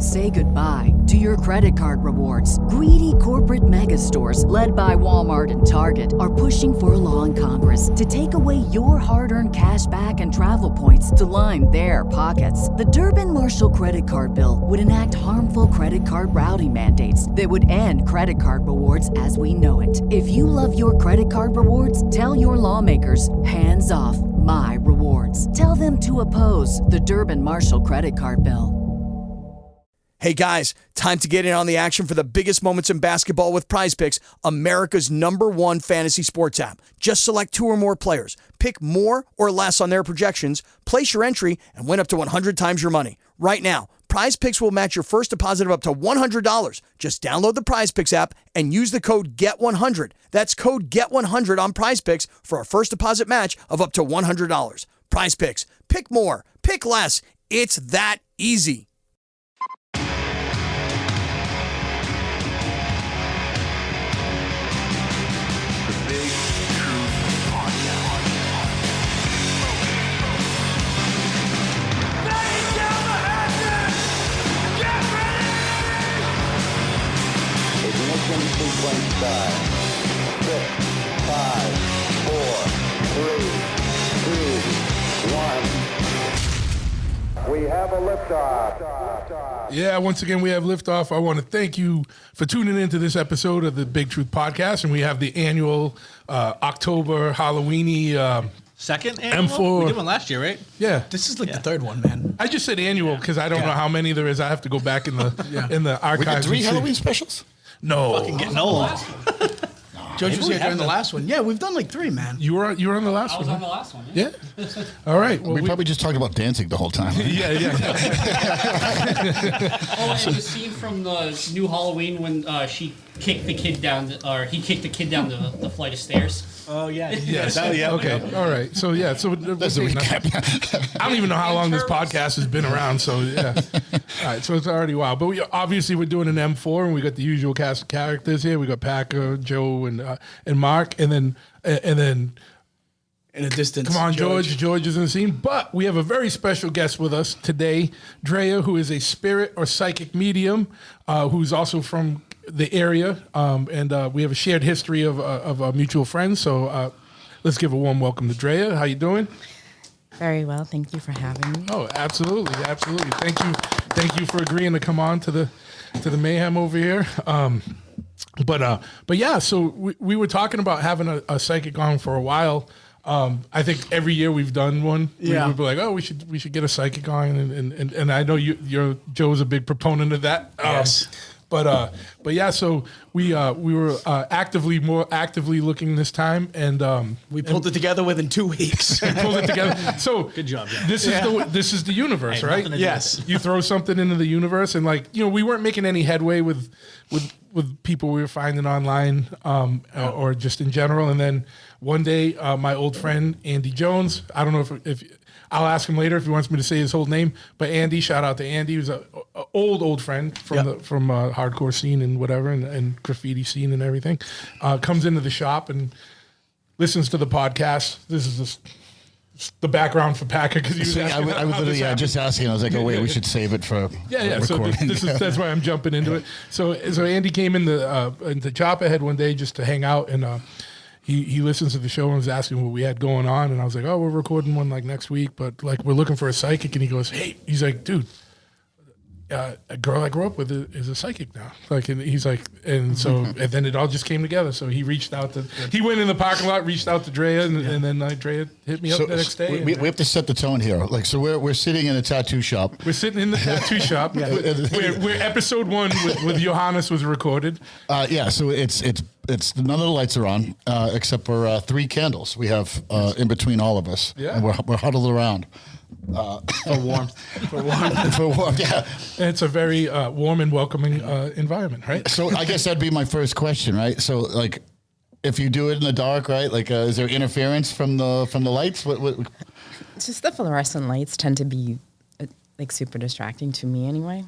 Say goodbye to your credit card rewards. Greedy corporate mega stores, led by Walmart and Target, are pushing for a law in Congress to take away your hard-earned cash back and travel points to line their pockets. The Durbin-Marshall credit card bill would enact harmful credit card routing mandates that would end credit card rewards as we know it. If you love your credit card rewards, tell your lawmakers, hands off my rewards. Tell them to oppose the Durbin-Marshall credit card bill. Hey guys, time to get in on the action for the biggest moments in basketball with Prize Picks, America's #1 fantasy sports app. Just select 2 or more players, pick more or less on their projections, place your entry, and win up to 100 times your money. Right now, Prize Picks will match your first deposit of up to $100. Just download the Prize Picks app and use the code GET100. That's code GET100 on Prize Picks for a first deposit match of up to $100. Prize Picks. Pick more. Pick less. It's that easy. Sequence start. 6, 5, 4, 3, 2, 1. We have a liftoff. Yeah, once again, we have liftoff. I want to thank you for tuning into this episode of the Big Truth Podcast. And we have the annual October Halloweeny second annual? M4. We did one last year, right? Yeah. This is like the third one, man. I just said annual because I don't know how many there is. I have to go back in the in the We archives. did 3 and see. Halloween specials? No. Fucking getting old. Judge was we here have during the them. last one. Yeah, we've done like 3, man. You were on the last one. I was on the huh? last one. Yeah. All right. Well, We probably just talked about dancing the whole time. yeah. Oh, and the scene from the new Halloween when she kicked the kid down, or he kicked the kid down the flight of stairs. Oh, yeah. Yes. Yeah. Okay. All right. So yeah. So That's a recap. I don't even know how long this podcast has been around. So yeah. All right. So it's already a while. But we're doing an M4, and we got the usual cast of characters here. We got Packer, Joe, and Mark, and then In a distance. come on, George. George is in the scene. But we have a very special guest with us today, Drea, who is a spirit or psychic medium, who's also from the area, and we have a shared history of mutual friends. So let's give a warm welcome to Drea. How you doing? Very well. Thank you for having me. Oh, absolutely. Thank you for agreeing to come on to the mayhem over here. But yeah. So we were talking about having a psychic on for a while. I think every year we've done one. Yeah. We'd be like, oh, we should get a psychic on, and I know Joe's a big proponent of that. Yes. But yeah, so we were more actively looking this time, and We pulled it together within 2 weeks. pulled it together. So Good job, Jeff. this is the universe, Hey, right? nothing to do Yes. You throw something into the universe, and we weren't making any headway with people we were finding online or just in general. And then one day, my old friend Andy Jones, I don't know if I'll ask him later if he wants me to say his whole name, but Andy, shout out to Andy, who's a old friend from the hardcore scene and whatever, and graffiti scene and everything, comes into the shop and listens to the podcast. This is just the background for Packer because he was I was literally just asking. I was like, oh, wait, we should save it for So recording. that's why I'm jumping into it. So Andy came into Chopper Head one day just to hang out, and he listens to the show and was asking what we had going on, and I was like, oh, we're recording one like next week, but like we're looking for a psychic, and he goes, hey, he's like, dude, a girl I grew up with is a psychic now. Like, and he's like, and so, and then it all just came together. So he reached out he went in the parking lot, reached out to Drea, and then Drea hit me up the next day. We have to set the tone here. Like, so we're sitting in a tattoo shop. We're sitting in the tattoo shop where episode 1 with Johannes was recorded. So it's none of the lights are on except for 3 candles we have in between all of us. Yeah. And we're huddled around. For warmth. For warmth, yeah. And it's a very warm and welcoming environment, right? So I guess that'd be my first question, right? So like, if you do it in the dark, right? Like, is there interference from the lights? What? It's just the fluorescent lights tend to be like super distracting to me anyway.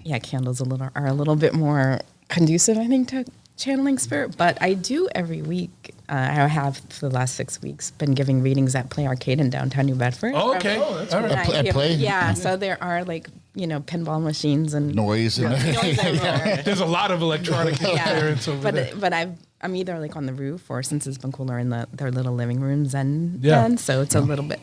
Yeah, candles are a little bit more conducive, I think, to channeling spirit. But I do every week. I have for the last 6 weeks been giving readings at Play Arcade in downtown New Bedford. Oh, okay. All right. At Play? Yeah, so there are like pinball machines and Noise and noise everywhere. There's a lot of electronic interference over there. But I'm either like on the roof or since it's been cooler in their little living rooms and Yeah. then so it's a little bit,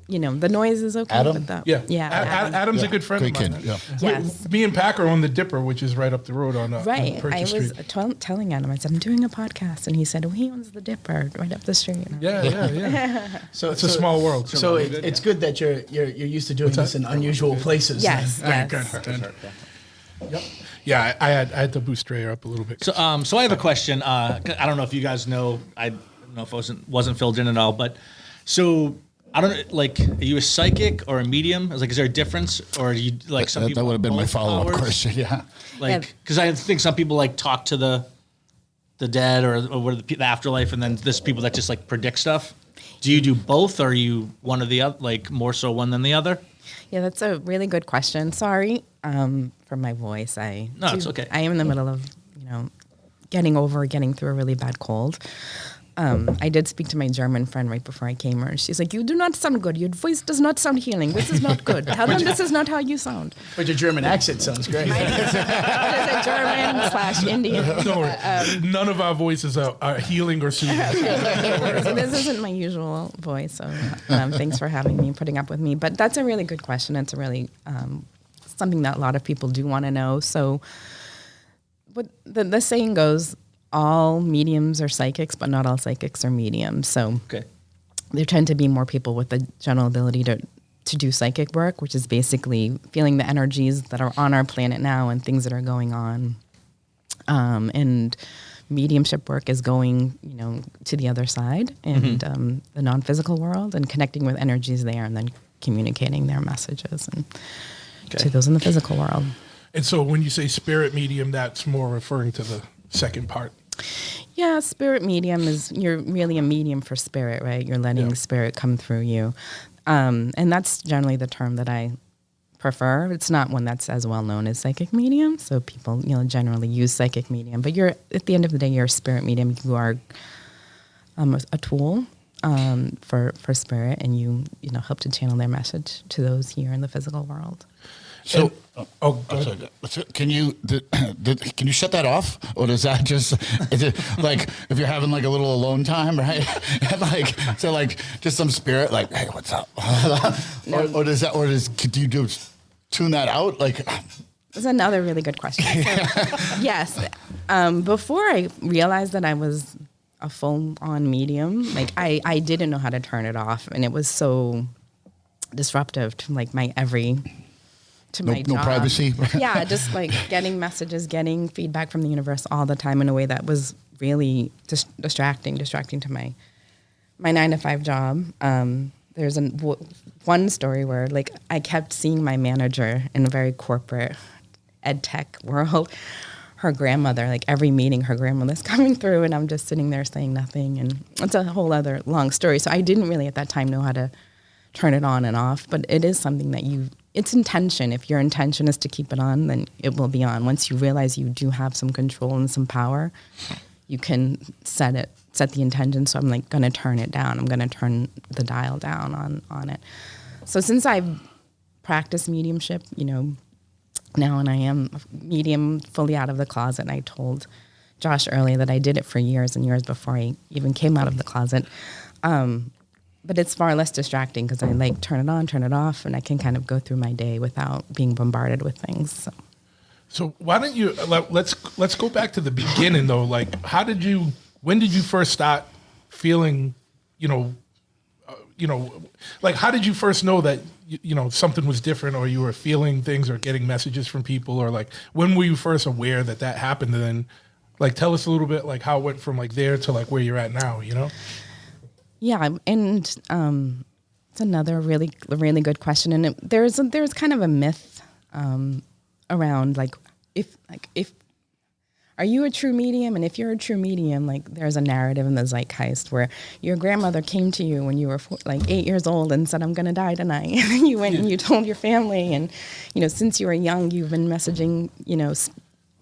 the noise is okay. Adam? But Adam. Adam's a Yeah. good friend Great of mine. kid, yeah. Yes. Me and Pack are on the Dipper, which is right up the road on Right. I Purchase was Street. telling Adam, I said, I'm doing a podcast. And he said, well, he owns the Dipper right up the street. And I'm like, Yeah. So It's a small world. So it's good that you're used to doing this in unusual places. Yes. then. Yes. Yeah, I had to boost Drea up a little bit. So, so I have a question. I don't know if you guys know. I don't know if I wasn't filled in at all. But so I don't like. Are you a psychic or a medium? Is there a difference, or are you like some people? That would have been my both follow-up powers? question. Yeah. Like, because I think some people talk to the dead or what the afterlife, and then there's people that just predict stuff. Do you do both, or are you one or the other? More so one than the other? Yeah, that's a really good question. Sorry for my voice. No, it's okay. I am in the middle of, getting through a really bad cold. I did speak to my German friend right before I came here. She's like, you do not sound good. Your voice does not sound healing. This is not good. Tell them this is not how you sound. But your German accent sounds great. It is a German/Indian. Don't worry. None of our voices are healing or soothing. This isn't my usual voice, so thanks for having me and putting up with me. But that's a really good question. It's a really something that a lot of people do want to know. So what the saying goes, all mediums are psychics, but not all psychics are mediums. So Okay. there tend to be more people with the general ability to do psychic work, which is basically feeling the energies that are on our planet now and things that are going on. And mediumship work is going, to the other side and the non-physical world and connecting with energies there and then communicating their messages and to those in the physical world. And so when you say spirit medium, that's more referring to the second part. Yeah, spirit medium is, you're really a medium for spirit, right? You're letting spirit come through you. And that's generally the term that I prefer. It's not one that's as well known as psychic medium. So people, generally use psychic medium. But you're, at the end of the day, you're a spirit medium. You are a tool for spirit, and you help to channel their message to those here in the physical world. So, go sorry, can you shut that off, or does that just is it like if you're having a little alone time, right? Just some spirit, hey, what's up? or do you tune that out? That's another really good question. So, yes, before I realized that I was a full-on medium, I didn't know how to turn it off, and it was so disruptive to my No job. privacy. Yeah, just getting messages, getting feedback from the universe all the time in a way that was really distracting to my 9-to-5 job. There's one story where I kept seeing my manager in a very corporate ed tech world. Her grandmother, every meeting, her grandmother's coming through, and I'm just sitting there saying nothing. And it's a whole other long story. So I didn't really at that time know how to turn it on and off, but it is something that it's intention. If your intention is to keep it on, then it will be on. Once you realize you do have some control and some power, you can set the intention. So I'm going to turn it down. I'm going to turn the dial down on it. So since I've practiced mediumship, now, and I am medium fully out of the closet, and I told Josh earlier that I did it for years and years before I even came out of the closet. But it's far less distracting because I turn it on, turn it off, and I can kind of go through my day without being bombarded with things. So why don't you let's go back to the beginning though? When did you first start feeling, how did you first know that something was different, or you were feeling things or getting messages from people, or when were you first aware that happened? And then tell us a little bit how it went from there to where you're at now, Yeah, and it's another really, really good question. And there's kind of a myth around if are you a true medium? And if you're a true medium, there's a narrative in the zeitgeist where your grandmother came to you when you were 8 years old and said, "I'm going to die tonight." And you went and you told your family, and since you were young, you've been messaging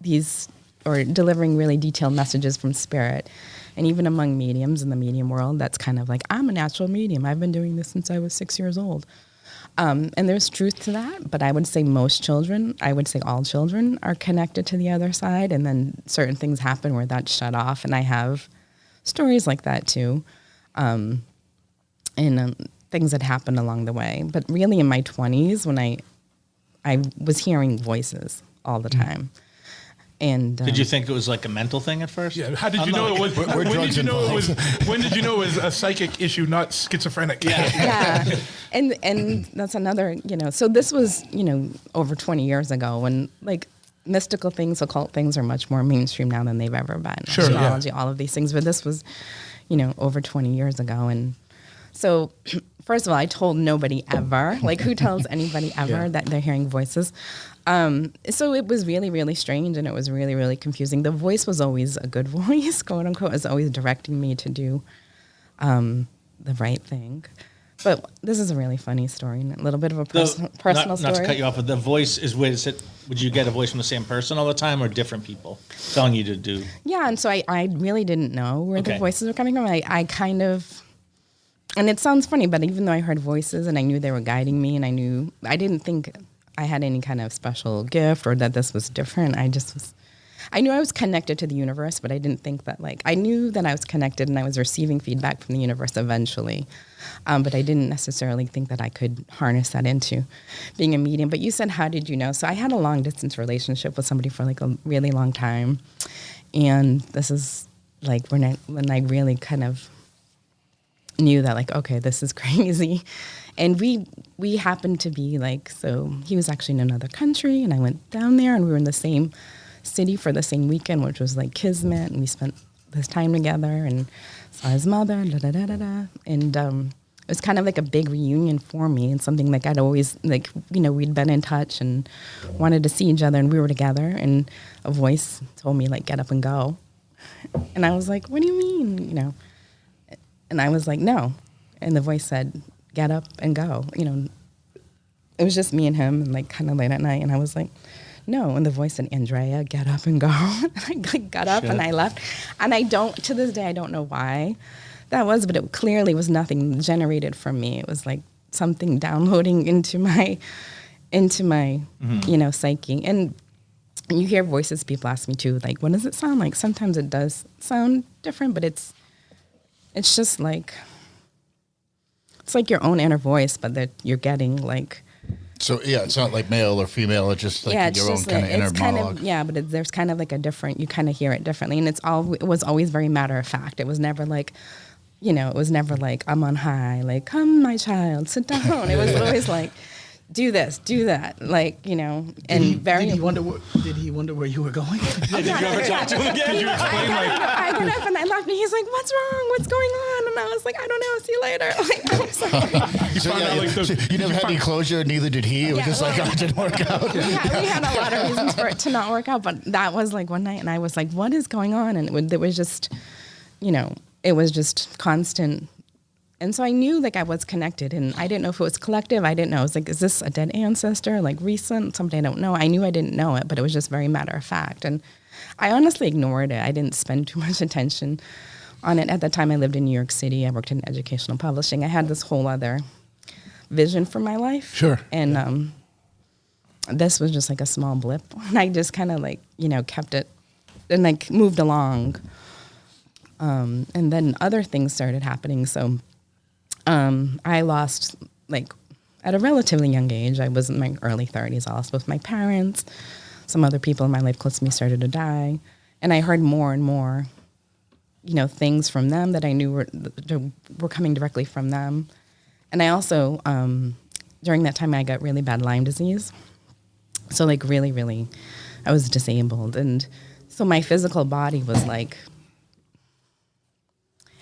these or delivering really detailed messages from spirit. And even among mediums in the medium world, that's kind of I'm a natural medium. I've been doing this since I was 6 years old. And there's truth to that, but I would say all children are connected to the other side, and then certain things happen where that's shut off, and I have stories like that too, and things that happen along the way. But really in my 20s, when I was hearing voices all the time. And did you think it was like a mental thing at first? Yeah. How did you know it was? When did you know it was? When did you know it was a psychic issue, not schizophrenic? Yeah. And that's another, so this was, over 20 years ago when like mystical things, occult things are much more mainstream now than they've ever been. Sure. Astrology, all of these things. But this was, over 20 years ago. And so first of all, I told nobody ever, like who tells anybody ever that they're hearing voices? So it was really, really strange, and it was really, really confusing. The voice was always a good voice, quote unquote, it was always directing me to do the right thing. But this is a really funny story, and a little bit of a personal story. Not to cut you off, but the voice is, would you get a voice from the same person all the time or different people telling you to do? Yeah, and so I really didn't know where the voices were coming from. I kind of, and it sounds funny, but even though I heard voices and I knew they were guiding me, and I didn't think I had any kind of special gift or that this was different. I knew I was connected to the universe, but I didn't think that, I knew that I was connected and I was receiving feedback from the universe eventually. But I didn't necessarily think that I could harness that into being a medium. But you said, how did you know? So I had a long distance relationship with somebody for a really long time. And this is when I really kind of knew that okay, this is crazy. And we happened to be so he was actually in another country, and I went down there, and we were in the same city for the same weekend, which was kismet, and we spent this time together and saw his mother, and it was kind of like a big reunion for me, and something I'd always we'd been in touch and wanted to see each other, and we were together, and a voice told me get up and go, and I was like, what do you mean, and I was like, no, and the voice said, get up and go. It was just me and him, and kind of late at night, and I was like, no. And the voice said, Andrea, get up and go. And I got up and I left. And to this day, I don't know why that was, but it clearly was nothing generated from me. It was something downloading into my psyche. And you hear voices, people ask me too, what does it sound like? Sometimes it does sound different, but it's just it's like your own inner voice, but that you're getting So it's not like male or female. It's just your own kind of inner monologue. But there's kind of a different. You kind of hear it differently, and it was always very matter of fact. It was never it was never I'm on high. Come, my child, sit down. It was always do this, do that, and very. Did he wonder where you were going? Did you ever talk to him again? Did you explain I got up and I left, and he's like, "What's wrong? What's going on?" And I was like, "I don't know. See you later." You never had any closure, and neither did he. It was it didn't work out. We had a lot of reasons for it to not work out, but that was one night, and I was like, "What is going on?" And it was just, it was just constant. And so I knew I was connected, and I didn't know if it was collective. I didn't know. I was is this a dead ancestor, recent, something I don't know? I knew I didn't know it, but it was just very matter of fact. And I honestly ignored it. I didn't spend too much attention on it. At the time, I lived in New York City. I worked in educational publishing. I had this whole other vision for my life. Sure. And this was just a small blip. And I just kind of kept it and moved along. And then other things started happening. So I lost, at a relatively young age. I was in my early 30s. I lost both my parents. Some other people in my life close to me started to die. And I heard more and more, things from them that I knew were coming directly from them. And I also, during that time, I got really bad Lyme disease. So, really, really, I was disabled. And so my physical body was,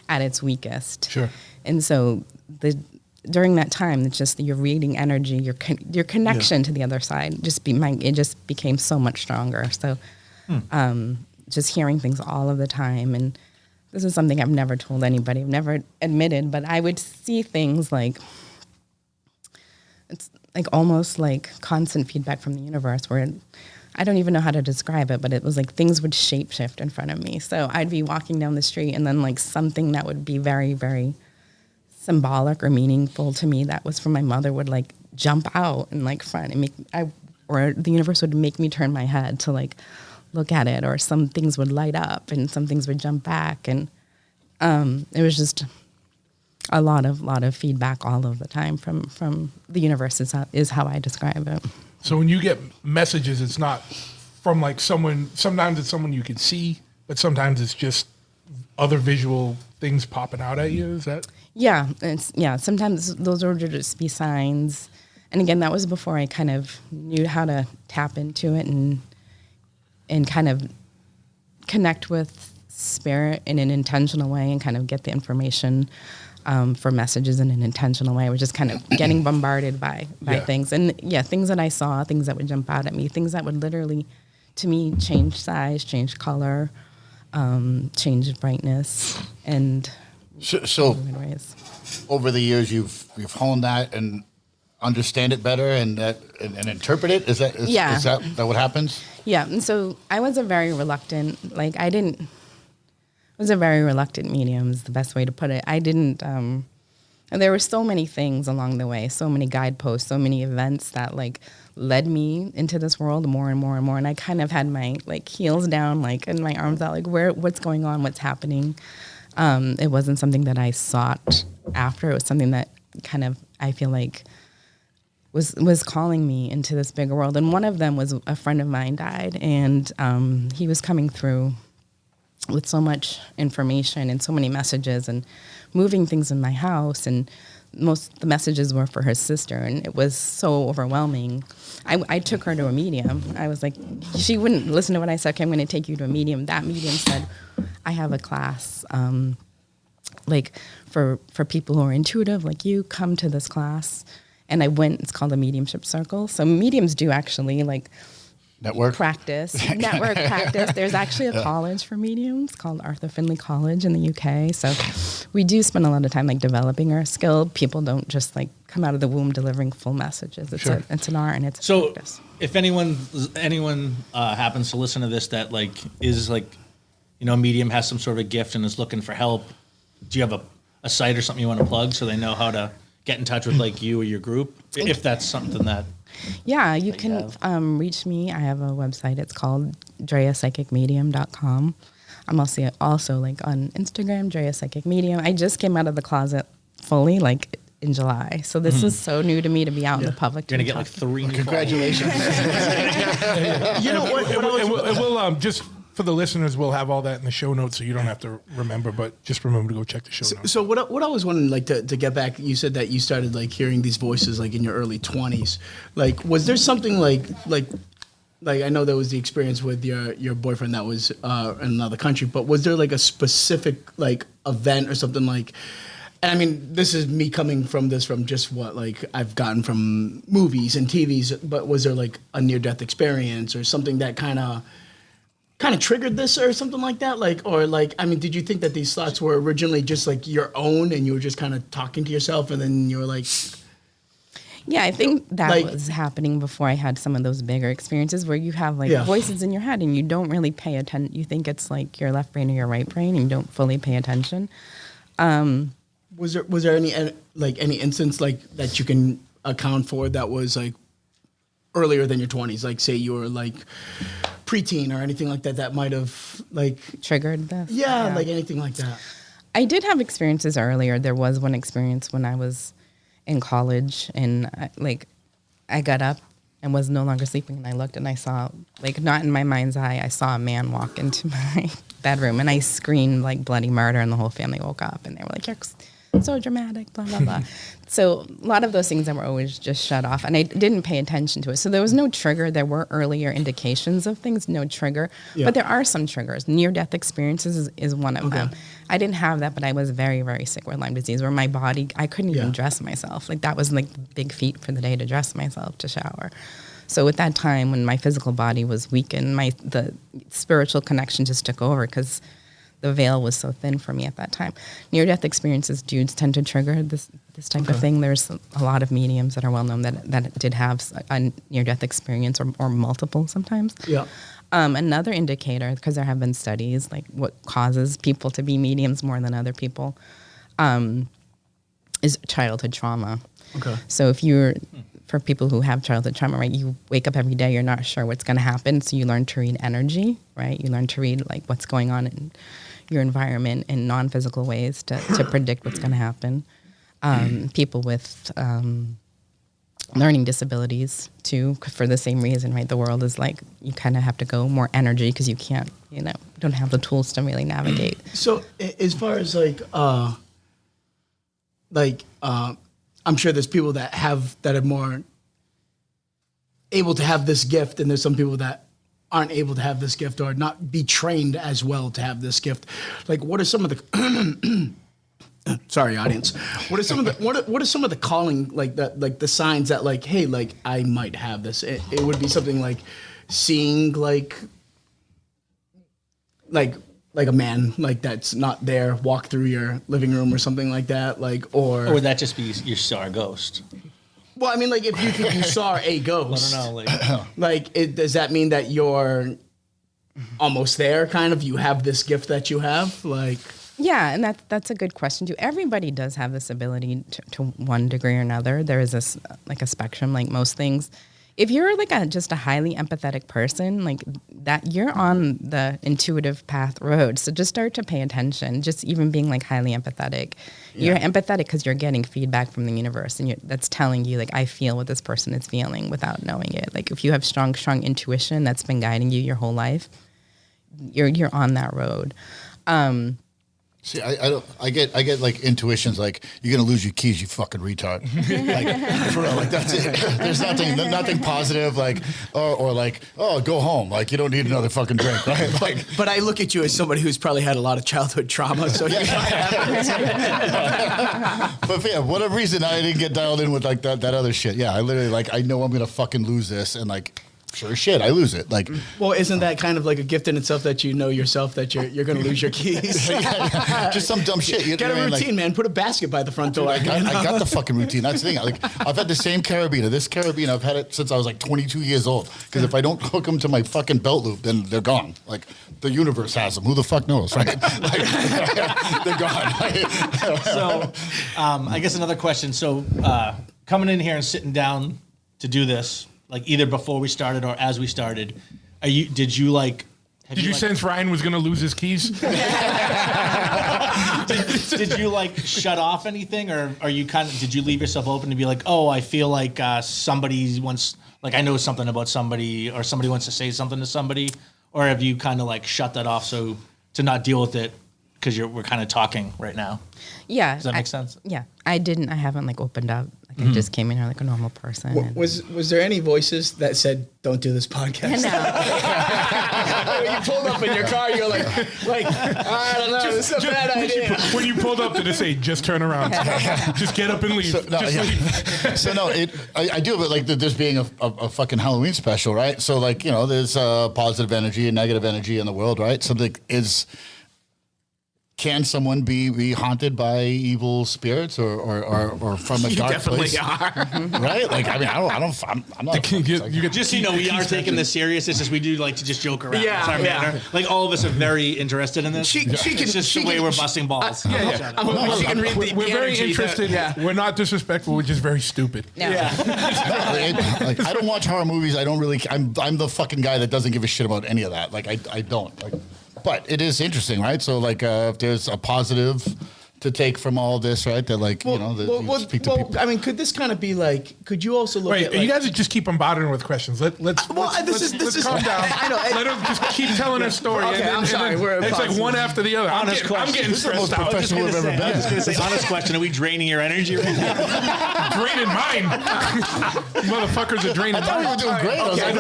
at its weakest. Sure. And so during that time, it's just your reading energy, your connection to the other side it just became so much stronger. So just hearing things all of the time, and this is something I've never told anybody, I've never admitted, but I would see things it's almost constant feedback from the universe where I don't even know how to describe it, but it was things would shapeshift in front of me. So I'd be walking down the street, and then something that would be very, very symbolic or meaningful to me that was from my mother would jump out and like front and or the universe would make me turn my head to like look at it, or some things would light up and some things would jump back, and it was just a lot of feedback all of the time from the universe is how I describe it. So when you get messages, it's not from like someone. Sometimes it's someone you can see, but sometimes it's just other visual things popping out at you. Is that? Yeah, sometimes those would just be signs. And again, that was before I kind of knew how to tap into it and kind of connect with spirit in an intentional way and kind of get the information for messages in an intentional way. I was just kind of getting bombarded by things. And things that I saw, things that would jump out at me, things that would literally, to me, change size, change color, change brightness, and So in ways. over the years, you've honed that and understand it better and interpret it. Is that what happens? Yeah, and so I was a very reluctant, medium is the best way to put it. I didn't, and there were so many things along the way, so many guideposts, so many events that like led me into this world more and more and more. And I kind of had my like heels down, like, and my arms out, like what's going on, what's happening. It wasn't something that I sought after. It was something that kind of, I feel like, was calling me into this bigger world. And one of them was a friend of mine died, and he was coming through with so much information and so many messages and moving things in my house, and most the messages were for his sister, and it was so overwhelming. I took her to a medium. I was like, she wouldn't listen to what I said. Okay, I'm going to take you to a medium. That medium said, I have a class like for people who are intuitive, like you, come to this class. And I went, it's called a mediumship circle. So mediums do actually like network practice. There's actually a college for mediums called Arthur Findlay College in the UK. So we do spend a lot of time like developing our skill. People don't just like come out of the womb delivering full messages. It's it's an art and it's a practice. If anyone happens to listen to this that like is like, you know, a medium has some sort of a gift and is looking for help, do you have a site or something you want to plug so they know how to get in touch with like you or your group, if that's something that... Yeah, you can reach me. I have a website. It's called DreaPsychicMedium.com. I'm also like on Instagram, Drea Psychic Medium. I just came out of the closet fully like in July. So this is so new to me to be out in the public. You're going to get like 3 new Congratulations. You know what? We'll just... For the listeners, we'll have all that in the show notes, so you don't have to remember, but just remember to go check the show notes. So what I was wondering, like to get back, you said that you started like hearing these voices like in your early 20s. Like, was there something like I know there was the experience with your boyfriend that was in another country, but was there like a specific like event or something like? And I mean, this is me coming from just what like I've gotten from movies and TVs, but was there like a near-death experience or something that kind of triggered this or something like that? Like, or like, I mean, did you think that these thoughts were originally just like your own and you were just kind of talking to yourself and then you were like... Yeah, I think that was happening before I had some of those bigger experiences where you have like voices in your head and you don't really pay attention. You think it's like your left brain or your right brain and you don't fully pay attention. Was there any instance like that you can account for that was like earlier than your 20s? Like say you were like preteen or anything like that might have like triggered this? Yeah, like anything like that. I did have experiences earlier. There was one experience when I was in college and I got up and was no longer sleeping and I looked and I saw, like not in my mind's eye, I saw a man walk into my bedroom and I screamed like bloody murder and the whole family woke up and they were like, you're so dramatic, blah, blah, blah. So a lot of those things that were always just shut off and I didn't pay attention to it. So there was no trigger. There were earlier indications of things, no trigger. Yeah. But there are some triggers. Near-death experiences is one of them. I didn't have that, but I was very, very sick with Lyme disease where my body, I couldn't even dress myself. Like that was like the big feat for the day to dress myself, to shower. So at that time when my physical body was weakened, the spiritual connection just took over because the veil was so thin for me at that time. Near-death experiences do tend to trigger this type of thing. There's a lot of mediums that are well known that did have a near-death experience or multiple sometimes. Yeah. Another indicator, because there have been studies, like what causes people to be mediums more than other people, is childhood trauma. Okay. So if you're, for people who have childhood trauma, right? You wake up every day, you're not sure what's going to happen, so you learn to read energy, right? You learn to read like what's going on in your environment in non-physical ways to predict what's going to happen. People with learning disabilities too, for the same reason, right? The world is like, you kind of have to go more energy because you can't, don't have the tools to really navigate. So as far as I'm sure there's people that are more able to have this gift, and there's some people that aren't able to have this gift or not be trained as well to have this gift. Like, what are some of the sorry, audience. What are some of the what are some of the calling the signs that hey, I might have this? It would be something like seeing like a man that's not there walk through your living room or something like that, or would that just be you saw a ghost? Well, I mean, if you think you saw a ghost, I don't know, does that mean that you're almost there? Kind of, you have this gift that you have, Yeah, and that's a good question too. Everybody does have this ability to one degree or another. There is a spectrum, like most things. If you're just a highly empathetic person, that, you're on the intuitive path road. So just start to pay attention. Just even being highly empathetic, you're empathetic because you're getting feedback from the universe, and that's telling you I feel what this person is feeling without knowing it. If you have strong intuition that's been guiding you your whole life, you're on that road. See, I get intuitions you're gonna lose your keys, you fucking retard. For real, that's it. There's nothing positive or oh, go home, you don't need another fucking drink, right? But I look at you as somebody who's probably had a lot of childhood trauma, so you might have But for whatever reason, I didn't get dialed in with that other shit. Yeah, I literally I know I'm gonna fucking lose this, and sure as shit, I lose it. Well, isn't that kind of a gift in itself that you know yourself that you're going to lose your keys? Just some dumb shit. Get a routine, man. Put a basket by the front door. I got the fucking routine. That's the thing. I've had the same carabiner. This carabiner, I've had it since I was 22 years old. Because if I don't hook them to my fucking belt loop, then they're gone. The universe has them. Who the fuck knows, right? They're gone. So, I guess another question. So, coming in here and sitting down to do this, either before we started or as we started, did you sense Ryan was going to lose his keys? Did you shut off anything, or are you did you leave yourself open to be oh, I feel somebody wants, I know something about somebody, or somebody wants to say something to somebody, or have you shut that off so to not deal with it because we're kind of talking right now? Yeah. Does that make sense? Yeah. I haven't opened up. I just came in here like a normal person. Was there any voices that said, "Don't do this podcast"? No. You pulled up in your car, you're like I don't know, this is a bad idea. When you pulled up, did it say, "Just turn around, just get up and leave"? Leave. So no, I do, but there's being a fucking Halloween special, right? So there's positive energy and negative energy in the world, right? Something is. Can someone be haunted by evil spirits or from a dark place? You definitely are, right? I'm not. Just we are taking this serious. It's just we do like to just joke around. Yeah, it's our manner. All of us are very interested in this. She can, it's just the way we're busting balls. She can read the We're very energy interested. We're not disrespectful. We're just very stupid. No. I don't watch horror movies. I don't really. I'm the fucking guy that doesn't give a shit about any of that. I don't. But it is interesting, right? So, if there's a positive to take from all this, right? That you speak to people. I mean, could this kind of be could you also look at you guys just keep on bothering with questions. Let's calm down. I know. Let him just keep telling her story. Okay, I'm sorry. It's one after the other. Honest question. I'm getting This is the most stressed out. professional we've ever been. I was going to say, honest question, are we draining your energy right now? Draining mine. Motherfuckers are draining I thought we were doing great. I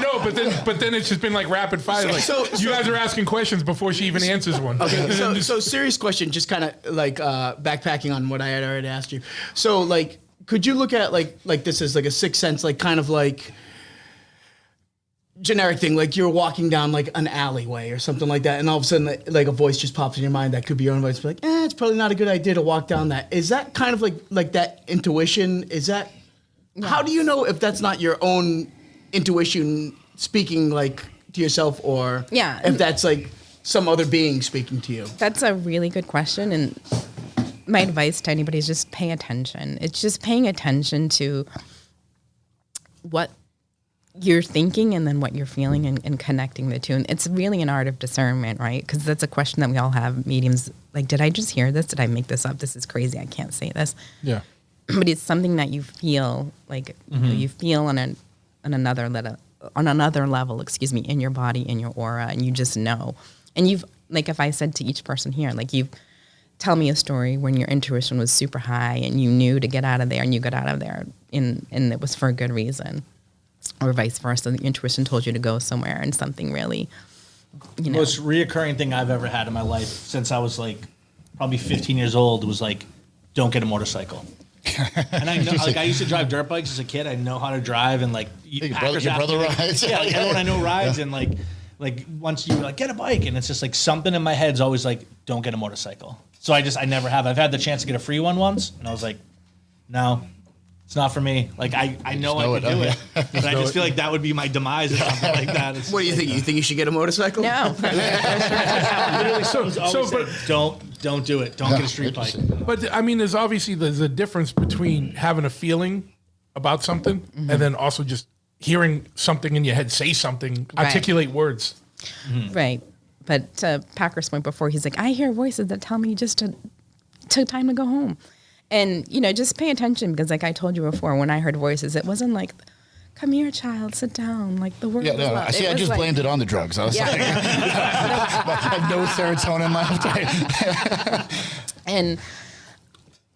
know. But then it's just been rapid fire. You guys are asking questions before she even answers one. Okay, so serious question, just kind of backpacking on what I had already asked you. So could you look at this as a sixth sense, generic thing, you're walking down an alleyway or something like that, and all of a sudden a voice just pops in your mind that could be your own voice, it's probably not a good idea to walk down that. Is that kind of like that intuition? Is that how do you know if that's not your own intuition speaking to yourself, or if that's some other being speaking to you? That's a really good question, and my advice to anybody is just pay attention. It's just paying attention to what you're thinking and then what you're feeling and connecting the two. And it's really an art of discernment, right? Because that's a question that we all have mediums. Like, did I just hear this? Did I make this up? This is crazy. I can't say this. Yeah. But it's something that you feel like you feel on another level, excuse me, in your body, in your aura, and you just know. And you've, like, if I said to each person here, like, you tell me a story when your intuition was super high and you knew to get out of there and you got out of there and it was for a good reason, or vice versa. The intuition told you to go somewhere and something really, you know. Most reoccurring thing I've ever had in my life since I was like probably 15 years old was like, don't get a motorcycle. And I know, like, I used to drive dirt bikes as a kid. I know how to drive, and like Your brother rides. Yeah, like, everyone I know rides, and like once you like get a bike, and it's just like something in my head's always like, don't get a motorcycle. So I never have. I've had the chance to get a free one once, and I was like, no, it's not for me. Like I know I can do it, but I just feel like that would be my demise or something like that. It's What do you think? You think you should get a motorcycle? No. literally someone's always but- saying, don't do it. Don't get a street bike. But I mean, there's a difference between having a feeling about something and then also just hearing something in your head say something, Right. articulate words. Right. But to Packer's point before, he's like, I hear voices that tell me just to time to go home. And, you know, just pay attention, because like I told you before, when I heard voices, it wasn't like, come here, child, sit down. Like the word Yeah, was no, loud. see, It I was just like- blamed it on the drugs. I was Yeah. like, I have no serotonin left. And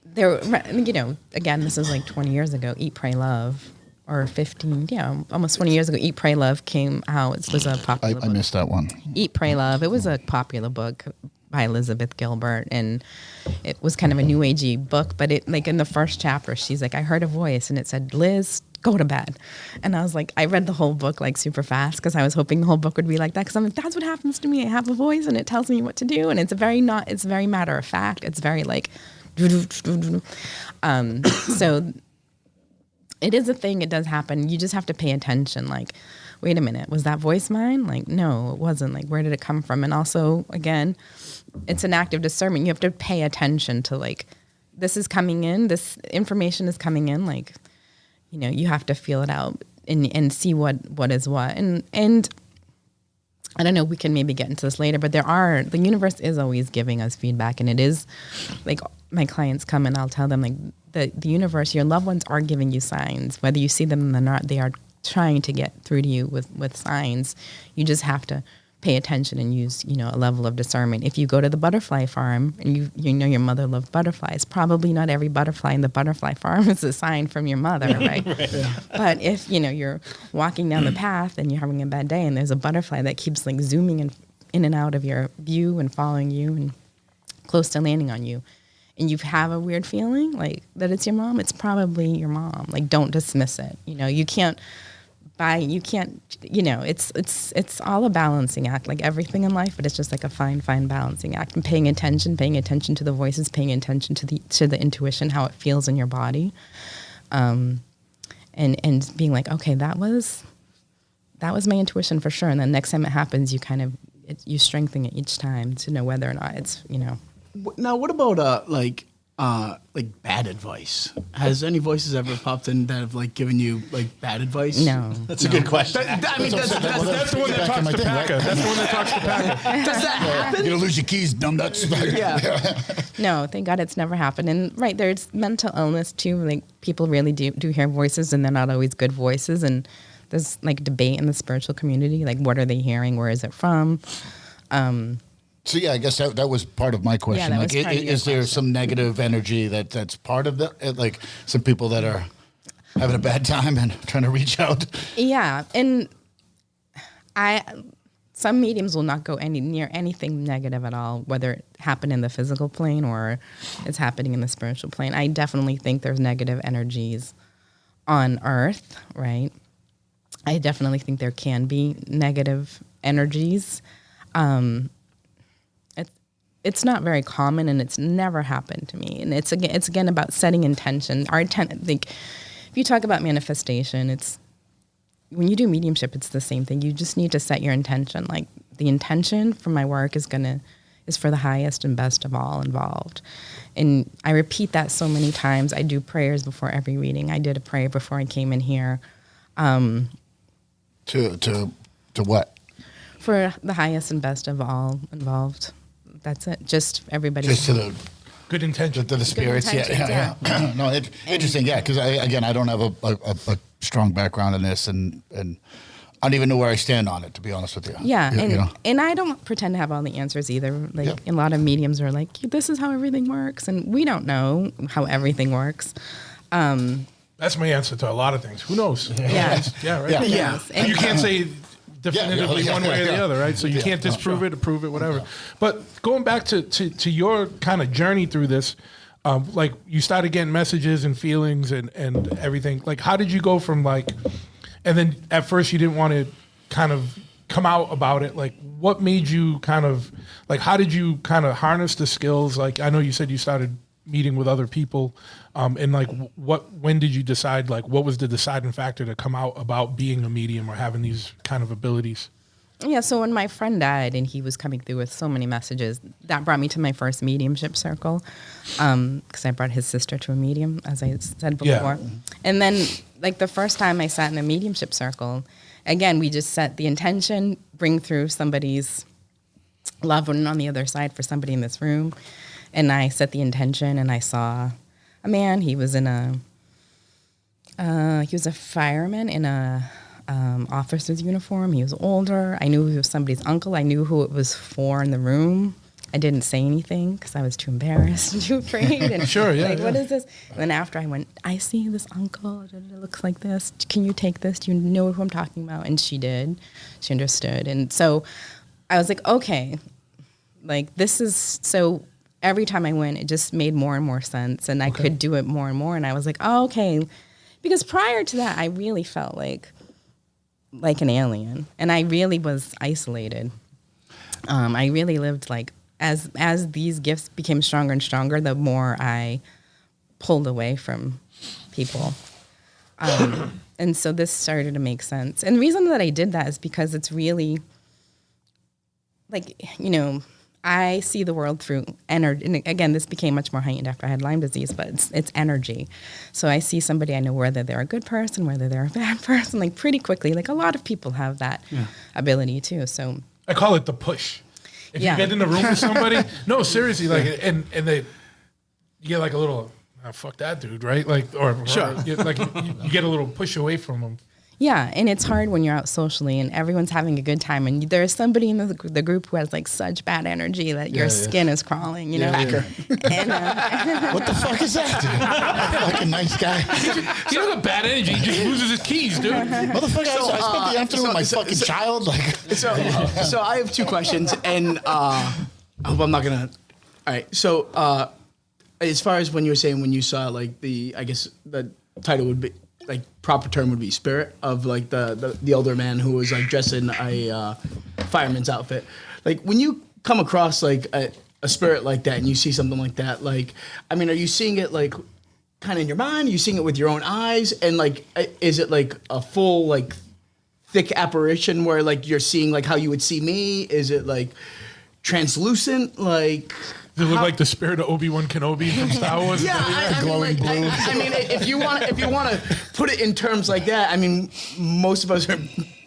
there, you know, again, this is like 20 years ago, Eat, Pray, Love, or 15, yeah, almost 20 years ago, Eat, Pray, Love came out. It was a popular I book. missed that one. Eat, Pray, Love. It was a popular book by Elizabeth Gilbert, and it was kind of a new agey book, but it, like, in the first chapter, she's like, I heard a voice, and it said, Liz, go to bed. And I was like, I read the whole book like super fast, because I was hoping the whole book would be like that, because I'm like, that's what happens to me. I have a voice and it tells me what to do, and it's very matter of fact. It's very like, so it is a thing. It does happen. You just have to pay attention. Like, wait a minute, was that voice mine? Like, no, it wasn't. Like, where did it come from? And also, again, it's an act of discernment. You have to pay attention to, like, this is coming in, this information is coming in, like, you know, you have to feel it out and see what is what. And I don't know, we can maybe get into this later, but the universe is always giving us feedback, and it is, like, my clients come and I'll tell them, like, the universe, your loved ones are giving you signs. Whether you see them or not, they are trying to get through to you with signs. You just have to pay attention and use, you know, a level of discernment. If you go to the butterfly farm and you know your mother loved butterflies, probably not every butterfly in the butterfly farm is a sign from your mother, right? Right. Yeah. But if, you know, you're walking down the path and you're having a bad day and there's a butterfly that keeps, like, zooming in and out of your view and following you and close to landing on you, and you have a weird feeling like that it's your mom, it's probably your mom. Like, don't dismiss it. You know, you can't, you know, it's all a balancing act, like everything in life, but it's just like a fine balancing act. And paying attention to the voices, paying attention to the intuition, how it feels in your body. And being like, okay, that was my intuition for sure. And then next time it happens, you strengthen it each time to know whether or not it's, you know. Now, what about like bad advice? Has any voices ever popped in that have, like, given you, like, bad advice? No. That's a good question. I mean, That's the one that talks to Packer. That's the one that talks to Packer. does that happen? You're gonna lose your keys, numbnuts. Yeah. No, thank God it's never happened. And right, there's mental illness too. Like, people really do hear voices, and they're not always good voices. And there's, like, debate in the spiritual community, like, what are they hearing? Where is it from? So yeah, I guess that was part of my question. that Like, was part of your is there question. some negative energy that's part of the, like, some people that are having a bad time and trying to reach out? Yeah, and some mediums will not go near anything negative at all, whether it happened in the physical plane or it's happening in the spiritual plane. I definitely think there's negative energies on Earth, right? I definitely think there can be negative energies. It's not very common, and it's never happened to me. And it's again about setting intention. Like, if you talk about manifestation, it's when you do mediumship, it's the same thing. You just need to set your intention. Like, the intention for my work is gonna is for the highest and best of all involved. And I repeat that so many times. I do prayers before every reading. I did a prayer before I came in here. To what? For the highest and best of all involved. That's it. Just everybody. Just to the Good intention. to the spirits. intentions, Yeah. No, interesting. Yeah, because I don't have a strong background in this, and I don't even know where I stand on it, to be honest with you. Yeah, You and, know? and I don't pretend to have all the answers either. Like Yeah. a lot of mediums are like, this is how everything works, and we don't know how everything works. That's my answer to a lot of things. Who knows? Yeah. Yeah, right? Yeah. Yes. And You can't say definitively Yeah. one way or the other, right? So you can't disprove it, approve it, whatever. But going back to your kind of journey through this, like you started getting messages and feelings and everything. Like, how did you go from like, and then at first you didn't want to kind of come out about it. Like, what made you kind of like? How did you kind of harness the skills? Like, I know you said you started meeting with other people, and like, when did you decide? Like, what was the deciding factor to come out about being a medium or having these kind of abilities? Yeah, so when my friend died and he was coming through with so many messages, that brought me to my first mediumship circle, because I brought his sister to a medium, as I said before. Yeah. And then, like, the first time I sat in a mediumship circle, again, we just set the intention, bring through somebody's loved one on the other side for somebody in this room. And I set the intention, and I saw a man. He was in he was a fireman in a officer's uniform. He was older. I knew he was somebody's uncle. I knew who it was for in the room. I didn't say anything because I was too embarrassed and too afraid. And Sure, yeah, like, yeah. what is this? And then after I went, I see this uncle. It looks like this. Can you take this? Do you know who I'm talking about? And she did. She understood. And so I was like, okay, like this is so. Every time I went, it just made more and more sense, and I could do it more and more. And I was like, oh, okay, because prior to that, I really felt like an alien, and I really was isolated. I really lived like as these gifts became stronger and stronger, the more I pulled away from people. And so this started to make sense. And the reason that I did that is because it's really like, you know, I see the world through energy. And again, this became much more heightened after I had Lyme disease, but it's energy. So I see somebody, I know whether they're a good person, whether they're a bad person, like pretty quickly. Like a lot of people have that ability too. So I call it the push. If Yeah. you get in the room with somebody, no, seriously, like, and they, you get like a little, fuck that dude, right? Like, or like you get a little push away from them. yeah, and it's hard when you're out socially and everyone's having a good time, and there's somebody in the group who has like such bad energy that your skin is crawling, you know. And, What the fuck is that, dude? Fucking nice guy. He doesn't have bad energy. He just loses his keys, dude. Motherfucker, I spent the afternoon with my fucking child. Like, So I have two questions, and I hope I'm not gonna. All right. So as far as when you were saying when you saw like I guess the title would be like proper term would be spirit of like the older man who was like dressed in a fireman's outfit. Like when you come across like a spirit like that and you see something like that, like I mean, are you seeing it like kind of in your mind? Are you seeing it with your own eyes? And like, is it like a full like thick apparition where like you're seeing like how you would see me? Is it like translucent? Like Does it look like the spirit of Obi-Wan Kenobi from Star Wars? yeah, glowing blue. I mean, if you want to put it in terms like that, I mean, most of us are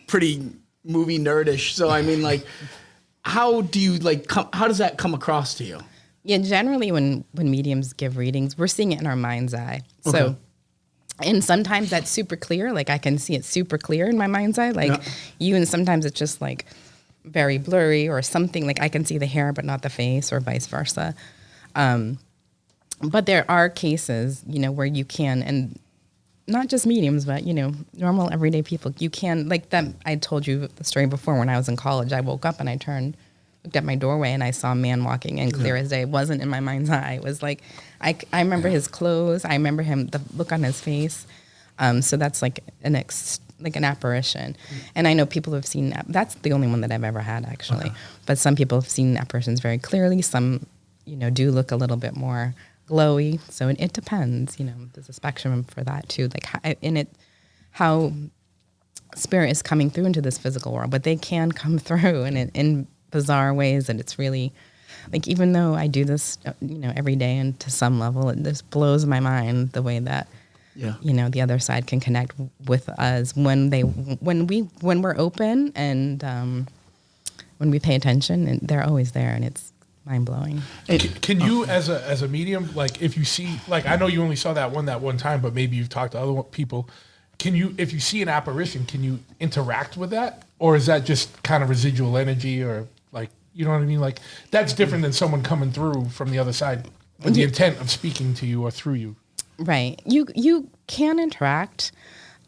pretty movie nerdish. So I mean, like, how do you like? How does that come across to you? yeah, generally when mediums give readings, we're seeing it in our mind's eye. Okay. So, and sometimes that's super clear. Like I can see it super clear in my mind's eye, like you, and sometimes it's just like very blurry or something. Like I can see the hair but not the face, or vice versa. But there are cases, you know, where you can, and not just mediums, but you know, normal everyday people, you can, like that. I told you the story before. When I was in college, I woke up and I looked at my doorway and I saw a man walking in clear as day. It wasn't in my mind's eye. It was like I remember his clothes. I remember the look on his face. So that's like an apparition. And I know people have seen, that's the only one that I've ever had actually. But some people have seen apparitions very clearly. Some, you know, do look a little bit more glowy. So it depends, you know, there's a spectrum for that too. Like how spirit is coming through into this physical world, but they can come through in bizarre ways. And it's really, like, even though I do this, every day, and to some level, it just blows my mind the way that, the other side can connect with us when we're open and when we pay attention, and they're always there, and it's mind blowing. Can you, as a medium, like if you see, like I know you only saw that one time, but maybe you've talked to other people. Can you, if you see an apparition, can you interact with that, or is that just kind of residual energy, or like, you know what I mean? Like that's different than someone coming through from the other side with the intent of speaking to you or through you. Right. You can interact,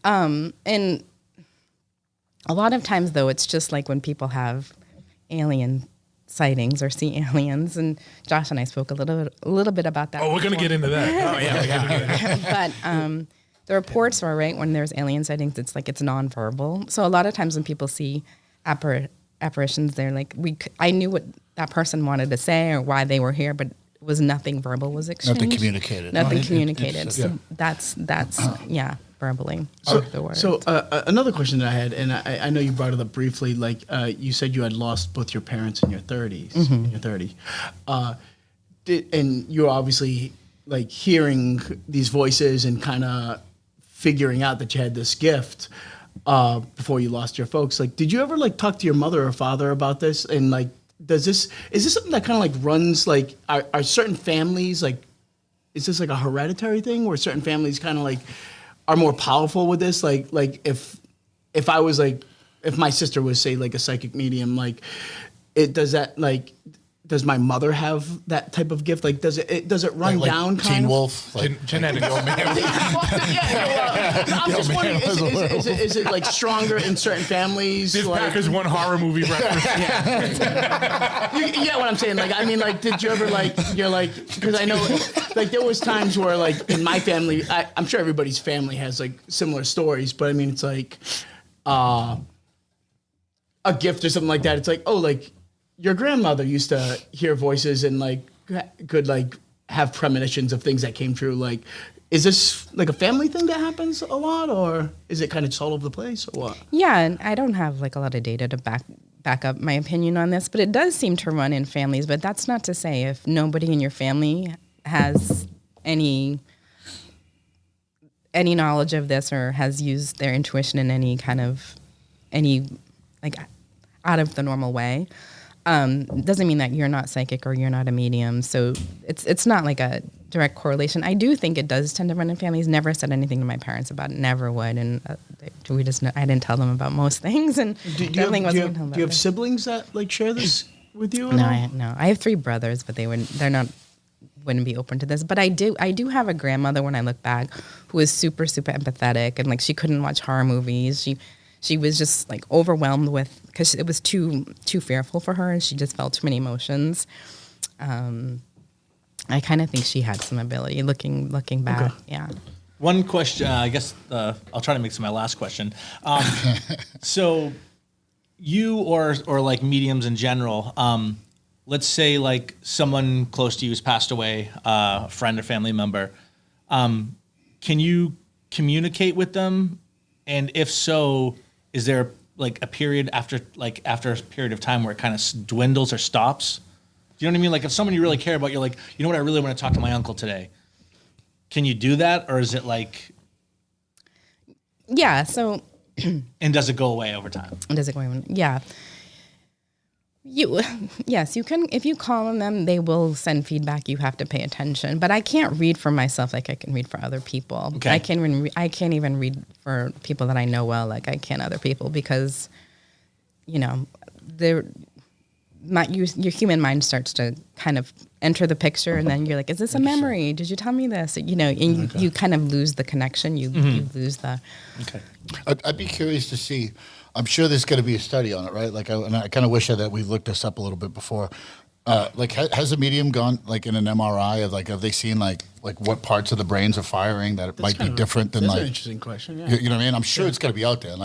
and a lot of times though, it's just like when people have alien sightings or see aliens, and Josh and I spoke a little bit about that. Oh, we're gonna get into that. Oh yeah, we gotta get into that. But the reports are right when there's alien sightings. It's like it's nonverbal. So a lot of times when people see apparitions, they're like, I knew what that person wanted to say or why they were here, but it was nothing verbal was exchanged. Nothing communicated. Nothing communicated. So that's verbally the word. So another question that I had, and I know you brought it up briefly, like you said you had lost both your parents in your 30s. Mm-hmm. In your 30s, and you're obviously like hearing these voices and kind of figuring out that you had this gift before you lost your folks. Like, did you ever like talk to your mother or father about this? And like, is this something that kind of like runs like are certain families like? Is this like a hereditary thing where certain families kind of like are more powerful with this? Like if I was like, if my sister was say like a psychic medium, like does my mother have that type of gift? Like does it run like down kind Teen of? Wolf, like, Genetic. I'm just wondering, is it like stronger in certain families? This like, pack is one horror movie reference. you get what I'm saying? Like, I mean, like, did you ever like, you're like, because I know, like, there was times where, like, in my family, I'm sure everybody's family has like similar stories, but I mean, it's like a gift or something like that. It's like, oh, like your grandmother used to hear voices and like could like have premonitions of things that came true. Like, is this like a family thing that happens a lot, or is it kind of just all over the place, or what? Yeah, and I don't have like a lot of data to back up my opinion on this, but it does seem to run in families. But that's not to say if nobody in your family has any knowledge of this or has used their intuition in any like out of the normal way. Doesn't mean that you're not psychic or you're not a medium. So it's not like a direct correlation. I do think it does tend to run in families. Never said anything to my parents about it. Never would. And I didn't tell them about most things. And Do you have siblings that like share this with you? No, I have 3 brothers, but wouldn't be open to this. But I do have a grandmother when I look back who was super, super empathetic, and like she couldn't watch horror movies. She was just like overwhelmed with, because it was too fearful for her, and she just felt too many emotions. I kind of think she had some ability looking back. Okay. Yeah. One question, I guess I'll try to make this my last question. So you or like mediums in general, let's say like someone close to you has passed away, a friend or family member, can you communicate with them? And if so, is there like a period after a period of time where it kind of dwindles or stops? Do you know what I mean? Like if someone you really care about, you're like, you know what, I really want to talk to my uncle today. Can you do that, or is it like? Yeah. So. And does it go away over time? Does it go away? Yeah. Yes, you can. If you call on them, they will send feedback. You have to pay attention. But I can't read for myself like I can read for other people. Okay. I can't even read for people that I know well like I can other people, because, your human mind starts to kind of enter the picture, and then you're like, is this a memory? Did you tell me this? And you kind of lose the connection. You lose the. Okay. I'd be curious to see. I'm sure there's going to be a study on it, right? Like, I kind of wish that we looked this up a little bit before. Like, has a medium gone like in an MRI of like, have they seen like what parts of the brains are firing that it might be different than that's like? An interesting question. Yeah. You know what I mean? I'm sure it's got to be out there, and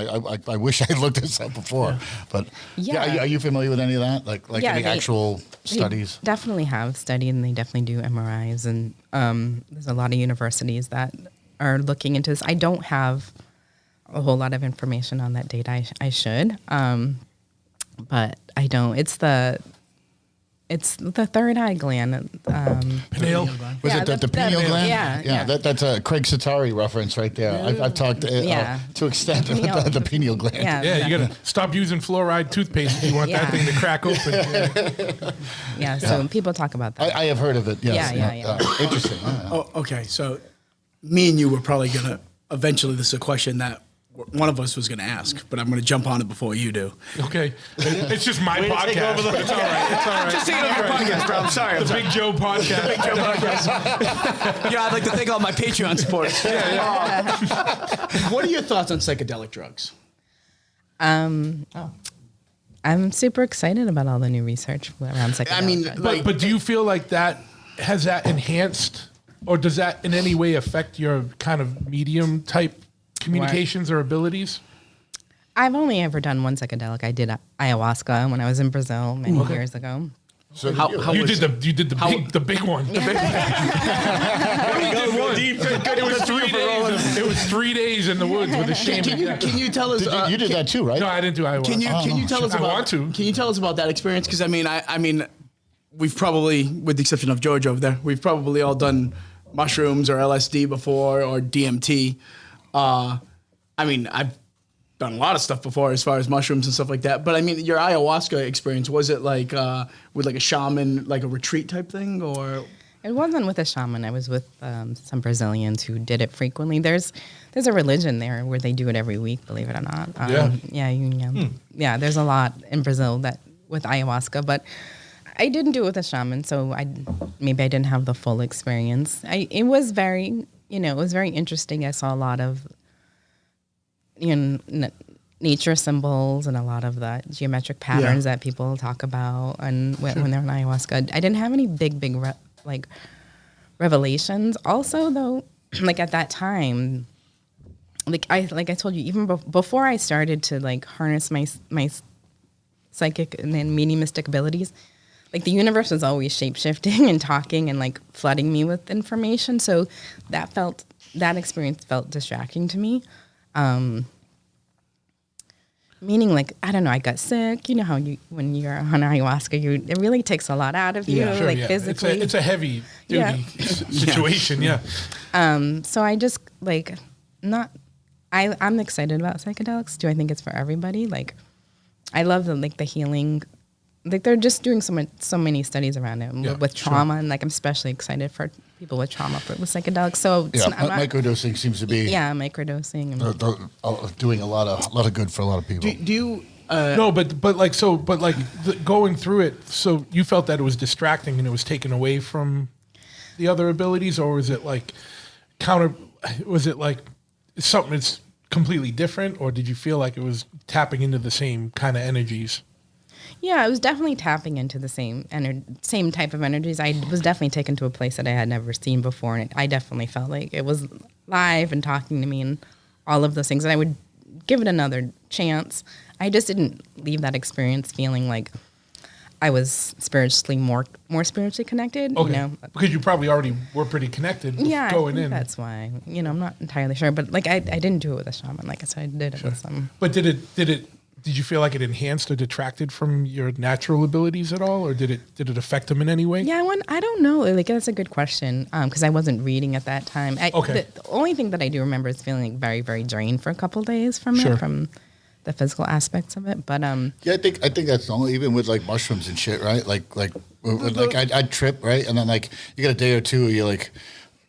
I wish I looked this up before. But are you familiar with any of that? Like any actual studies? They definitely have studied, and they definitely do MRIs, and there's a lot of universities that are looking into this. I don't have a whole lot of information on that data. I should, but I don't. It's the third eye gland. Pineal. Was Yeah, it the the- pineal the- gland? yeah. That's a Craig Satari reference right there. I've talked Yeah. to extent The pineal. the pineal gland. Yeah, Yeah, you gotta stop using fluoride toothpaste if you want that Yeah. thing to crack open. yeah. So people talk about that. I have heard of it. Yes. Yeah. Interesting. Oh, okay. So, me and you were probably gonna eventually. This is a question that one of us was gonna ask, but I'm gonna jump on it before you do. Okay, it's just my Way to take podcast, over the- but it's all right. It's all right. Just taking over your podcast, bro. I'm sorry. The Big Joe podcast. Yeah, I'd like to thank all my Patreon supporters. What are your thoughts on psychedelic drugs? I'm super excited about all the new research around psychedelics. I mean, like, But do you feel like that has that enhanced, or does that in any way affect your kind of medium type communications or abilities? I've only ever done one psychedelic. I did ayahuasca when I was in Brazil many years ago. So how You was did the big one. It was 3 days in the woods with a shaman. Can you tell us? you did that too, right? No, I didn't do ayahuasca. Can you tell us I about? want to. Can you tell us about that experience? Because I mean, we've probably, with the exception of George over there, we've probably all done mushrooms or LSD before or DMT. I mean, I've done a lot of stuff before as far as mushrooms and stuff like that. But I mean, your ayahuasca experience, was it like with like a shaman, like a retreat type thing, or? It wasn't with a shaman. I was with some Brazilians who did it frequently. There's a religion there where they do it every week, believe it or not. Yeah, there's a lot in Brazil that with ayahuasca, but I didn't do it with a shaman, so maybe I didn't have the full experience. It was very interesting. I saw a lot of nature symbols and a lot of the geometric patterns that people talk about, and when they're on ayahuasca, I didn't have any big revelations. Also, though, like at that time, like I told you, even before I started to like harness my psychic and then mediumistic abilities, like the universe was always shape shifting and talking and like flooding me with information. So that experience felt distracting to me. Meaning, like, I don't know, I got sick. You know how when you're on ayahuasca, it really takes a lot out of you, physically. It's a heavy duty situation, So I just I'm excited about psychedelics. Do I think it's for everybody? Like, I love the healing. Like, they're just doing so many studies around it with trauma, and like I'm especially excited for people with trauma with psychedelics. So microdosing seems to be microdosing and doing a lot of good for a lot of people. Do you? No, but going through it, so you felt that it was distracting and it was taken away from the other abilities, or was it like was it like something that's completely different, or did you feel like it was tapping into the same kind of energies? Yeah, I was definitely tapping into the same type of energies. I was definitely taken to a place that I had never seen before, and I definitely felt like it was live and talking to me and all of those things. And I would give it another chance. I just didn't leave that experience feeling like I was spiritually more spiritually connected. Okay. You know, because you probably already were pretty connected. yeah, going I think in. that's why. You know, I'm not entirely sure, but like I didn't do it with a shaman. Like I said, I did it with some. But did you feel like it enhanced or detracted from your natural abilities at all, or did it affect them in any way? Yeah, I don't know. Like, that's a good question because I wasn't reading at that time. Okay. The only thing that I do remember is feeling very, very drained for a couple of days from it, from the physical aspects of it. But yeah, I think that's normal, even with like mushrooms and shit, right? Like I'd trip, right, and then like you get a day or two,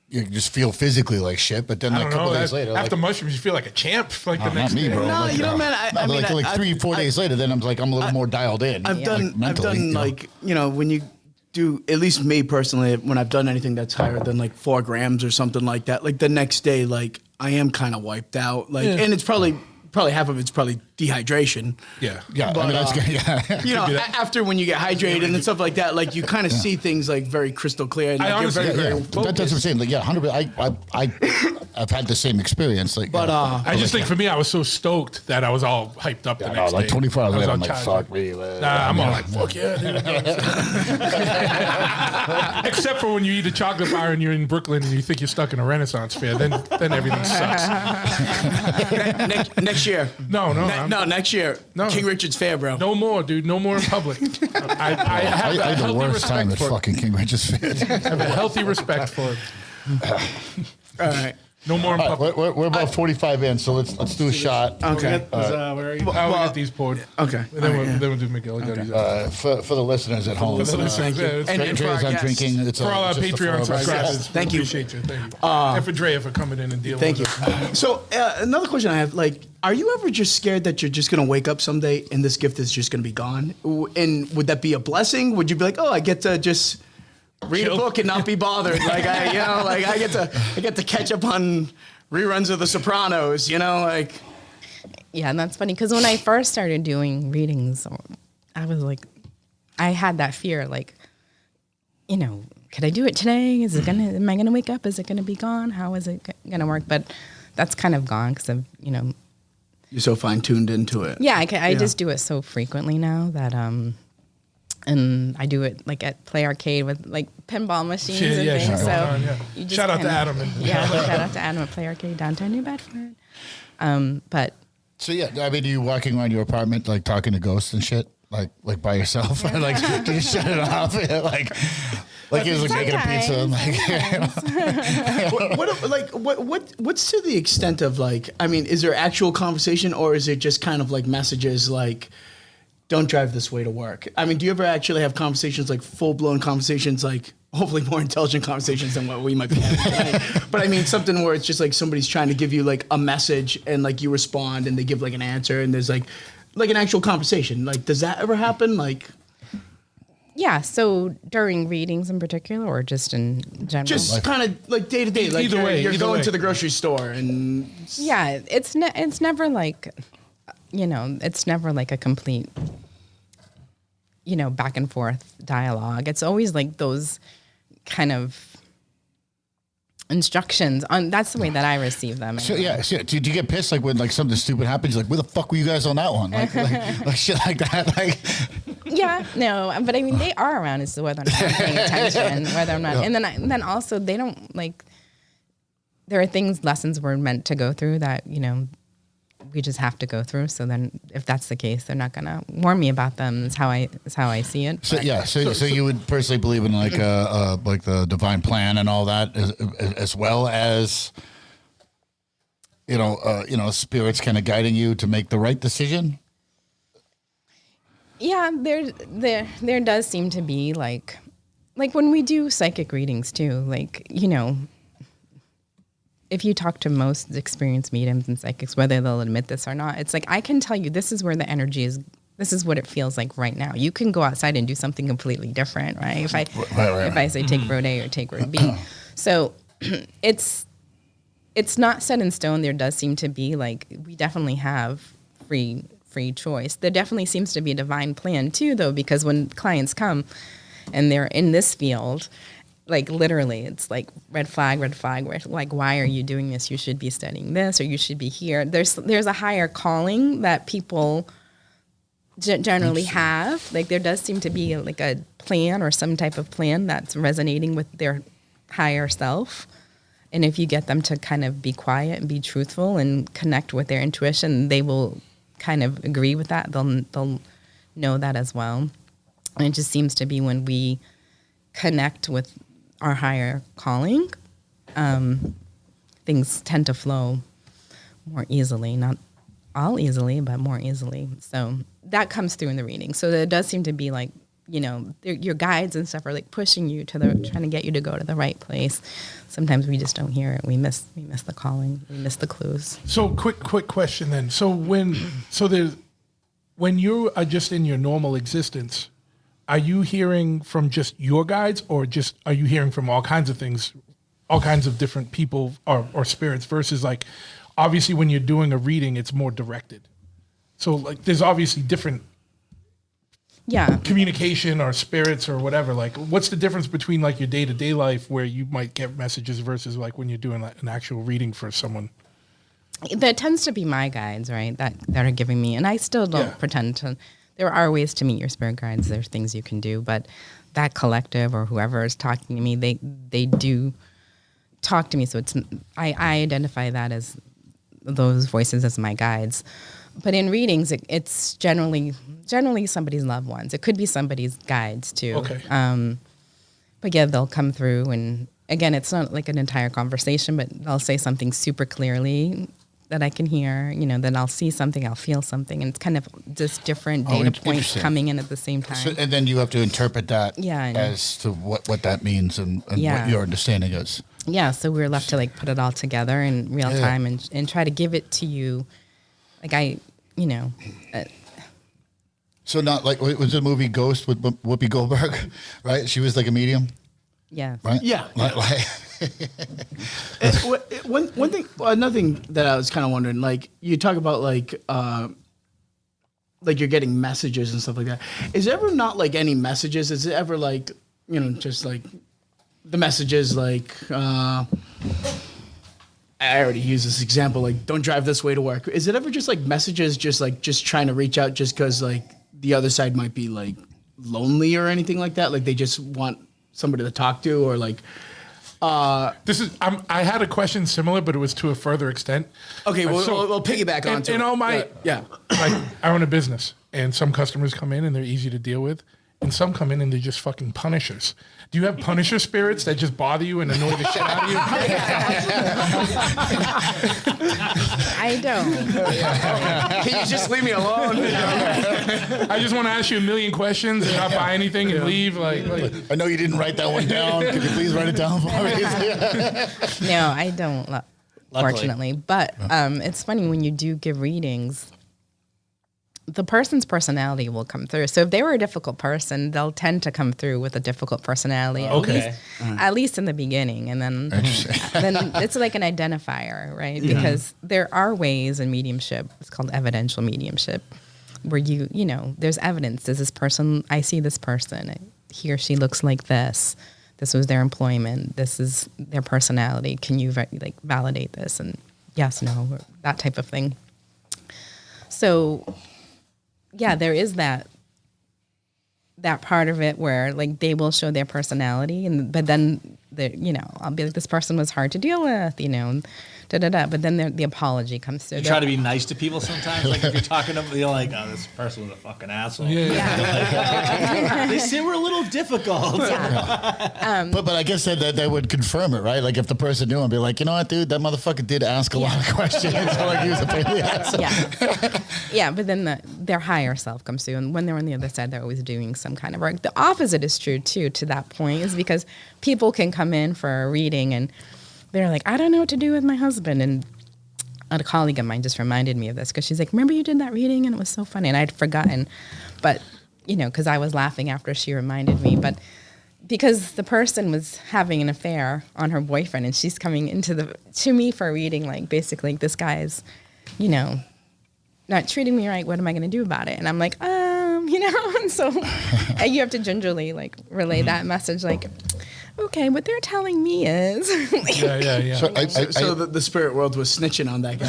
you just feel physically like shit, but then like a couple days later, after mushrooms, you feel like a champ. Like the next not me, day. bro. No, Like, you know, man. I mean, like 3-4 days later, then I'm a little more dialed in. I've done mentally, like, you know, when you do, at least me personally, when I've done anything that's higher than like 4 grams or something like that, like the next day, like I am kind of wiped out, like, and it's probably half of it's probably dehydration. Yeah. But, I mean, that's good. Yeah. You know, after when you get hydrated and stuff like that, like you kind of see things like very crystal clear. And like, I honestly, you're very, very That's what I'm saying. Like, 100%. I've had the same experience. Like, But I just think for me, I was so stoked that I was all hyped up the next day. like 24 hours I was later, all I'm like, charged. fuck me. Nah, I'm all like, fuck yeah. Dude. Except for when you eat a chocolate bar and you're in Brooklyn and you think you're stuck in a Renaissance fair, then everything sucks. next year. No, Next year. No. King Richard's Fair, bro. No more, dude. No more in public. I have I a had the healthy worst time respect at for it. fucking King Richard's Fair. I have a healthy respect for it. All right. No more in public. We're about 45 in, so let's do a shot. Okay. Where are you? I'll get these poured. Okay. And then we'll do McGillicuddy's. For the listeners at home. Thank you. And for our Drea's on guests. drinking. It's For all our just the four Patreon of us. subscribers, Thank you. Appreciate you. Thank you. And for Drea for coming in and dealing Thank you. with it. So another question I have, like, are you ever just scared that you're just gonna wake up someday and this gift is just gonna be gone? And would that be a blessing? Would you be like, oh, I get to just read a book and not be bothered? Like I get to catch up on reruns of The Sopranos, like. Yeah, and that's funny because when I first started doing readings, I was like, I had that fear, like, could I do it today? Am I gonna wake up? Is it gonna be gone? How is it gonna work? But that's kind of gone because of, You're so fine tuned into it. Yeah, I just do it so frequently now that and I do it like at Play Arcade with like pinball machines and things. So you just shout out to kinda- Adam. Shout out to Adam at Play Arcade downtown New Bedford. But So yeah, I mean, you walking around your apartment like talking to ghosts and shit, like by yourself, like do you shut it off, like he was like making a pizza, and what's to the extent of like? I mean, is there actual conversation or is it just kind of like messages like? Don't drive this way to work. I mean, do you ever actually have conversations, like full-blown conversations, like hopefully more intelligent conversations than what we might be having tonight? But I mean, something where it's just like somebody's trying to give you like a message and like you respond and they give like an answer and there's like an actual conversation. Like, does that ever happen? Like, yeah. So during readings in particular, or just in general, just kind of like day to day. Like you're going to the grocery store and yeah, it's never like. It's never like a complete, back and forth dialogue. It's always like those kind of instructions on. That's the way that I receive them. So yeah, so, do you get pissed like when like something stupid happens? Like, where the fuck were you guys on that one? Like shit like that. Like, yeah, no, but I mean they are around as to whether or not I'm paying attention, whether I'm not, and then also they don't like. There are lessons we're meant to go through that we just have to go through. So then, if that's the case, they're not gonna warn me about them. Is how I see it. So yeah, so you would personally believe in like the divine plan and all that, as well as spirits kind of guiding you to make the right decision. Yeah, there does seem to be like when we do psychic readings too, like if you talk to most experienced mediums and psychics, whether they'll admit this or not, it's like, I can tell you this is where the energy is. This is what it feels like right now. You can go outside and do something completely different, right? If I say take road A or take road B. So it's not set in stone. There does seem to be like, we definitely have free choice. There definitely seems to be a divine plan too, though, because when clients come and they're in this field, like literally, it's like red flag, like, why are you doing this? You should be studying this, or you should be here. There's a higher calling that people generally have. Like there does seem to be like a plan or some type of plan that's resonating with their higher self. And if you get them to kind of be quiet and be truthful and connect with their intuition, they will kind of agree with that. They'll know that as well. And it just seems to be when we connect with our higher calling, things tend to flow more easily, not all easily, but more easily. So that comes through in the reading. So it does seem to be like, your guides and stuff are like pushing you trying to get you to go to the right place. Sometimes we just don't hear it. We miss the calling. We miss the clues. So quick question then. So when you are just in your normal existence, are you hearing from just your guides, or just are you hearing from all kinds of things, all kinds of different people or spirits, versus like, obviously when you're doing a reading, it's more directed. So like there's obviously different Yeah. communication or spirits or whatever. Like, what's the difference between like your day-to-day life where you might get messages versus like when you're doing like an actual reading for someone? That tends to be my guides, right? That are giving me, and I still don't pretend to. There are ways to meet your spirit guides. There's things you can do, but that collective or whoever is talking to me, they do talk to me. So I identify that as those voices as my guides. But in readings, it's generally somebody's loved ones. It could be somebody's guides too. Okay. But yeah, they'll come through, and again, it's not like an entire conversation, but they'll say something super clearly that I can hear. Then I'll see something, I'll feel something, and it's kind of just different data points interesting. coming in at the same time. So, and then you have to interpret that Yeah, I know. as to what that means and what your understanding is. Yeah, so we're left to like put it all together in real time and try to give it to you. Like So not like, was the movie Ghost with Whoopi Goldberg, right? She was like a medium, yeah. right? Yeah. Like One thing, another thing that I was kind of wondering, like you talk about like you're getting messages and stuff like that. Is there ever not like any messages? Is it ever like, just like the messages like, I already used this example, like don't drive this way to work. Is it ever just like messages, just trying to reach out just because like the other side might be like lonely or anything like that? Like they just want somebody to talk to, or like, I had a question similar, but it was to a further extent. okay, So- we'll piggyback onto it. Yeah. Like, I own a business, and some customers come in and they're easy to deal with, and some come in and they're just fucking punishers. Do you have punisher spirits that just bother you and annoy the shit out of you? I don't. Can you just leave me alone? I just want to ask you a million questions and not buy anything and leave. Like, I know you didn't write that one down. Could you please write it down for me? No, I don't, fortunately. But it's funny when you do give readings, the person's personality will come through. So if they were a difficult person, they'll tend to come through with a difficult personality, at least in the beginning. And then it's like an identifier, right? Yeah. Because there are ways in mediumship, it's called evidential mediumship, where there's evidence. Does this person, I see this person, he or she looks like this. This was their employment. This is their personality. Can you validate this? And yes, no, that type of thing. So yeah, there is that part of it where like they will show their personality, but then I'll be like, this person was hard to deal with, but then the apology comes through. You try to be nice to people sometimes. Like if you're talking to them, you're like, oh, this person was a fucking asshole. Yeah. They say we're a little difficult. Yeah. But I guess that would confirm it, right? Like if the person knew and be like, you know what, dude, that motherfucker did ask a lot of questions. So like he was a pain in the ass. Yeah, but then their higher self comes through, and when they're on the other side, they're always doing some kind of work. The opposite is true too. To that point, is because people can come in for a reading and they're like, I don't know what to do with my husband. And a colleague of mine just reminded me of this because she's like, remember you did that reading and it was so funny. And I'd forgotten, but because I was laughing after she reminded me. But because the person was having an affair on her boyfriend and she's coming to me for a reading, like basically this guy's, not treating me right. What am I going to do about it? And I'm like, and so you have to gingerly like relay that message, like, okay, what they're telling me is. Yeah. So the spirit world was snitching on that guy.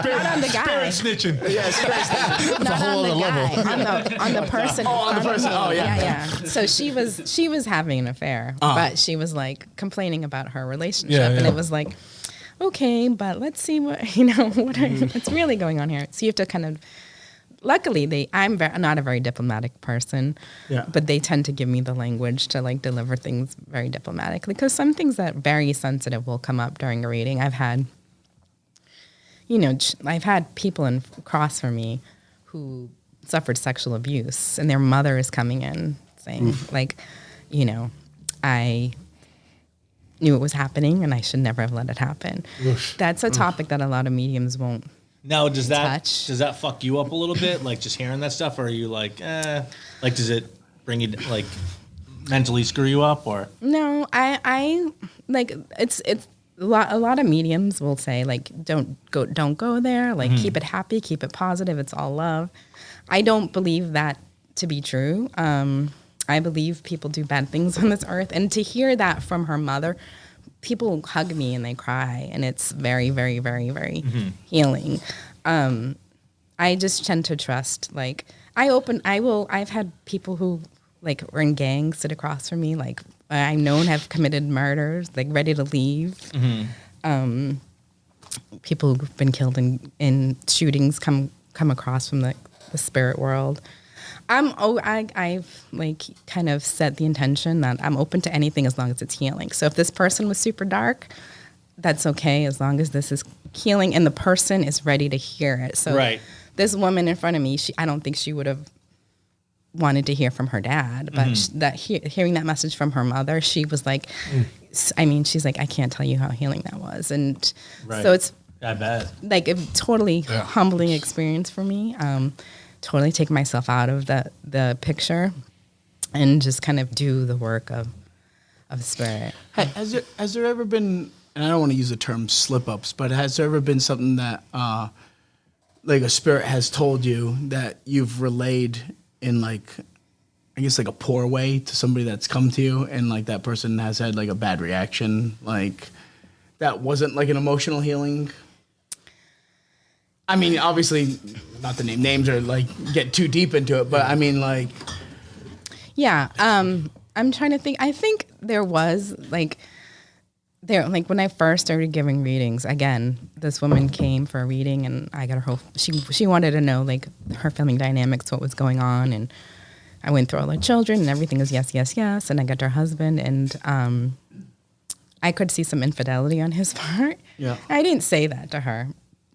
Not on the guy. Spirit snitching. Yeah, spirit snitching. Not on the guy. On the person. Oh, on the person. Oh, yeah. Yeah. So she was having an affair, but she was like complaining about her relationship, and it was like, okay, but let's see what's really going on here. So you have to kind of. Luckily, I'm not a very diplomatic person, but they tend to give me the language to like deliver things very diplomatically, because some things that are very sensitive will come up during a reading. I've had people across from me who suffered sexual abuse, and their mother is coming in saying, I knew it was happening and I should never have let it happen. That's a topic that a lot of mediums won't. Now, does that fuck you up a little bit? Like just hearing that stuff, or are you like, like does it bring you mentally screw you up, or? No, I like it's a lot of mediums will say like don't go there, like keep it happy, keep it positive, it's all love. I don't believe that to be true. I believe people do bad things on this earth, and to hear that from her mother, people hug me and they cry, and it's very, very, very, very healing. I just tend to trust. Like I've had people who like were in gangs sit across from me, like I known have committed murders, like ready to leave. People who've been killed in shootings come across from the spirit world. I've like kind of set the intention that I'm open to anything as long as it's healing. So if this person was super dark, that's okay as long as this is healing and the person is ready to hear it. So this woman in front of me, I don't think she would have wanted to hear from her dad, but hearing that message from her mother, she was like, I mean, she's like, I can't tell you how healing that was. And so it's I bet. like a totally humbling experience for me. Totally take myself out of the picture and just kind of do the work of spirit. Has there ever been, and I don't want to use the term slip-ups, but has there ever been something that like a spirit has told you that you've relayed in like, I guess like a poor way to somebody that's come to you, and like that person has had like a bad reaction, like that wasn't like an emotional healing? I mean, obviously, not to name names or like get too deep into it, but I mean, like, yeah. I'm trying to think. I think there was like when I first started giving readings. Again, this woman came for a reading, and I got her whole. She wanted to know like her family dynamics, what was going on, and I went through all her children, and everything was yes, yes, yes, and I got her husband, and I could see some infidelity on his part. Yeah, I didn't say that to her.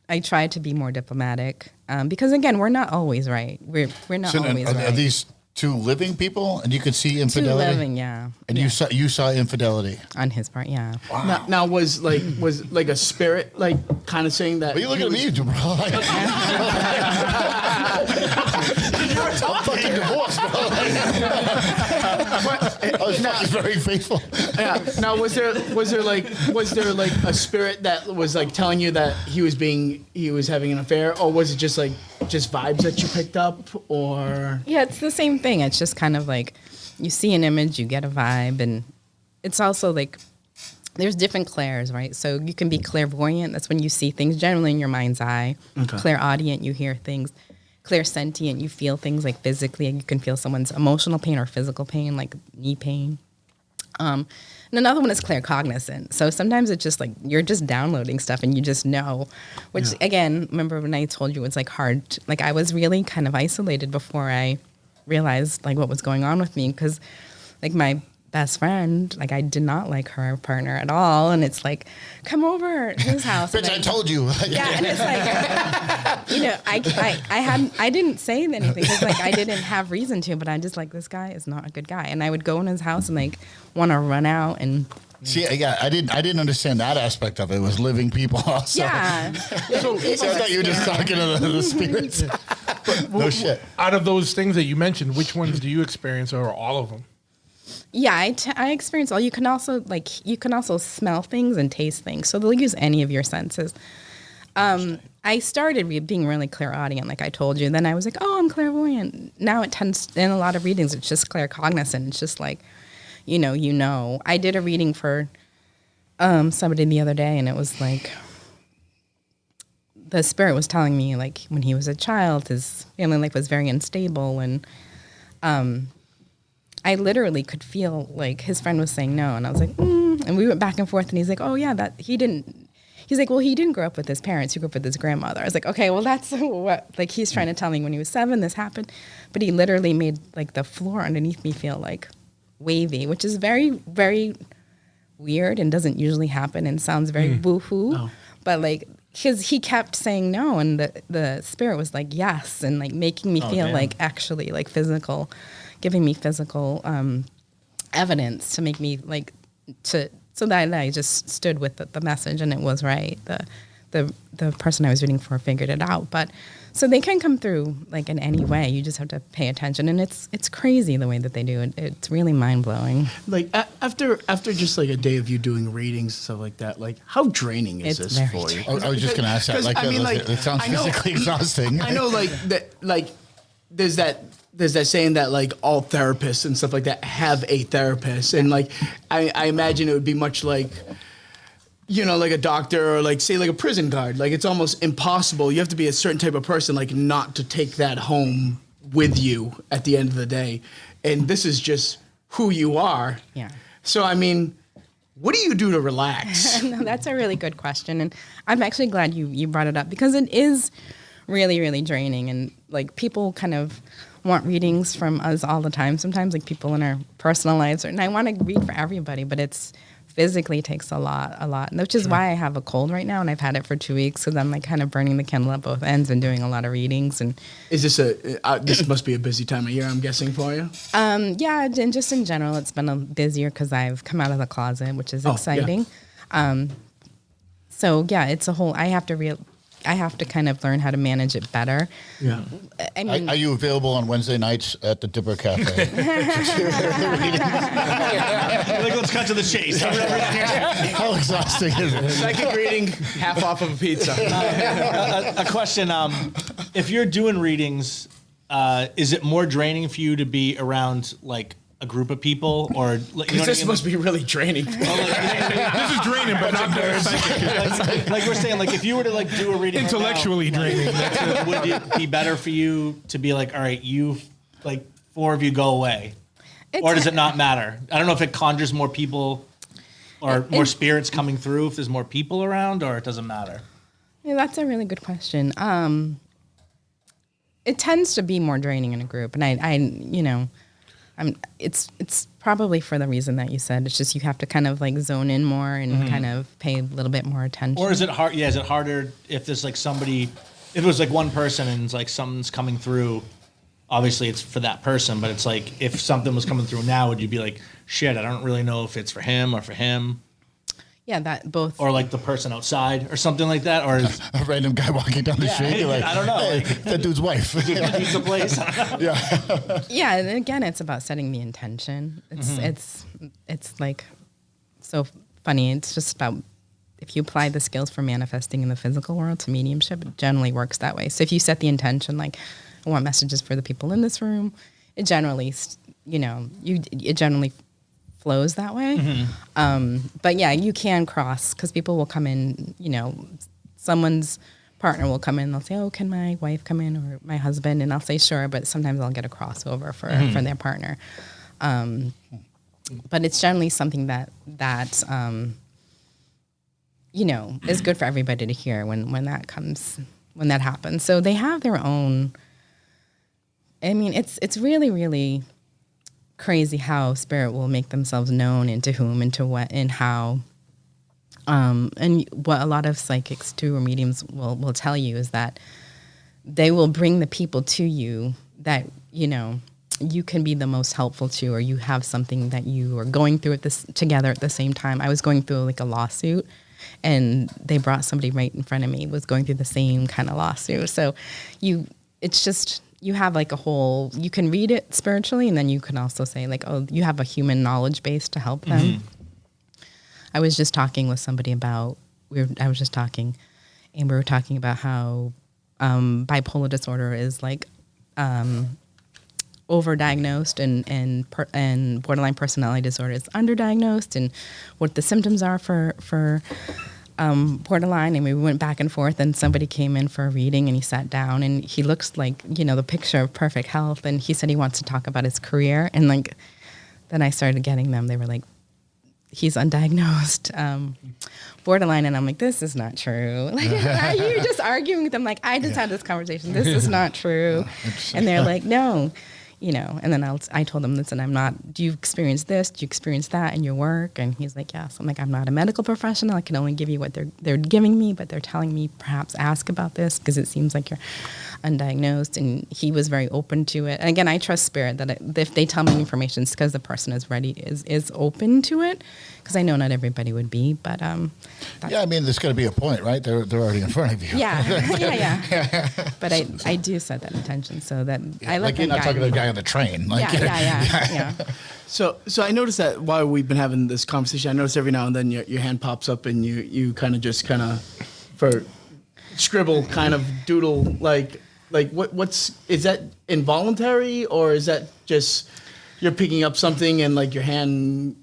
I tried to be more diplomatic because, again, we're not always right. We're not always right. Are these two living people, and you could see infidelity? Two living, yeah. And yeah. you saw infidelity on his part, yeah. Wow. Now was like a spirit like kind of saying that? But you look at me, bro. Like, I'm fucking divorced, bro. I was fucking very faithful. Yeah. Now was there like a spirit that was like telling you that he was having an affair, or was it just vibes that you picked up, or? Yeah, it's the same thing. It's just kind of like you see an image, you get a vibe, and it's also like there's different clairs, right? So you can be clairvoyant. That's when you see things generally in your mind's eye. Okay. Clairaudient, you hear things. Clairsentient, you feel things like physically, and you can feel someone's emotional pain or physical pain, like knee pain. And another one is claircognizant. So sometimes it's just like you're just downloading stuff and you just know, which again, remember when I told you it's like hard, like I was really kind of isolated before I realized like what was going on with me, because like my best friend, like I did not like her partner at all, and it's like, come over to his house. Bitch, I told you. Yeah, and it's like, you know, I didn't say anything because like I didn't have reason to, but I just like, this guy is not a good guy, and I would go in his house and like want to run out and. See, yeah, I didn't understand that aspect of it. It was living people also. Yeah. So I thought you were just talking to the spirits. No shit. Out of those things that you mentioned, which ones do you experience, or all of them? Yeah, I experience all. You can also smell things and taste things. So they'll use any of your senses. I started being really clairaudient, like I told you. Then I was like, oh, I'm clairvoyant. Now it tends, in a lot of readings, it's just claircognizant. It's just like, you know. I did a reading for somebody the other day, and it was like the spirit was telling me like when he was a child, his family life was very unstable, and I literally could feel like his friend was saying no, and I was like, and we went back and forth, and he's like, oh yeah, that he didn't. He's like, well, he didn't grow up with his parents. He grew up with his grandmother. I was like, okay, well, that's what, like, he's trying to tell me when he was 7, this happened. But he literally made, like, the floor underneath me feel, like, wavy, which is very, very weird and doesn't usually happen and sounds very woo-hoo. Oh. But, like, he kept saying no, and the spirit was like, yes, and, like, making me feel, like, actually, like, physical, giving me physical evidence to make me, like, so that I just stood with the message, and it was right. the person I was reading for figured it out. But so they can come through like in any way. You just have to pay attention, and it's crazy the way that they do it. It's really mind blowing. Like after just like a day of you doing readings and stuff like that, like how draining is It's this very for you? I was just gonna ask that. 'Cause, Like, I mean, like, it sounds I know- physically exhausting. I know, like that. Like there's that saying that like all therapists and stuff like that have a therapist, and like I imagine it would be much like, you know, like a doctor or like say like a prison guard. Like it's almost impossible. You have to be a certain type of person like not to take that home with you at the end of the day. And this is just who you are. Yeah. So I mean, what do you do to relax? No, that's a really good question, and I'm actually glad you brought it up because it is really, really draining, and like people kind of want readings from us all the time. Sometimes like people in our personal lives, and I want to read for everybody, but it's physically takes a lot, which is why I have a cold right now, and I've had it for 2 weeks because I'm like kind of burning the candle at both ends and doing a lot of readings. And Is this this must be a busy time of year, I'm guessing, for you? yeah, and just in general, it's been a busier because I've come out of the closet, which is exciting. So yeah, it's a whole. I have to kind of learn how to manage it better. Yeah. I mean, Are you available on Wednesday nights at the Dipper Cafe? Like, let's cut to the chase. How exhausting is it? Psychic reading, half off of a pizza. A question: if you're doing readings, is it more draining for you to be around like a group of people, or you know what I This mean? must be really draining. This is draining, but not very psychic. Like we're saying, like if you were to like do a reading right now, Intellectually draining. would it be better for you to be like, all right, you like 4 of you go away, or does it not matter? I don't know if it conjures more people or more spirits coming through if there's more people around, or it doesn't matter. Yeah, that's a really good question. It tends to be more draining in a group, and I you know, it's probably for the reason that you said. It's just you have to kind of like zone in more and kind of pay a little bit more attention. Or is it hard? Yeah, is it harder if there's like somebody, if it was like one person and it's like something's coming through? Obviously, it's for that person, but it's like if something was coming through now, would you be like, shit, I don't really know if it's for him or for him? Yeah, that both. Or like the person outside or something like that? Or is A random guy walking down the street. You're like, I don't know. Hey, Like, that dude's wife. pizza place? I don't know. Yeah, and again, it's about setting the intention. It's like so funny. It's just about if you apply the skills for manifesting in the physical world to mediumship, it generally works that way. So if you set the intention, like I want messages for the people in this room, it generally, you know, it generally flows that way. But yeah, you can cross because people will come in, you know, someone's partner will come in, they'll say, oh, can my wife come in or my husband? And I'll say, sure, but sometimes I'll get a crossover for their partner. But it's generally something that you know, is good for everybody to hear when that happens. So they have their own, I mean, it's really, really crazy how spirit will make themselves known and to whom and to what and how. And what a lot of psychics too or mediums will tell you is that they will bring the people to you that, you know, you can be the most helpful to, or you have something that you are going through together at the same time. I was going through like a lawsuit and they brought somebody right in front of me was going through the same kind of lawsuit. So it's just, you have like a whole, you can read it spiritually and then you can also say like, oh, you have a human knowledge base to help them. I was just talking with somebody about, I was just talking and we were talking about how bipolar disorder is like overdiagnosed and borderline personality disorder is underdiagnosed and what the symptoms are for borderline. And we went back and forth and somebody came in for a reading and he sat down and he looks like, you know, the picture of perfect health. And he said he wants to talk about his career. And like, then I started getting them. They were like, he's undiagnosed borderline. And I'm like, this is not true. Like, are you just arguing with them? Like, I just had this conversation. This is not true. And they're like, no, you know, and then I told him, listen, do you experience this? Do you experience that in your work? And he's like, yes. I'm like, I'm not a medical professional. I can only give you what they're giving me, but they're telling me perhaps ask about this because it seems like you're undiagnosed. And he was very open to it. And again, I trust spirit that if they tell me information, it's because the person is ready, is open to it. Because I know not everybody would be, but yeah, I mean, there's got to be a point, right? They're already in front of you. Yeah. But I do set that intention so that I let like you're them not talking to guide the me. guy on the train. Like, Yeah. So I noticed that while we've been having this conversation, I noticed every now and then your hand pops up and you kind of for scribble, kind of doodle, like is that involuntary or is that just you're picking up something and like your hand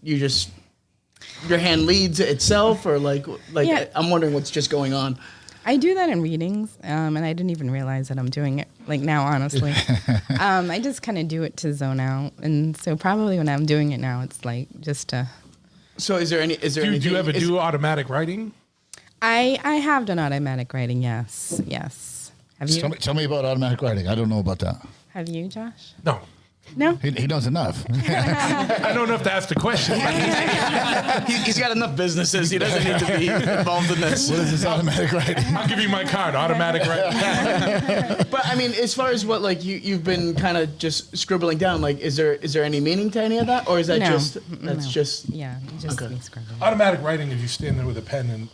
leads itself or like Yeah. I'm wondering what's just going on. I do that in readings, and I didn't even realize that I'm doing it like now, honestly. I just kind of do it to zone out. And so probably when I'm doing it now, it's like just to... So is there anything... Do you ever do automatic writing? I have done automatic writing, yes. Have you? Tell me about automatic writing. I don't know about that. Have you, Josh? No. No? He knows enough. I don't know if to ask the question. He's got enough businesses. He doesn't need to be involved in this. What is this automatic writing? I'll give you my card, automatic writing. But I mean, as far as what like you've been kind of just scribbling down, like is there any meaning to any of that, or is that No. just Yeah, just Okay. me scribbling. Automatic writing is you stand there with a pen and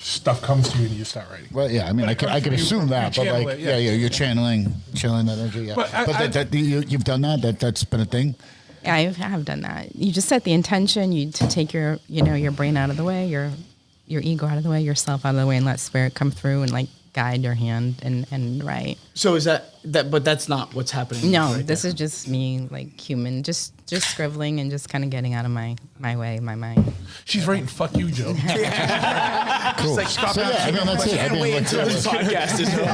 stuff comes to you and you start writing. Well, yeah, I mean, I can assume that, but channel like, it, yeah. you're channeling that energy. Yeah. But you've done that. That's been a thing. Yeah, I have done that. You just set the intention. To take your brain out of the way, your ego out of the way, yourself out of the way, and let spirit come through and like guide your hand and write. So is that? But that's not what's happening. No, right this there. is just me, like human, just scribbling and just kind of getting out of my way, my mind. She's writing, fuck you, Joe. Cool. So yeah, I mean, that's it. I mean, like, this podcast is over.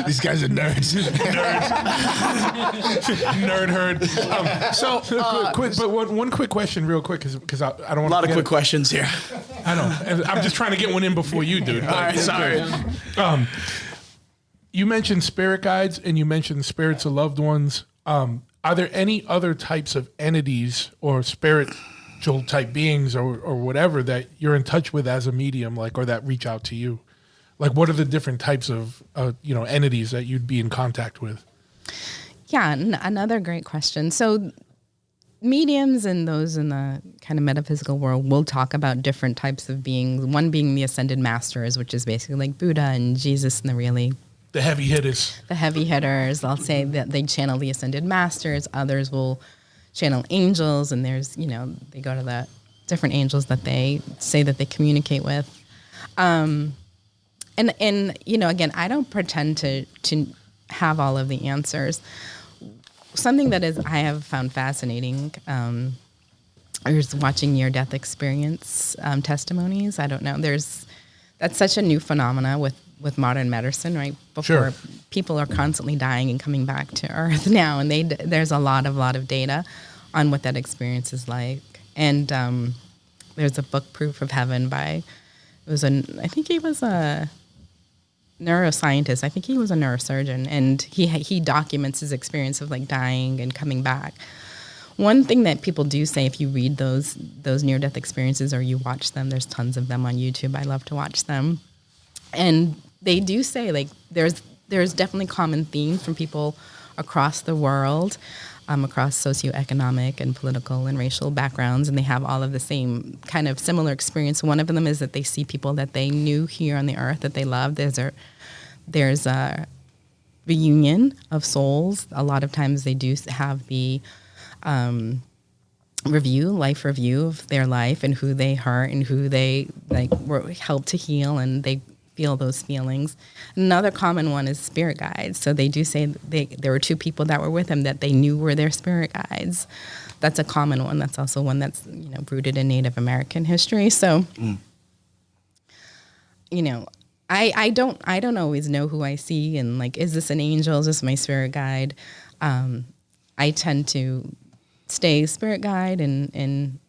these guys are nerds. Nerd herd. So One quick question, real quick, because I don't want a lot of quick questions here. I know. I'm just trying to get one in before you, dude. All right, sorry. You mentioned spirit guides and you mentioned spirits of loved ones. Are there any other types of entities or spiritual type beings or whatever that you're in touch with as a medium, like, or that reach out to you? Like, what are the different types of entities that you'd be in contact with? Yeah, another great question. So mediums and those in the kind of metaphysical world will talk about different types of beings, one being the ascended masters, which is basically like Buddha and Jesus and The heavy hitters. the heavy hitters. I'll say that they channel the ascended masters. Others will channel angels, and there's, they go to the different angels that they say that they communicate with. And again, I don't pretend to have all of the answers. Something that I have found fascinating is watching near-death experience testimonies. I don't know. That's such a new phenomena with modern medicine, right? Before, people are constantly dying and coming back to Earth now, and there's a lot of data on what that experience is like. And there's a book, Proof of Heaven, I think he was a neuroscientist. I think he was a neurosurgeon, and he documents his experience of like dying and coming back. One thing that people do say, if you read those near-death experiences or you watch them, there's tons of them on YouTube. I love to watch them. And they do say, like, there's definitely common themes from people across the world, across socioeconomic and political and racial backgrounds, and they have all of the same kind of similar experience. One of them is that they see people that they knew here on the earth that they love. There's a reunion of souls. A lot of times they do have the life review of their life and who they hurt and who they were helped to heal, and they feel those feelings. Another common one is spirit guides. So they do say there were two people that were with him that they knew were their spirit guides. That's a common one. That's also one that's rooted in Native American history. So I don't always know who I see and like, is this an angel? Is this my spirit guide? I tend to stay spirit guide in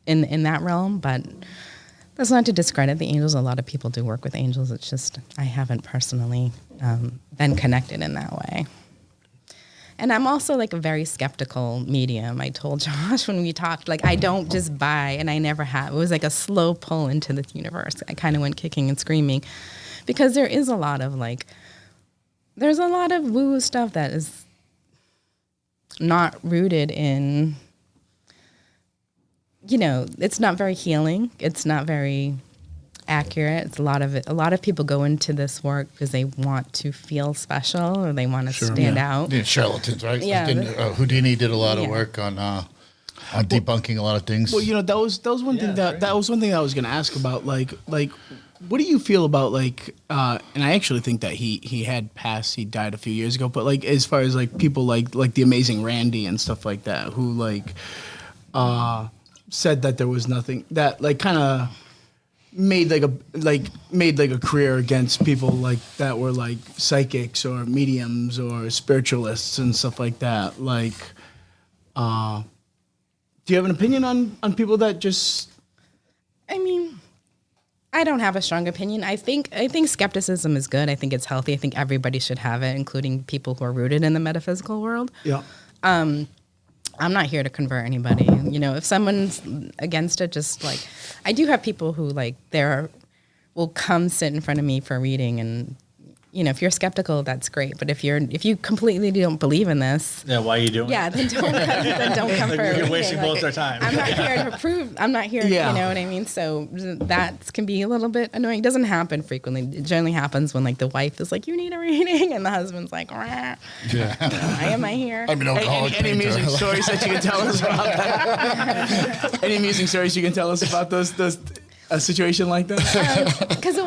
that realm, but that's not to discredit the angels. A lot of people do work with angels. It's just I haven't personally been connected in that way. And I'm also like a very skeptical medium. I told Josh when we talked, like I don't just buy, and I never have. It was like a slow pull into the universe. I kind of went kicking and screaming because there is a lot of there's a lot of woo stuff that is not rooted in, it's not very healing. It's not very accurate. It's a lot of people go into this work because they want to feel special or they want to stand out. Yeah, charlatans, right? Yeah. Houdini did a lot of work on debunking a lot of things. Well, that was one thing that was one thing I was going to ask about. Like, what do you feel about and I actually think that he had passed. He died a few years ago. But as far as people like the Amazing Randy and stuff like that, who said that there was nothing that kind of made a career against people that were psychics or mediums or spiritualists and stuff like that. Do you have an opinion on people that just? I mean, I don't have a strong opinion. I think skepticism is good. I think it's healthy. I think everybody should have it, including people who are rooted in the metaphysical world. Yeah. I'm not here to convert anybody. If someone's against it, just I do have people who will come sit in front of me for a reading, and if you're skeptical, that's great. But if you completely don't believe in this, Yeah, why are you doing yeah, it? then don't come for a You're reading. wasting both our time. I'm not here to prove. I'm not here. Yeah. You know what I mean? So that can be a little bit annoying. It doesn't happen frequently. It generally happens when the wife is like, "You need a reading," and the husband's like, "Rah." Yeah. Why am I here? I'm an alcoholic Any painter. amusing stories that you can tell us about that? Any amusing stories you can tell us about those a situation like that? Because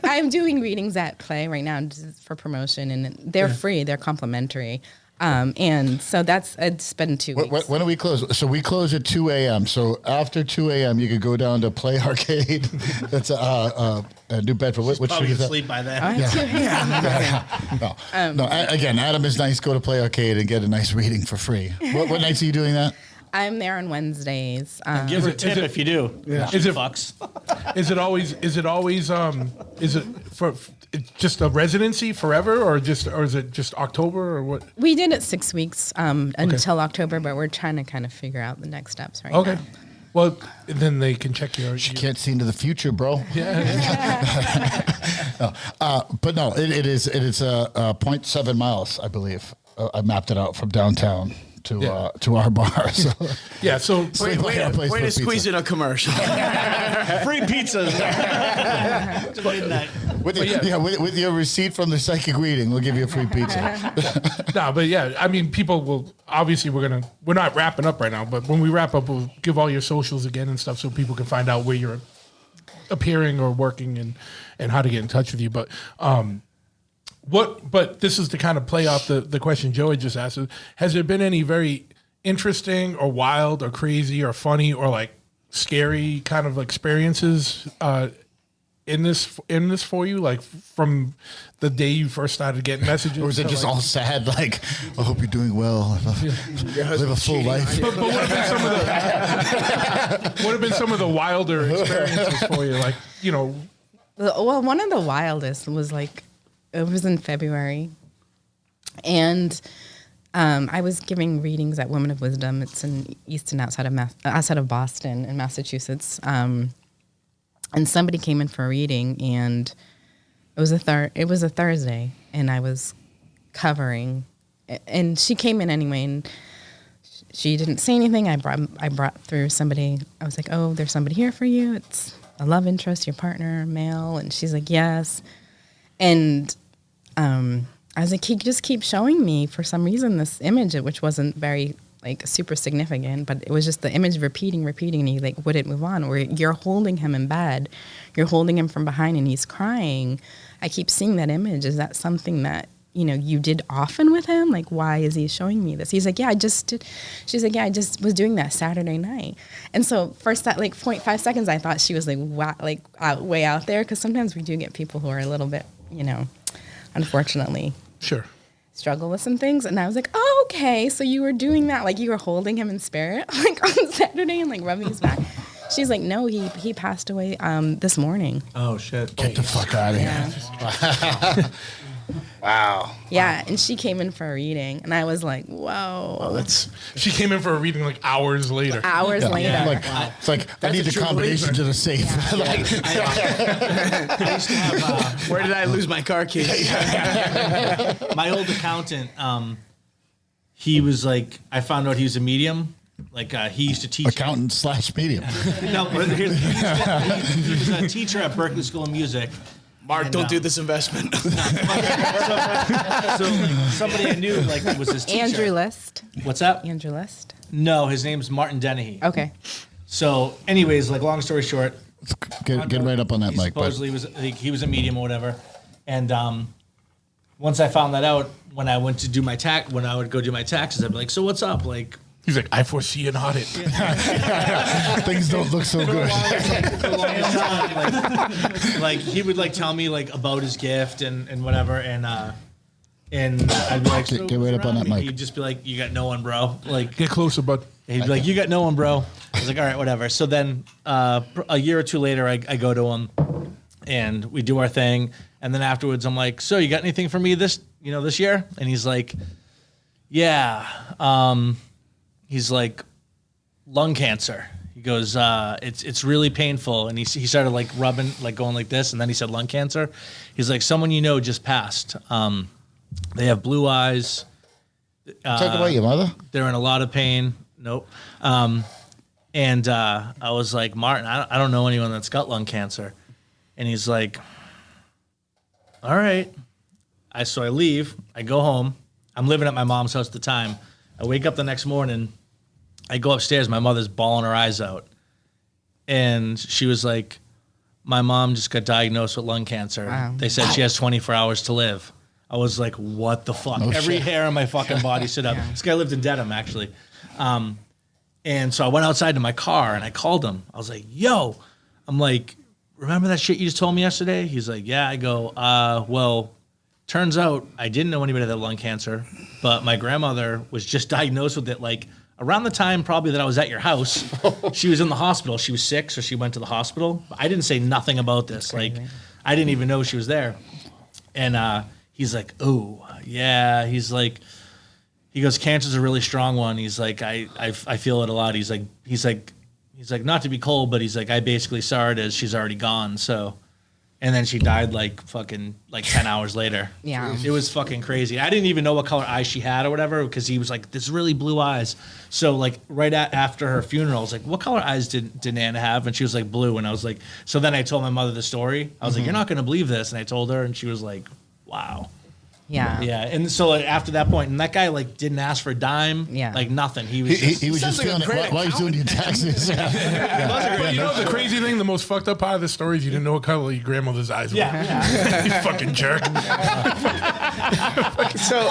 I'm doing readings at Play right now just for promotion, and they're free. They're complimentary. And so it's been 2 weeks. When do we close? So we close at 2 a.m. So after 2 a.m., you could go down to Play Arcade. That's New Bedford. What Probably street is that? asleep by then. Again, Adam is nice. Go to Play Arcade and get a nice reading for free. What nights are you doing that? I'm there on Wednesdays. Give her a tip if you do. Yeah. Is it fucks? Is it for just a residency forever, or is it just October, or what? We did it 6 weeks until October, but we're trying to kind of figure out the next steps right Okay. now. Well, then they can check your. She can't see into the future, bro. But no, it is 0.7 miles, I believe. I mapped it out from downtown to our bar. So Yeah. So Way to squeeze in a commercial. Free pizzas. To midnight. with your receipt from the psychic reading, we'll give you a free pizza. no, but yeah, I mean, people will obviously we're not wrapping up right now, but when we wrap up, we'll give all your socials again and stuff so people can find out where you're appearing or working and how to get in touch with you. But But this is to kind of play off the question Joey just asked. Has there been any very interesting or wild or crazy or funny or scary kind of experiences in this for you, from the day you first started getting messages? Or is it just all sad? I hope you're doing well. Live a full life. But what have been some of the wilder experiences for you? Well, one of the wildest was it was in February, and I was giving readings at Women of Wisdom. It's in Easton, outside of Boston, in Massachusetts. And somebody came in for a reading, and it was a Thursday, and I was covering, and she came in anyway, and she didn't say anything. I brought through somebody. I was like, "Oh, there's somebody here for you. It's a love interest, your partner, male," and she's like, "Yes." And I was like, he just keeps showing me for some reason this image, which wasn't very super significant, but it was just the image repeating, and he wouldn't move on. Where you're holding him in bed, you're holding him from behind, and he's crying. I keep seeing that image. Is that something that you did often with him? Why is he showing me this? He's like, yeah, I just did. She's like, yeah, I just was doing that Saturday night. And so first that 0.5 seconds, I thought she was way out there, because sometimes we do get people who are a little bit, unfortunately, Sure. struggle with some things. And I was like, oh, okay, so you were doing that, you were holding him in spirit, on Saturday and rubbing his back. She's like, no, he passed away this morning. Oh shit! Get the fuck out of here. Wow. Yeah, and she came in for a reading, and I was like, whoa. Oh, that's She came in for a reading like hours later. Hours later. Yeah. Like, it's like, I need a the true combination believer. to the safe. I used to have where did I lose my car keys? my old accountant. He was like, I found out he was a medium. Like he used to teach. Accountant / medium. No, but he was a teacher at Berkeley School of Music. Mark, And, don't do this investment. So somebody I knew like was his teacher. Andrew List. What's that? Andrew List. No, his name's Martin Dennehy. Okay. So, anyways, like long story short, Get right up on that he mic, bud. supposedly he was a medium or whatever, and once I found that out, when I went to do my when I would go do my taxes, I'd be like, "So what's up?" Like, He's like, I foresee an audit. Things don't look so good. for the longest time, like he would like tell me like about his gift and whatever, and I'd be like, so Get right up on that mic. He'd just be like, "You got no one, bro." Like, Get closer, bud. he'd be like, "You got no one, bro." I was like, "All right, whatever." So then, a year or two later, I go to him, and we do our thing, and then afterwards, I'm like, "So you got anything for me this year?" And he's like, "Yeah." He's like, lung cancer. He goes, it's really painful. And he started like rubbing, like going like this. And then he said lung cancer. He's like, someone you know just passed. They have blue eyes. Take away your mother. They're in a lot of pain. Nope. And I was like, Martin, I don't know anyone that's got lung cancer. And he's like, all right. So I leave. I go home. I'm living at my mom's house at the time. I wake up the next morning. I go upstairs. My mother's bawling her eyes out. And she was like, my mom just got diagnosed with lung cancer. Wow. They said she has 24 hours to live. I was like, what the fuck? No Every shit. hair on my fucking body stood up. Yeah. This guy lived in Dedham, actually. And so I went outside to my car and I called him. I was like, yo, I'm like, remember that shit you just told me yesterday? He's like, yeah. I go, well, turns out I didn't know anybody that had lung cancer, but my grandmother was just diagnosed with it like around the time probably that I was at your house. She was in the hospital. She was sick, so she went to the hospital. I didn't say nothing about this. Like, I didn't even know she was there. And he's like, oh, yeah. He's like, he goes, cancer's a really strong one. He's like, I feel it a lot. He's like, not to be cold, but he's like, I basically saw it as she's already gone. So, and then she died like fucking like 10 hours later. Yeah. It was fucking crazy. I didn't even know what color eyes she had or whatever, because he was like, this really blue eyes. So like right after her funeral, I was like, what color eyes did Nana have? And she was like, blue. And I was like, so then I told my mother the story. I was like, you're not going to believe this. And I told her, and she was like, wow. Yeah. Yeah, and so like, after that point, and that guy like didn't ask for a dime, Yeah. like nothing. He was He was just feeling it while he's doing your taxes. But you know the crazy thing, the most fucked up part of the story is you didn't know what color your grandmother's eyes were. yeah. You fucking jerk. So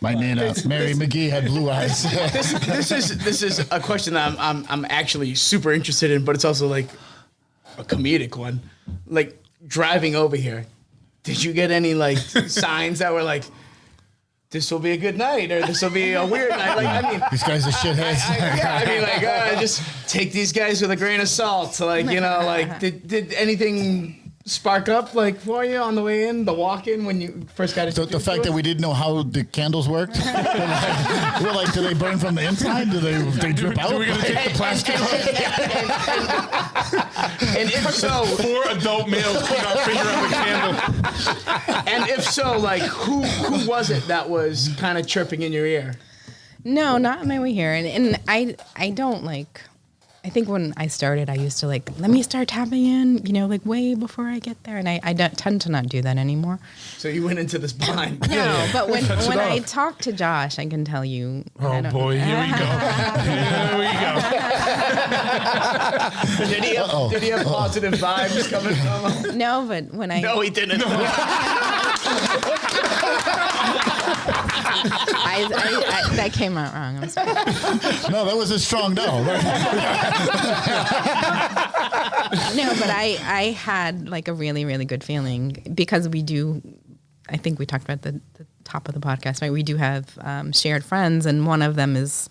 My Nana, Mary McGee, had blue eyes. this is a question that I'm actually super interested in, but it's also like a comedic one. Like driving over here, did you get any like signs that were like, this will be a good night or this will be a weird night? Like, I mean, These guys are shitheads. I mean, like, just take these guys with a grain of salt. Like, you know, like, did anything spark up like for you on the way in, the walk-in when you first got The fact that we didn't know how the candles worked. We're like, do they burn from the inside? Do they drip out? We're gonna take the plastic off. and if so, 4 adult males could not figure out the candle. and if so, like, who was it that was kind of chirping in your ear? No, not on my way here. And I don't like, I think when I started, I used to like, let me start tapping in, you know, like way before I get there. And I don't tend to not do that anymore. So you went into this blind. No, but when Cuts it I off. talk to Josh, I can tell you. I Oh don't- boy, here we go. Here we go. Did he have positive vibes coming from him? No, but when I, No, he didn't. I that came out wrong. I'm sorry. No, that was a strong no. No, but I had like a really, really good feeling because we do, I think we talked about the top of the podcast, right? We do have shared friends, and one of them is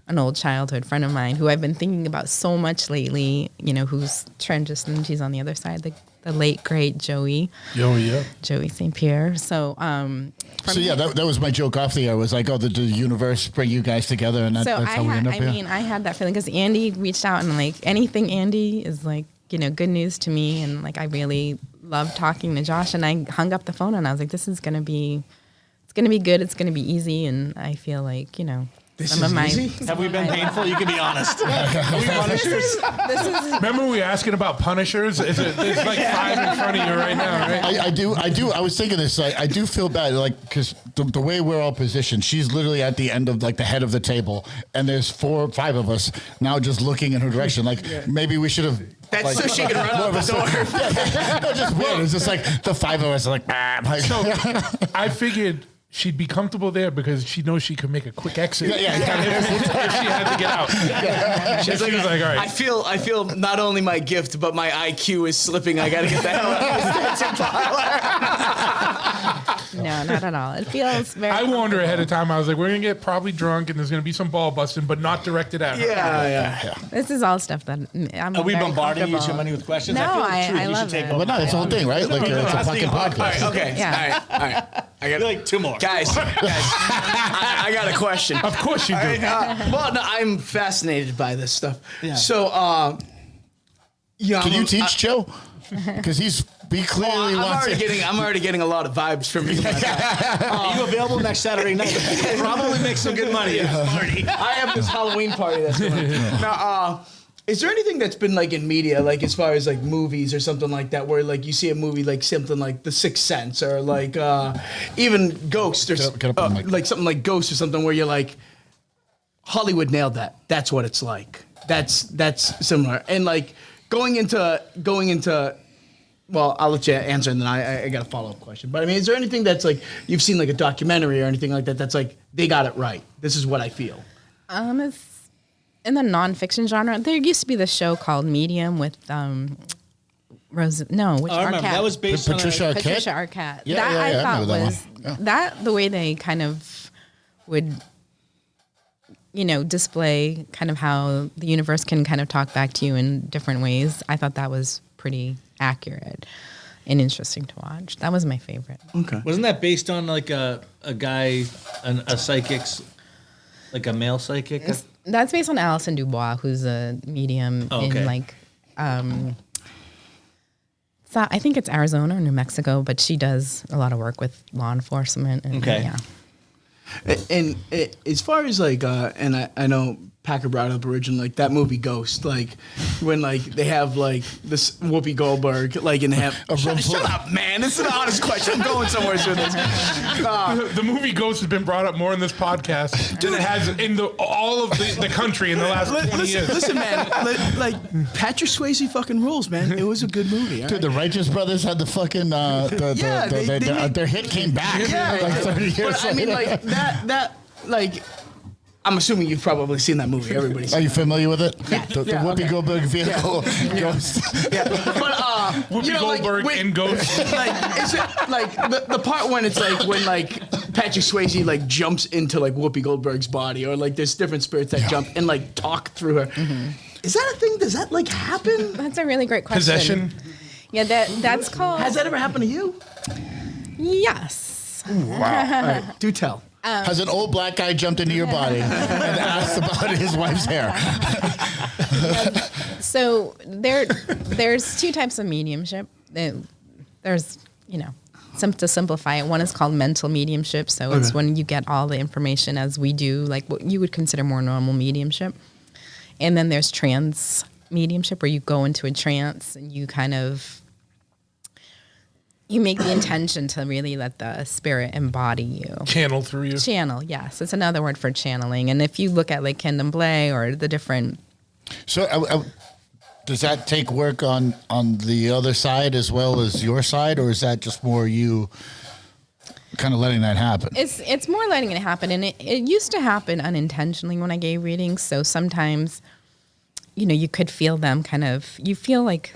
an old childhood friend of mine who I've been thinking about so much lately, you know, who's transitioned. She's on the other side, the the late great Joey St. Pierre. So that was my joke off the air. Was like, oh, did the universe bring you guys together, and that's how we end up here. I had that feeling because Andy reached out, and like anything Andy is like, good news to me, and like I really love talking to Josh, and I hung up the phone, and I was like, this is gonna be good, it's gonna be easy, and I feel like This is easy? Have we been painful? You can be honest. Are we Punishers? Remember we were asking about Punishers? There's like 5 in front of you right now, right? I do. I was thinking this. I do feel bad, like, because the way we're all positioned, she's literally at the end of like the head of the table, and there's 4 or 5 of us now just looking in her direction. Like maybe we should have. That's so she can run out the door. No, just weird. It's just like the 5 of us are like. So I figured she'd be comfortable there because she knows she could make a quick exit. If she had to get out. She's like, all right. I feel not only my gift, but my IQ is slipping. I got to get the hell out of this dancing parlor. No, not at all. It feels very. I warned her ahead of time. I was like, we're going to get probably drunk and there's going to be some ball busting, but not directed at her. Yeah. This is all stuff that I'm Are we very bombarding you too comfortable. many with questions? No, I feel like I you love should take it. over. But no, it's the whole thing, right? Like it's a fucking podcast. Okay. Yeah. All right. I got like 2 more. Guys, I got a question. Of course you do. Well, no, I'm fascinated by this stuff. Yeah. So, Can you teach Joe? Because he clearly wants it. I'm already getting a lot of vibes from you. Are you available next Saturday night? Probably make some good money at this party. I have this Halloween party that's going on. Now, is there anything that's been like in media, like as far as like movies or something like that, where like you see a movie like something like The Sixth Sense or like even Ghost or like something like Ghost or something where you're like, Hollywood nailed that. That's what it's like. That's similar. And like going into. Well, I'll let you answer, and then I got a follow-up question. But I mean, is there anything that's like you've seen like a documentary or anything like that that's like they got it right? This is what I feel. It's in the nonfiction genre. There used to be this show called Medium with Rose. No, which I remember Arquette. that was based Patricia on Arquette? Patricia Arquette. Yeah, that yeah, I thought remember that was that the way they kind of would display kind of how the universe can kind of talk back to you in different ways. I thought that was pretty accurate and interesting to watch. That was my favorite. Okay. Wasn't that based on like a guy, a psychic's, like a male psychic? That's based on Alison Dubois, who's a medium in like, I think it's Arizona or New Mexico, but she does a lot of work with law enforcement. And, yeah. And as far as like, and I know Packer brought up originally, like that movie Ghost, like when like they have like this Whoopi Goldberg, like and they have shut up, man. It's an honest question. I'm going somewhere with this. The movie Ghost has been brought up more in this podcast than it has in all of the country in the last 20 years. Listen, man. Like Patrick Swayze fucking rules, man. It was a good movie. Dude, the Righteous Brothers had the fucking their hit came back like 30 years but I mean, like that like. I'm assuming you've probably seen that movie. Everybody's seen Are you that. familiar with it? Yeah. The Whoopi Goldberg vehicle Ghost. Yeah, but Whoopi Goldberg in Ghost. Like, is it like the part when it's like when like Patrick Swayze like jumps into like Whoopi Goldberg's body, or like there's different spirits that jump and like talk through her. Mm-hmm. Is that a thing? Does that like happen? That's a really great question. Possession. Yeah, that's called. Has that ever happened to you? Yes. Wow. All right, do tell. Has an old black guy jumped into your body and asked about his wife's hair? So there's 2 types of mediumship. There's, to simplify it, one is called mental mediumship. So it's when you get all the information as we do, like what you would consider more normal mediumship. And then there's trance mediumship, where you go into a trance and you kind of, you make the intention to really let the spirit embody you. Channel through you. Channel, yes. It's another word for channeling. And if you look at like Candomblé or the different... So does that take work on the other side as well as your side, or is that just more you kind of letting that happen? It's more letting it happen. And it used to happen unintentionally when I gave readings. So sometimes, you could feel them kind of... You feel like...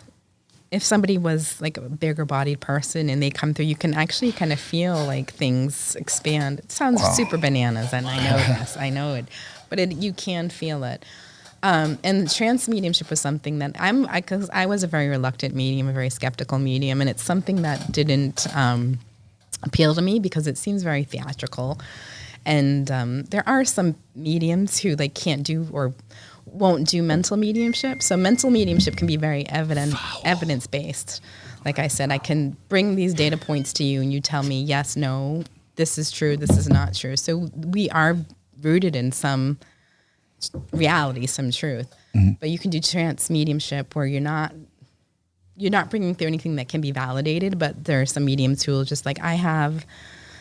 If somebody was like a bigger bodied person and they come through, you can actually kind of feel like things expand. It sounds super bananas, and I know this, I know it, but you can feel it. And trance mediumship was something that because I was a very reluctant medium, a very skeptical medium, and it's something that didn't appeal to me because it seems very theatrical. And there are some mediums who like can't do or won't do mental mediumship. So mental mediumship can be very evidence based. Like I said, I can bring these data points to you, and you tell me yes, no, this is true, this is not true. So we are rooted in some reality, some truth. But you can do trance mediumship where you're not bringing through anything that can be validated, but there are some mediums who will just like, I have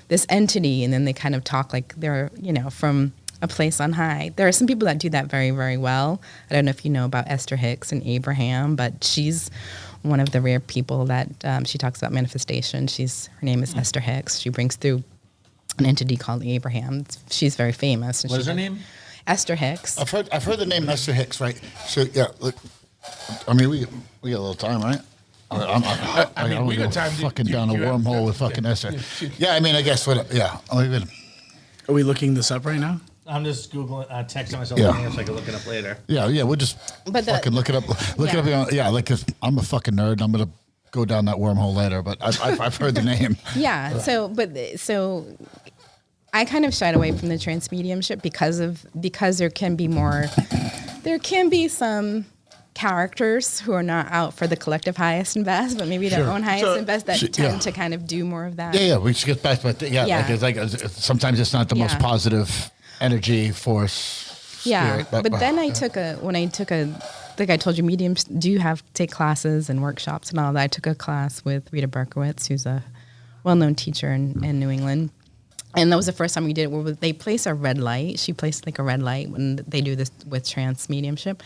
this entity, and then they kind of talk like they're, from a place on high. There are some people that do that very, very well. I don't know if you know about Esther Hicks and Abraham, but she's one of the rare people that she talks about manifestation. Her name is Esther Hicks. She brings through an entity called Abraham. She's very famous. What is her name? Esther Hicks. I've heard the name Esther Hicks, right? So yeah, look, I mean we got a little time, right? I mean, we got time. Fucking down a wormhole with fucking Esther. Yeah, I mean, I guess what? Yeah, Are we looking this up right now? I'm just Googling, texting myself Yeah. so I can look it up later. Yeah, we'll just fucking look it up. Look it up. Yeah, like 'cause I'm a fucking nerd. I'm gonna go down that wormhole later, but I've heard the name. Yeah. So I kind of shied away from the trance mediumship because there can be some characters who are not out for the collective highest and best, but maybe their own highest and best that tend to kind of do more of that. Yeah, we should get back to that. Yeah. Like sometimes it's not the most positive energy force. Yeah, spirit, but then like I told you, mediums do take classes and workshops and all that. I took a class with Rita Berkowitz, who's a well-known teacher in New England. And that was the first time we did it where they place a red light. She placed like a red light when they do this with trance mediumship.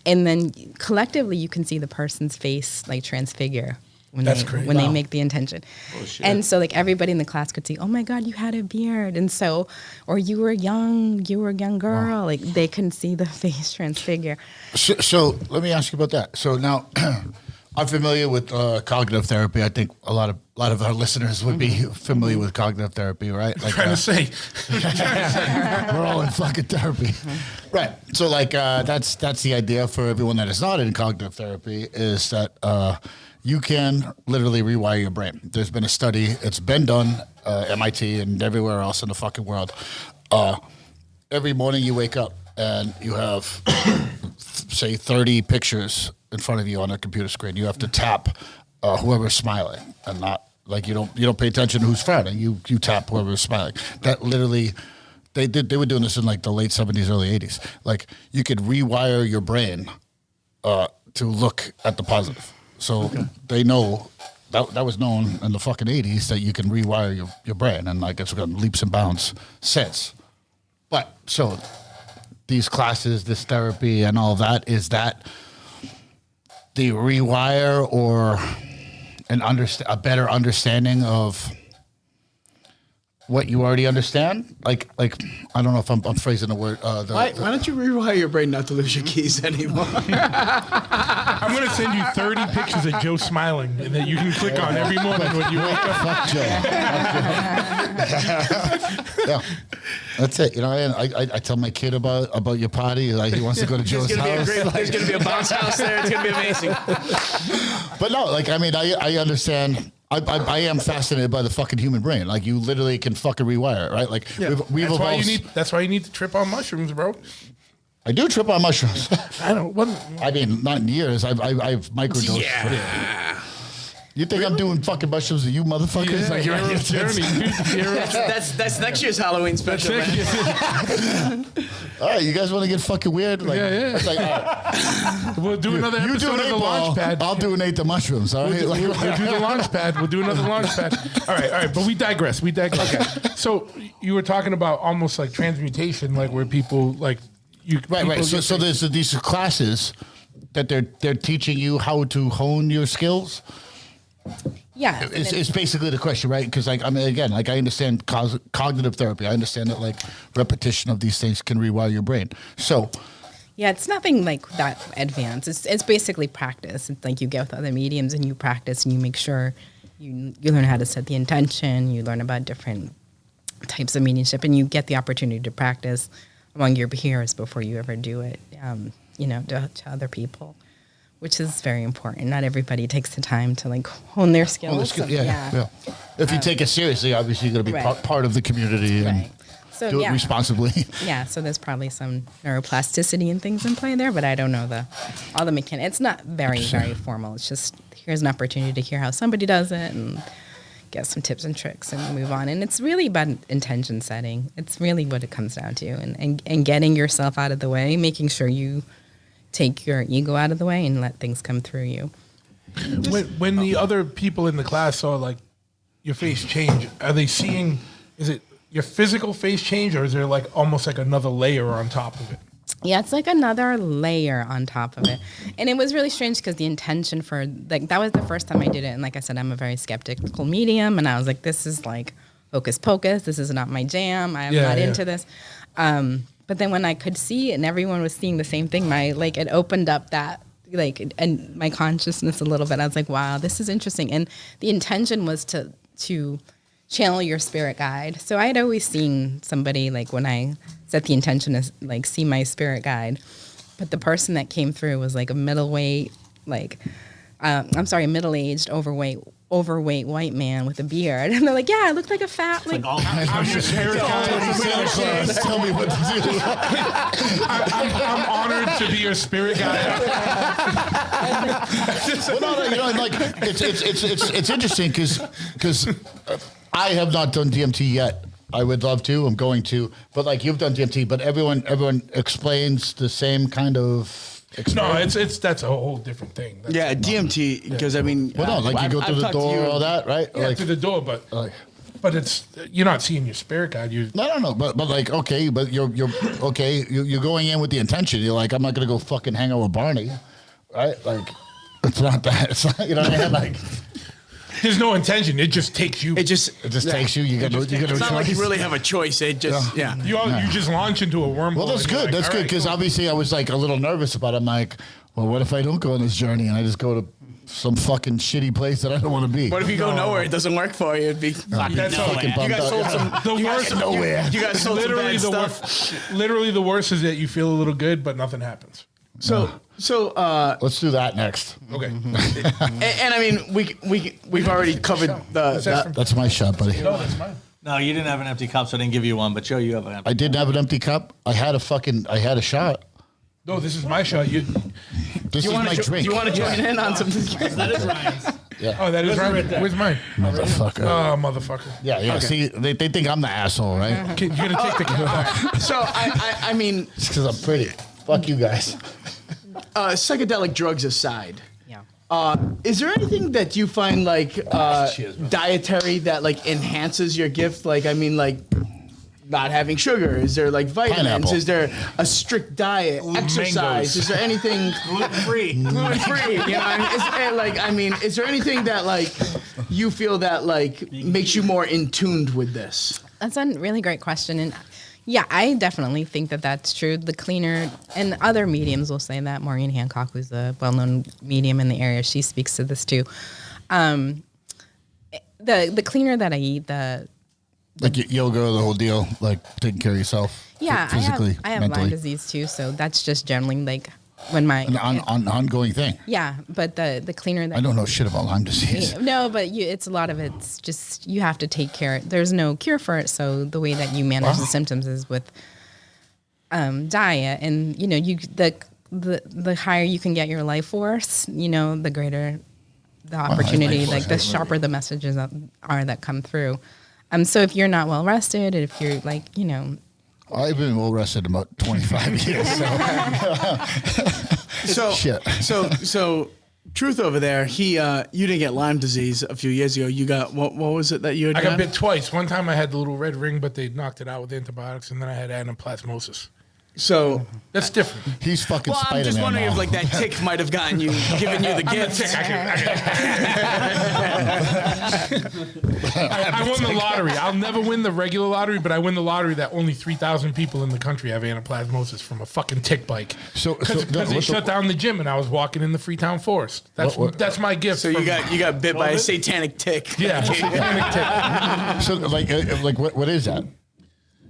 And then collectively you can see the person's face like transfigure when they make the intention. Oh, shit. And so like everybody in the class could see, oh my God, you had a beard. And so, or you were a young girl. Wow. Like they couldn't see the face transfigure. So let me ask you about that. So now I'm familiar with cognitive therapy. I think a lot of our listeners would be familiar with cognitive therapy, right? Like trying to say, we're all in fucking therapy, right? So like that's the idea for everyone that is not in cognitive therapy is that you can literally rewire your brain. There's been a study. It's been done, MIT and everywhere else in the fucking world. Every morning you wake up and you have, say, 30 pictures in front of you on a computer screen. You have to tap whoever's smiling, and not like you don't pay attention to who's frowning. You tap whoever's smiling. That literally, they were doing this in like the late 70s, early 80s. Like you could rewire your brain to look at the positive. So they know that was known in the fucking 80s that you can rewire your brain, and I guess we've gotten leaps and bounds since. But so these classes, this therapy, and all that, is that the rewire or a better understanding of what you already understand? Like I don't know if I'm phrasing the word. Why don't you rewire your brain not to lose your keys anymore? I'm going to send you 30 pictures of Joe smiling, and that you can click on every morning when you wake up. Fuck Joe. Yeah, that's it. You know, I tell my kid about your party. Like he wants to go to Joe's house. There's going to be a bounce house there. It's going to be amazing. But no, like I mean, I understand. I am fascinated by the fucking human brain. Like you literally can fucking rewire it, right? Like we've evolved. That's why you need to trip on mushrooms, bro. I do trip on mushrooms. I don't. I mean, not in years. I've microdosed. Yeah. You think I'm doing fucking mushrooms with you motherfuckers? Yeah, like, hero's journey. That's next year's Halloween special. all right, you guys want to get fucking weird? Like, yeah. It's like, all right. We'll do another episode of the launch pad. I'll donate the mushrooms. All right, We'll do the launch pad. We'll do another launch pad. All right. But we digress. Okay. So you were talking about almost like transmutation, like where people like you. Right. So there's these classes that they're teaching you how to hone your skills. Yeah, it's basically the question, right? Because like I mean, again, like I understand cognitive therapy. I understand that like repetition of these things can rewire your brain. So yeah, it's nothing like that advanced. It's basically practice. It's like you get with other mediums and you practice and you make sure you learn how to set the intention. You learn about different types of mediumship and you get the opportunity to practice among your peers before you ever do it. to other people, which is very important. Not everybody takes the time to like hone their skills. Yeah. If you take it seriously, obviously you're going to be Right. part of the community and Right. So do it responsibly. Yeah, so there's probably some neuroplasticity and things in play there, but I don't know all the mechanics. It's not very formal. It's just here's an opportunity to hear how somebody does it and get some tips and tricks and move on. And it's really about intention setting. It's really what it comes down to, and getting yourself out of the way, making sure you take your ego out of the way and let things come through you. When the other people in the class saw like your face change, are they seeing? Is it your physical face change, or is there like almost like another layer on top of it? Yeah, it's like another layer on top of it. And it was really strange because the intention for, like, that was the first time I did it. And like I said, I'm a very skeptical medium. And I was like, this is like hocus pocus. This is not my jam. I'm not into this. But then when I could see it and everyone was seeing the same thing, it opened up that, and my consciousness a little bit. I was like, wow, this is interesting. And the intention was to channel your spirit guide. So I had always seen somebody, like when I set the intention to like see my spirit guide, but the person that came through was like a middle-aged, overweight white man with a beard. And they're like, yeah, I look like a fat, like I'm your spirit guide. Tell me what to do. I'm honored to be your spirit guide. Well, no, like it's interesting because I have not done DMT yet. I would love to. I'm going to, but like you've done DMT, but everyone explains the same kind of experience. No, that's a whole different thing. Yeah, DMT, because I mean... Well, no, like you go through the door, all that, right? Yeah, like, through the door, but it's you're not seeing your spirit guide. No, but like okay, but you're okay. You're going in with the intention. You're like, I'm not gonna go fucking hang out with Barney, right? Like, it's not that. It's not, you know what I mean? Like, there's no intention. It just takes you. It just takes you. You got no choice. It's not like you really have a choice. It just You just launch into a wormhole. Well, that's good. That's good because obviously I was like a little nervous about it. I'm like, well, what if I don't go on this journey and I just go to some fucking shitty place that I don't want to be? What if you go nowhere? It doesn't work for you. It'd be fucking You guys sold some. The worst nowhere. You guys sold literally some bad the stuff. literally the worst is that you feel a little good, but nothing happens. So let's do that next. Okay. and I mean we've already covered the. That's my shot, buddy. No, that's mine. No, you didn't have an empty cup, so I didn't give you one. But Joe, you have an empty. I didn't have an empty cup. I had a shot. No, this is my shot. This is my drink. Do you want to join in on some? That is Ryan's. Yeah. Oh, that is right. Where's mine? Motherfucker. Oh, motherfucker. Yeah. Okay. See, they think I'm the asshole, right? You're gonna take the cup. So I mean, It's because I'm pretty. Fuck you guys. psychedelic drugs aside. Yeah. Is there anything that you find like dietary that like enhances your gift? Like, I mean, like not having sugar. Is there like vitamins? Pineapple. Is there a strict diet? Exercise? Mangoes. Is there anything Gluten-free. gluten-free? You know, is there anything that like you feel that like makes you more in tuned with this? That's a really great question. And yeah, I definitely think that that's true. The cleaner, and other mediums will say that. Maureen Hancock, who's a well-known medium in the area, she speaks to this too. The cleaner that I eat, Like yoga, the whole deal, like taking care of yourself. yeah, physically, I have mentally. Lyme disease too, so that's just generally like when my An ongoing thing. yeah. But the cleaner that I don't know shit about Lyme disease. No, but it's a lot of it's just you have to take care. There's no cure for it, so the way that you manage the symptoms is with diet, and the higher you can get your life force, the greater the opportunity. life Like the force. sharper the messages are that come through. So if you're not well rested, if you're like I've been well rested about 25 years. So. So Shit. so Truth over there, you didn't get Lyme disease a few years ago. You got what was it that you had? I got bit twice. One time I had the little red ring, but they knocked it out with antibiotics, and then I had anaplasmosis. So That's different. He's fucking well, I'm Spider-Man just wondering now. if like that tick might have gotten you, given you the gift. I won the lottery. I'll never win the regular lottery, but I win the lottery that only 3,000 people in the country have anaplasmosis from a fucking tick bite. Because they shut down the gym and I was walking in the Freetown Forest. That's my gift. So you got bit by a satanic tick. yeah, satanic tick. So like what is that?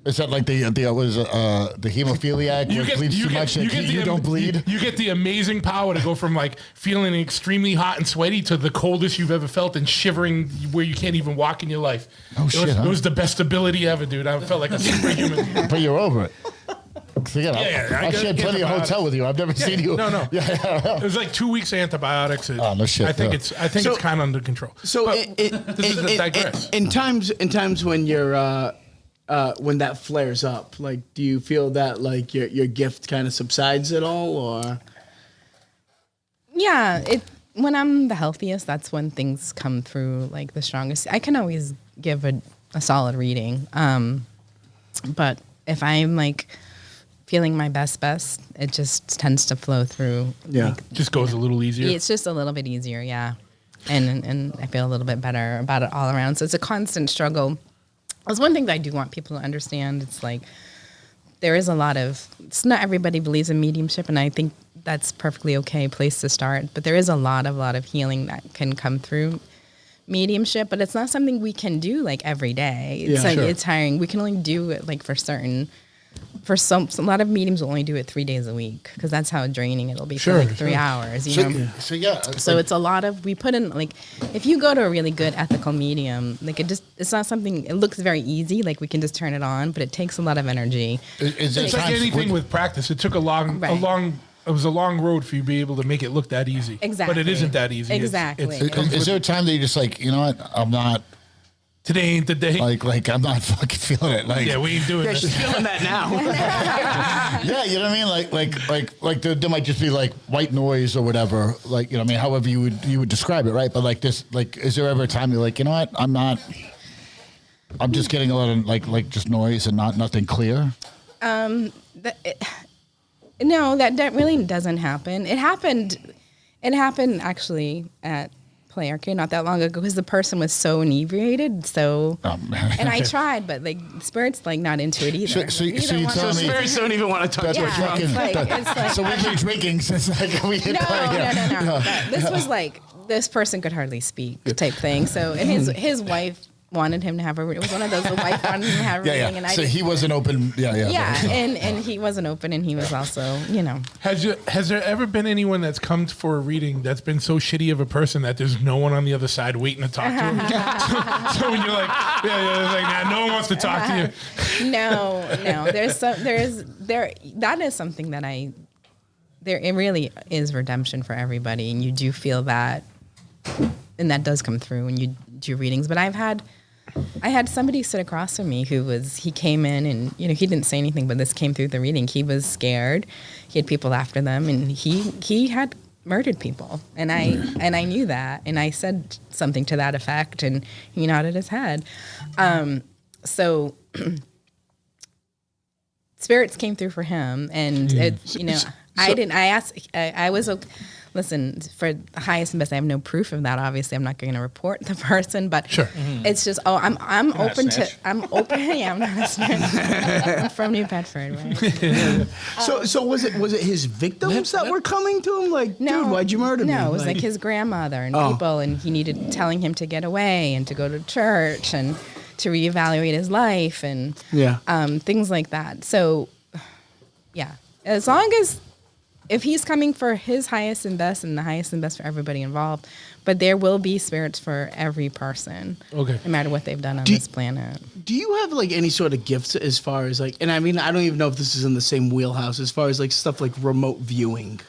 Is that like the hemophiliac? You where it get, bleeds you too get, much you that get you the, don't bleed? You get the amazing power to go from like feeling extremely hot and sweaty to the coldest you've ever felt and shivering where you can't even walk in your life. Oh, shit, huh? It was the best ability ever, dude. I felt like a superhuman. But you're over it. So, Yeah, I've got shared plenty of antibiotics. hotel with you. I've never seen you. No. Yeah. It was like 2 weeks of antibiotics. Oh, no shit, I think yeah. it's kind of under control. So But this is a digress. in times when you're when that flares up, like, do you feel that like your gift kind of subsides at all, or? Yeah, when I'm the healthiest, that's when things come through like the strongest. I can always give a solid reading, but if I'm like feeling my best, it just tends to flow through. Yeah. like, Just goes a little easier. It's just a little bit easier, yeah. And I feel a little bit better about it all around. So it's a constant struggle. That's one thing that I do want people to understand. It's like there is a lot of, it's not everybody believes in mediumship, and I think that's perfectly okay place to start. But there is a lot of healing that can come through mediumship, but it's not something we can do like every day. It's Yeah, like sure. it's tiring. We can only do it like for some a lot of mediums will only do it 3 days a week because that's how draining it'll be Sure, for like 3 hours. You know. So like, it's a lot of, we put in like, if you go to a really good ethical medium, like it's not something, it looks very easy, like we can just turn it on, but it takes a lot of energy. is there It's like times anything with- with practice. It took it was a long road for you to be able to make it look that easy. Exactly. But it isn't that easy. Exactly. It comes Is with- there a time that you're just like, you know what? I'm not today ain't the day. like I'm not fucking feeling it. Like yeah, we ain't doing Yeah, this. she's feeling that now. yeah, you know what I mean? Like there might just be like white noise or whatever. Like, you know what I mean? However you would describe it, right? But like this, like, is there ever a time you're like, you know what? I'm just getting a lot of like just noise and nothing clear. No, that really doesn't happen. It happened actually at Play Arcade not that long ago because the person was so inebriated. So, and I tried, but like spirits like not into it either. So Neither you one tell of me- them- Spirits don't even want to touch Yeah, what's wrong. it's like So we've been drinking since like we hit no. Yeah. This was like this person could hardly speak type thing. So and his wife wanted him to have a reading. It was one of those the wife wanted him to have a Yeah, reading, yeah. and I So just, he wasn't open. Yeah. and he wasn't open, and he was also Has there ever been anyone that's come for a reading that's been so shitty of a person that there's no one on the other side waiting to talk to him? so when you're like, it's like, nah, no one wants to talk to you. No. That is something that it really is redemption for everybody, and you do feel that, and that does come through when you do readings. But I had somebody sit across from me he came in and, he didn't say anything, but this came through the reading. He was scared. He had people after them, and he had murdered people. And I knew that. And I said something to that effect, and he nodded his head. So spirits came through for him, and I was okay. Listen, for the highest and best, I have no proof of that. Obviously, I'm not going to report the person, but Sure. It's just, I'm open to, I'm open. Yeah, I'm not a snitch. I'm from New Bedford, right? So was it his victims that were coming to him? Like, dude, why'd you murder me? No, it was like his grandmother and people, and he needed telling him to get away and to go to church and to reevaluate his life and things like that. So, yeah, as long as, if he's coming for his highest and best and the highest and best for everybody involved, but there will be spirits for every person, Okay. no matter what they've done on this planet. Do you have like any sort of gifts as far as like, and I mean, I don't even know if this is in the same wheelhouse as far as like stuff like remote viewing?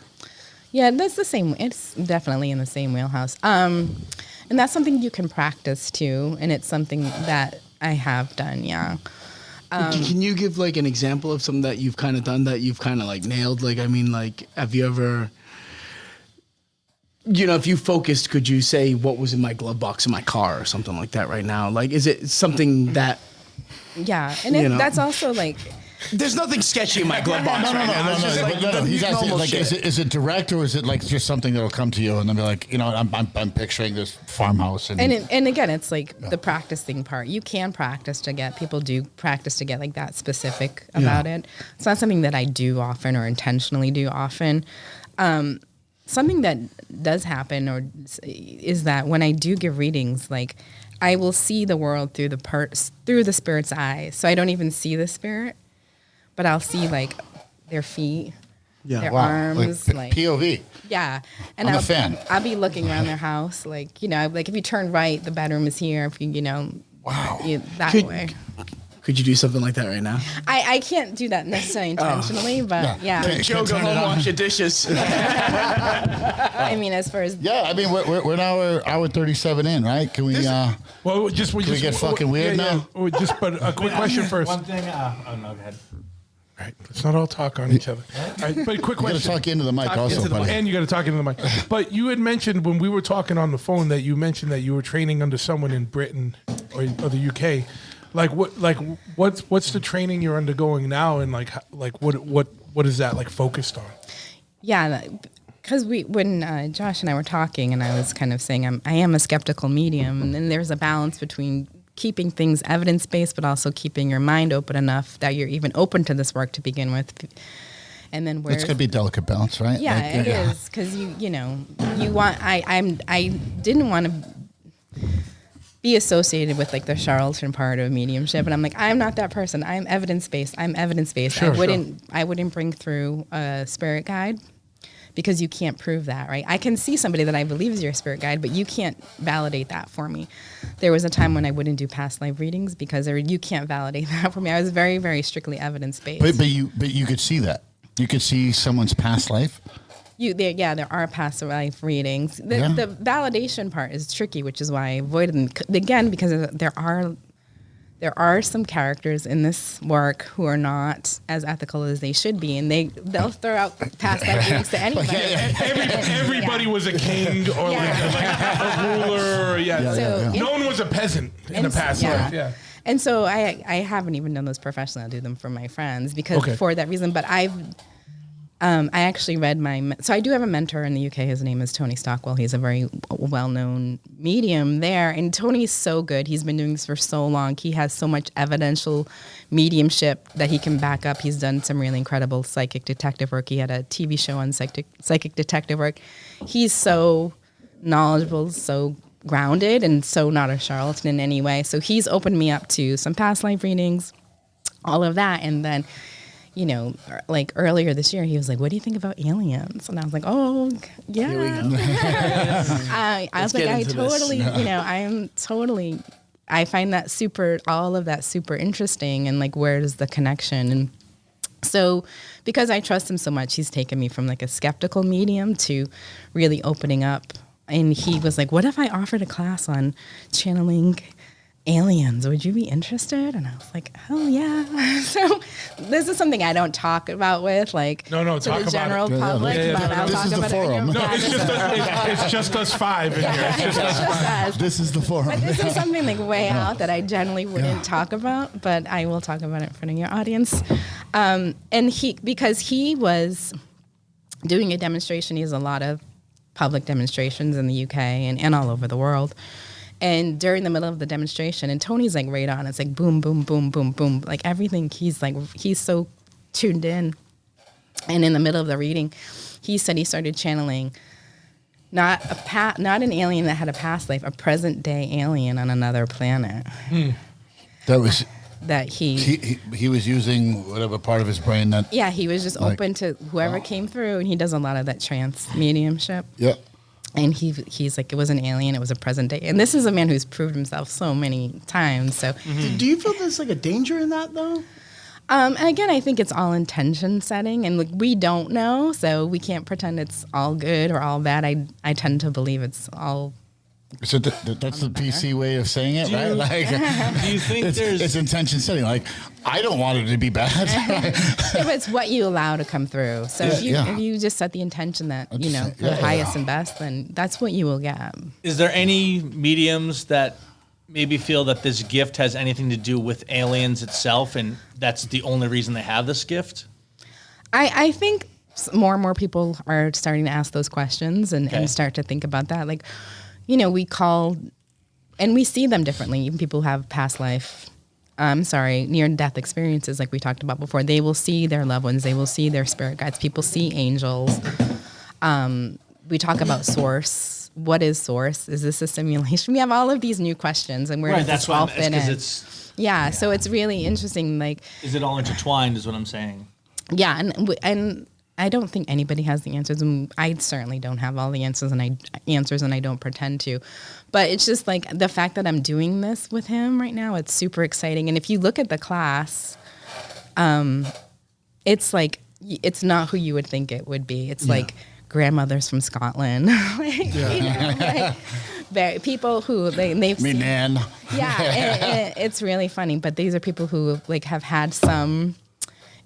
Yeah, that's the same. It's definitely in the same wheelhouse. And that's something you can practice too, and it's something that I have done. Yeah. Can you give like an example of something that you've kind of done that you've kind of like nailed? Like, I mean, like, have you ever, if you focused, could you say what was in my glove box in my car or something like that right now? Like, is it something that, Yeah, and that's also like, there's nothing sketchy in my glove box right now. It's just like No. He's asking, normal like, shit. is it direct or is it like just something that'll come to you and then be like, I'm picturing this farmhouse and again, it's like the practicing part. You can practice to get, people do practice to get like that specific about it. It's not something that I do often or intentionally do often. Something that does happen is that when I do give readings, like I will see the world through the spirit's eyes. So I don't even see the spirit, but I'll see like their feet, their arms, like POV. yeah. And I'm a fan. I'll be looking around their house, like, you know, like if you turn right, the bedroom is here. If you know, that way. Could you do something like that right now? I can't do that necessarily intentionally, but yeah. Can't Joe, go turn it home, on. wash your dishes. I mean, as far as Yeah, I mean, we're now hour 37 in, right? Can we? Well, we get fucking weird now? But a quick question first. One thing. Oh no, go ahead. All right, let's not all talk on each other. All right, but quick You got to question. talk into the mic also, buddy. And you got to talk into the mic. But you had mentioned when we were talking on the phone that you mentioned that you were training under someone in Britain or the UK. What's the training you're undergoing now, and what is that like focused on? yeah, because when Josh and I were talking, and I was kind of saying I am a skeptical medium, and then there's a balance between keeping things evidence-based, but also keeping your mind open enough that you're even open to this work to begin with. And then It's got to be a delicate balance, right? yeah, it is, because you want. I didn't want to be associated with like the charlatan part of mediumship, and I'm like, I'm not that person. I'm evidence-based. Sure, I wouldn't bring through a spirit guide, because you can't prove that, right? I can see somebody that I believe is your spirit guide, but you can't validate that for me. There was a time when I wouldn't do past life readings because you can't validate that for me. I was very, very strictly evidence-based. But you could see that. You could see someone's past life. There are past life readings. The validation part is tricky, which is why I avoided them. Again, because there are some characters in this work who are not as ethical as they should be, and they'll throw out past life readings to anybody. Everybody was a king or like a ruler. No one was a peasant in a past life. Yeah. And so I haven't even done those professionally. I do them for my friends because for that reason. But I actually read so I do have a mentor in the UK. His name is Tony Stockwell. He's a very well-known medium there. And Tony's so good. He's been doing this for so long. He has so much evidential mediumship that he can back up. He's done some really incredible psychic detective work. He had a TV show on psychic detective work. He's so knowledgeable, so grounded, and so not a charlatan in any way. So he's opened me up to some past life readings, all of that. And then like earlier this year, he was like, "What do you think about aliens?" And I was like, "Oh, yeah." Here we go. I was like, I find that all of that super interesting, and like, where's the connection? And so, because I trust him so much, he's taken me from like a skeptical medium to really opening up. And he was like, "What if I offered a class on channeling aliens? Would you be interested?" And I was like, "Oh yeah." So this is something I don't talk about with like talk the about general it. public, but I'll This talk is the about forum. it. No, it's just us five in here. It's just us five. This is the forum. But this is something like way out that I generally wouldn't talk about, but I will talk about it in front of your audience. And because he was doing a demonstration, he has a lot of public demonstrations in the UK and all over the world. And during the middle of the demonstration, and Tony's like right on, it's like boom, boom, boom, boom, boom, like everything. He's so tuned in. And in the middle of the reading, he said he started channeling not an alien that had a past life, a present day alien on another planet. That was That he was using whatever part of his brain that. yeah, he was just open to whoever came through, and he does a lot of that trance mediumship. Yeah. And he's like, it was an alien, it was a present day. And this is a man who's proved himself so many times. So, Do you feel there's like a danger in that though? and again, I think it's all intention setting, and like we don't know, so we can't pretend it's all good or all bad. I tend to believe it's all. So that's the PC way of saying it, right? Like, Do you think it's intention setting. Like, I don't want it to be bad. If it's what you allow to come through. So if you just set the intention that the highest and best, then that's what you will get. Is there any mediums that maybe feel that this gift has anything to do with aliens itself, and that's the only reason they have this gift? I think more and more people are starting to ask those questions and start to think about that. Like, we call, and we see them differently. Even people who have past life, near-death experiences like we talked about before. They will see their loved ones. They will see their spirit guides. People see angels. We talk about source what is source? Is this a simulation? We have all of these new questions, and where does That's this all why fit in? it's So it's really interesting. Like, is it all intertwined? Is what I'm saying. yeah, and I don't think anybody has the answers, and I certainly don't have all the answers, and I don't pretend to. But it's just like the fact that I'm doing this with him right now. It's super exciting, and if you look at the class, it's like it's not who you would think it would be. It's like grandmothers from Scotland, people who they've Me, seen, Nan. it's really funny. But these are people who like have had some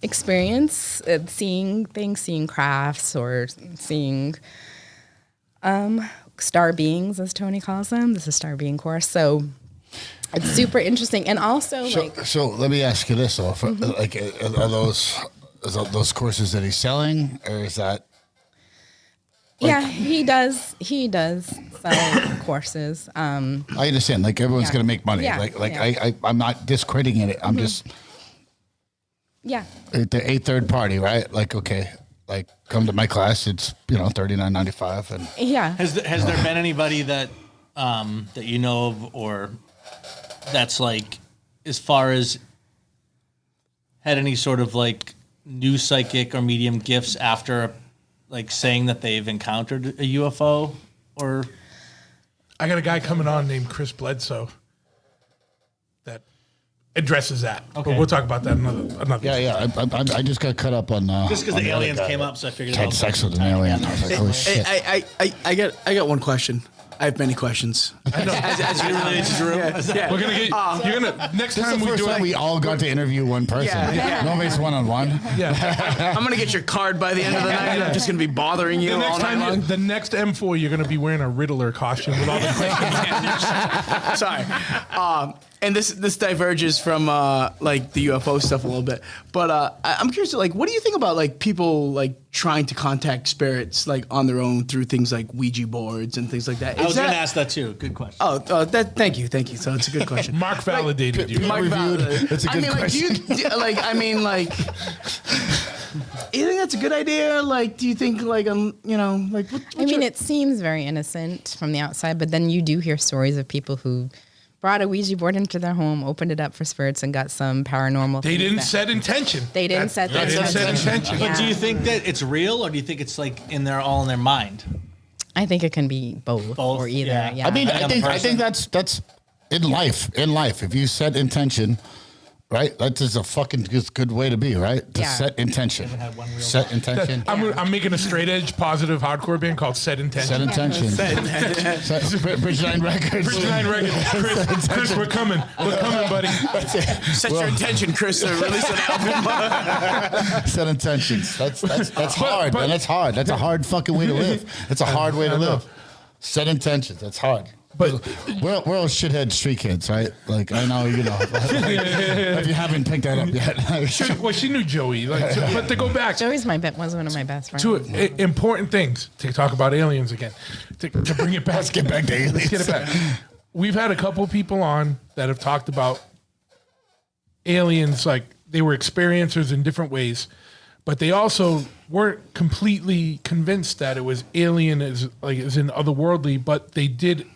experience seeing things, seeing crafts, or seeing star beings, as Tony calls them. This is star being course, so it's super interesting. And also, So let me ask you this: though, like, are those courses that he's selling, or is that? He does sell courses. I understand. Like, everyone's going to make money. I'm not discrediting it. I'm just. Yeah. The third party, right? Like, okay, like, come to my class. It's $39.95, and Has there been anybody that that you know of, or that's like, as far as had any sort of like new psychic or medium gifts after like saying that they've encountered a UFO? Or I got a guy coming on named Chris Bledsoe that addresses that. Okay. But we'll talk about that another. yeah. I just got cut up on just because on the other aliens guy came that up, so I figured had sex with an alien. I was like, holy shit. I got one question. I have many questions. as you related to Drew. We're gonna get. You're gonna next This is time the we first do time it. we all got to interview one person. Nobody's one-on-one. Yeah. I'm gonna get your card by the end of the night. I'm just gonna be bothering you The all next night time, long. the next M4, you're gonna be wearing a Riddler costume with all the questions. Sorry. And this diverges from like the UFO stuff a little bit, but I'm curious. Like, what do you think about like people like trying to contact spirits like on their own through things like Ouija boards and things like that? I was going to ask that too. Good question. Thank you. So it's a good question. Mark validated you. Mark validated. That's a good question. You think that's a good idea? Like, do you think like like? It seems very innocent from the outside, but then you do hear stories of people who brought a Ouija board into their home, opened it up for spirits, and got some paranormal. They didn't set intention. They didn't set They didn't set intention. But do you think that it's real, or do you think it's like all in their mind? I think it can be both or either. Yeah. I mean, Like I think that's in life. In life, if you set intention, right, that is a fucking good way to be, right? To set intention. Set intention. I'm making a straight edge, positive, hardcore band called Set Intention. Set intention. Bridge 9 Records. Bridge 9 Records. Chris, we're coming. We're coming, buddy. Set your intention, Chris, to release an album. Set intentions. That's hard, man. That's hard. That's a hard fucking way to live. That's a hard way to live. Set intentions. That's hard. But we're all shithead street kids, right? Like, I know, if you haven't picked that up yet. well, she knew Joey. But to go back, Joey's was one of my best friends. to important things to talk about aliens again. To bring it back. Let's get back to aliens. Let's get it back. We've had a couple people on that have talked about aliens, like they were experiencers in different ways, but they also weren't completely convinced that it was alien as in otherworldly, but they did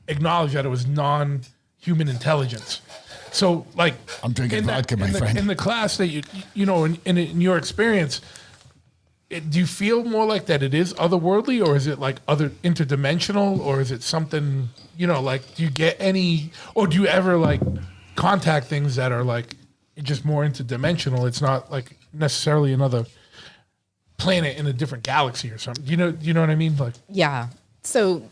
acknowledge that it was non-human intelligence. So, like, I'm drinking vodka, my friend. In the class that in your experience, do you feel more like that it is otherworldly, or is it like other interdimensional, or is it something, like, do you get any, or do you ever like contact things that are like just more interdimensional? It's not like necessarily another planet in a different galaxy or something. You know what I mean? Like, yeah. So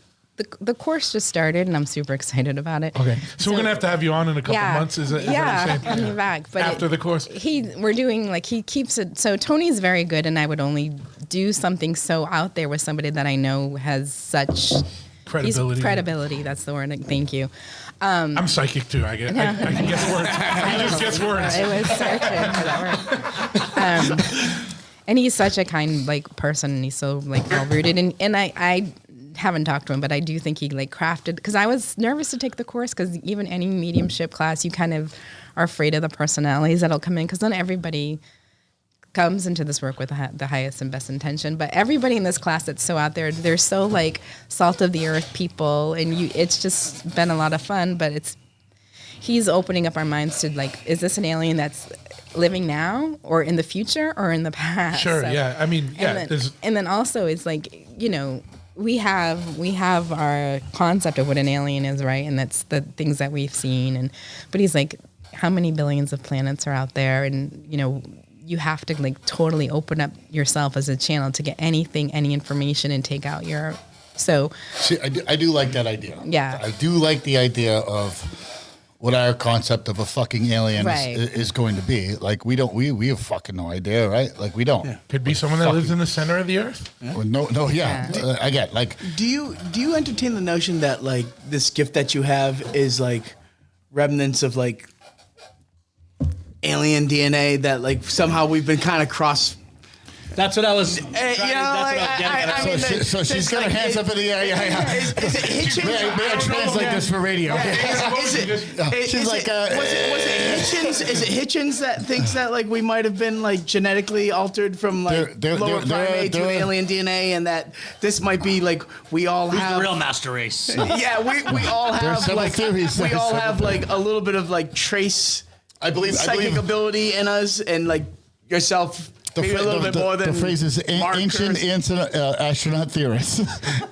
the course just started, and I'm super excited about it. okay, so we're gonna have you on in a couple months. Is that what you're saying? Coming back, but after the course, we're doing he keeps it. So Tony's very good, and I would only do something so out there with somebody that I know has such credibility. That's the word. Thank you. I'm psychic too. I can guess words. I just guess words. I was searching for that word. And he's such a kind person, and he's so well rooted. And I haven't talked to him, but I do think he crafted, because I was nervous to take the course, because even any mediumship class, you kind of are afraid of the personalities that'll come in, because not everybody comes into this work with the highest and best intention, but everybody in this class that's so out there, they're so like salt of the earth people, and it's just been a lot of fun. But he's opening up our minds to like, is this an alien that's living now, or in the future, or in the past? Sure, yeah. I mean, yeah. And then also it's like, we have our concept of what an alien is, right? And that's the things that we've seen. But he's like, how many billions of planets are out there? And you have to like totally open up yourself as a channel to get any information and take out your. So see, I do like that idea. Yeah, I do like the idea of what our concept of a fucking alien is going to be. Like we have fucking no idea, right? Like we don't. Yeah. Could be someone that lives in the center of the earth. Yeah. Well, no, yeah. I get like. Do you entertain the notion that like this gift that you have is like remnants of like alien DNA that like somehow we've been kind of cross. That's what I was. So she's got her hands up in the air. Yeah. Is it Hitchens? May I translate this for radio? Was it Hitchens? Is it Hitchens that thinks that like we might have been like genetically altered from like lower primate to alien DNA, and that this might be like we all have the real master race? Yeah, we all have like theories. We all have like a little bit of like trace. I believe ability in us, and like yourself. Maybe a little bit more than the phrase is ancient astronaut theorists.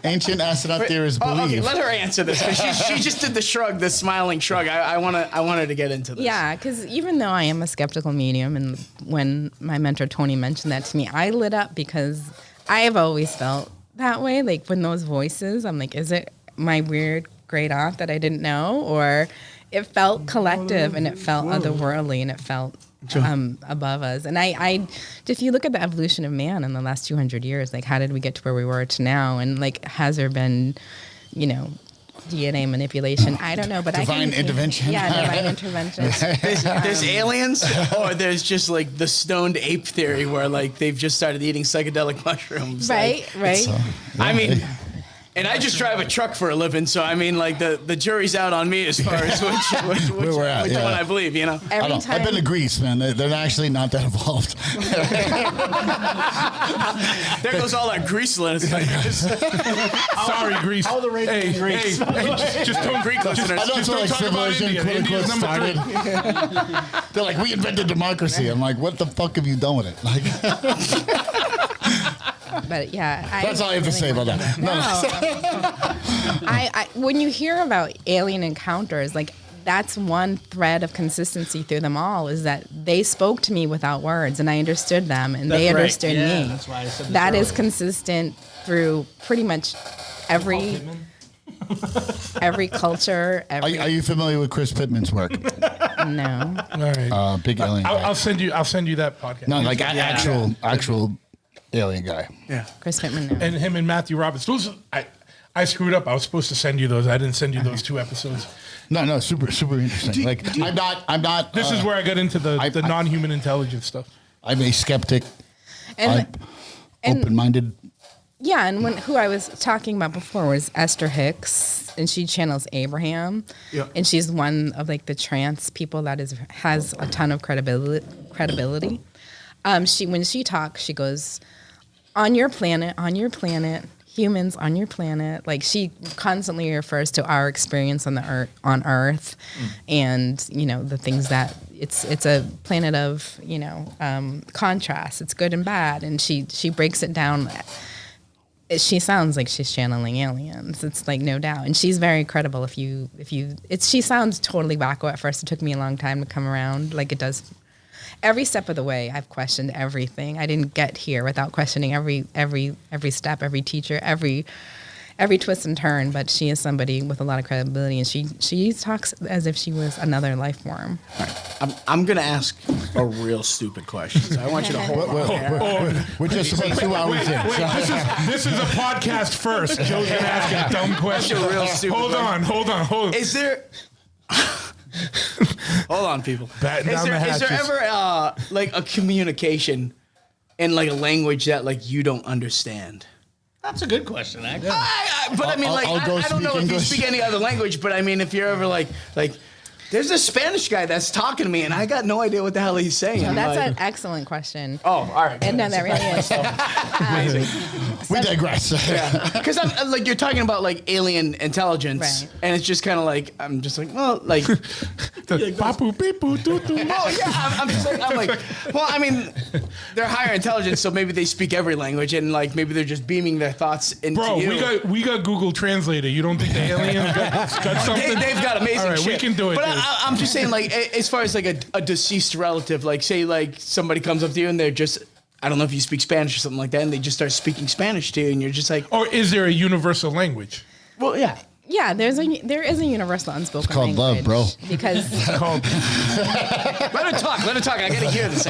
Ancient astronaut theorists believe. Okay, let her answer this because she just did the shrug, the smiling shrug. I want her to get into this. Yeah, because even though I am a skeptical medium, and when my mentor Tony mentioned that to me, I lit up because I have always felt that way. Like when those voices, I'm like, is it my weird great aunt that I didn't know, or it felt collective and it felt otherworldly and it felt. Above us. And I if you look at the evolution of man in the last 200 years, like how did we get to where we were to now? And like, has there been, DNA manipulation? I don't know, but divine intervention. Yeah, divine intervention. There's aliens, or there's just like the stoned ape theory where like they've just started eating psychedelic mushrooms. Right, like, right. I mean. And I just drive a truck for a living, so I mean, like the jury's out on me as far as which one I believe, I've been to Greece, man. They're actually not that evolved. There goes all that Greaseland. Sorry, Greece. All the rating Greece. Hey, just don't Greek listeners. I don't feel like civilization quote unquote started. They're like, we invented democracy. I'm like, what the fuck have you done with it? Like. But yeah, that's all I have to say about that. No. I when you hear about alien encounters, like that's one thread of consistency through them all, is that they spoke to me without words and I understood them and they understood me. That's why I said that is consistent through pretty much every culture. Are you familiar with Chris Pittman's work? No. All right. Big alien. I'll send you that podcast. No, like actual alien guy. Yeah. Chris Pittman. No. And him and Matthew Roberts. Those I screwed up. I was supposed to send you those. I didn't send you those 2 episodes. No, super interesting. I'm not. This is where I got into the non-human intelligence stuff. I'm a skeptic. And open-minded. Yeah, and who I was talking about before was Esther Hicks, and she channels Abraham. Yeah. And she's one of like the trans people that has a ton of credibility. When she talks, she goes, on your planet, humans on your planet. Like she constantly refers to our experience on Earth, and the things that it's a planet of contrast. It's good and bad, and she breaks it down. She sounds like she's channeling aliens. It's like no doubt, and she's very credible. She sounds totally wacko at first. It took me a long time to come around. Like it does. Every step of the way, I've questioned everything. I didn't get here without questioning every step, every teacher, every twist and turn. But she is somebody with a lot of credibility, and she talks as if she was another life form. I'm gonna ask a real stupid question. So I want you to hold on. We're just about 2 hours in. This is a podcast first. Joe's gonna ask a dumb question. That's a real stupid Hold on. Is there? Hold on, people. Batten down the hatches. Is there ever like a communication in like a language that like you don't understand? That's a good question, actually. But I mean, like, I don't know if you speak any other language, but I mean, if you're ever like There's a Spanish guy that's talking to me, and I got no idea what the hell he's saying. So that's Like- an excellent question. Oh, all right. And no, that really is. We digress. Because I'm like, you're talking about like alien intelligence, Right. and it's just kind of like, I'm just like, well, like, Bapu, beepu, doo, doo. well, yeah, I'm just like, I'm like, well, I mean, they're higher intelligence, so maybe they speak every language, and like maybe they're just beaming their thoughts into Bro, you. we got Google Translator. You don't think the aliens got something? They've got amazing All right, shit. we can do it. But dude. I'm just saying, like, as far as like a deceased relative, like, say, like somebody comes up to you and they're just, I don't know if you speak Spanish or something like that, and they just start speaking Spanish to you, and you're just like, Or is there a universal language? well, yeah. Yeah, there is a universal unspoken called love, language. bro. Because Called Let her talk. I gotta hear this.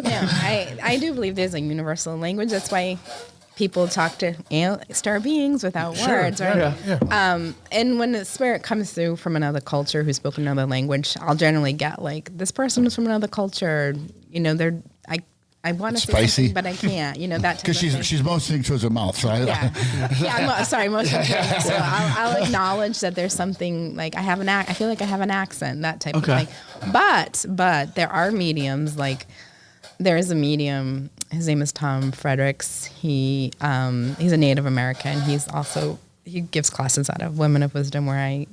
yeah, I do believe there's a universal language. That's why people talk to star beings without words, right? yeah. And when the spirit comes through from another culture who's spoken another language, I'll generally get like, this person is from another culture. You know, I want to say Spicy. something, but I can't. You know, that type Because of thing. she's motioning towards her mouth. So Sorry, most of the time. So I'll acknowledge that there's something like I feel like I have an accent, that type Okay. of thing. But there are mediums. Like there is a medium. His name is Tom Fredericks. He's a Native American. He gives classes out of Women of Wisdom where I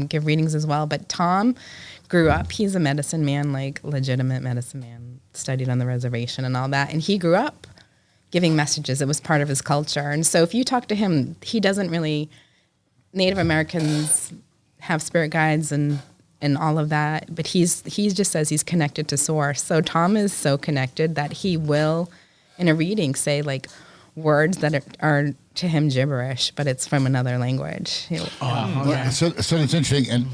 give readings as well. But Tom grew up. He's a medicine man, like legitimate medicine man. Studied on the reservation and all that, and he grew up giving messages. It was part of his culture. And so if you talk to him, he doesn't really, Native Americans have spirit guides and all of that, but he just says he's connected to source. So Tom is so connected that he will, in a reading, say like words that are to him gibberish, but it's from another language. So it's interesting, and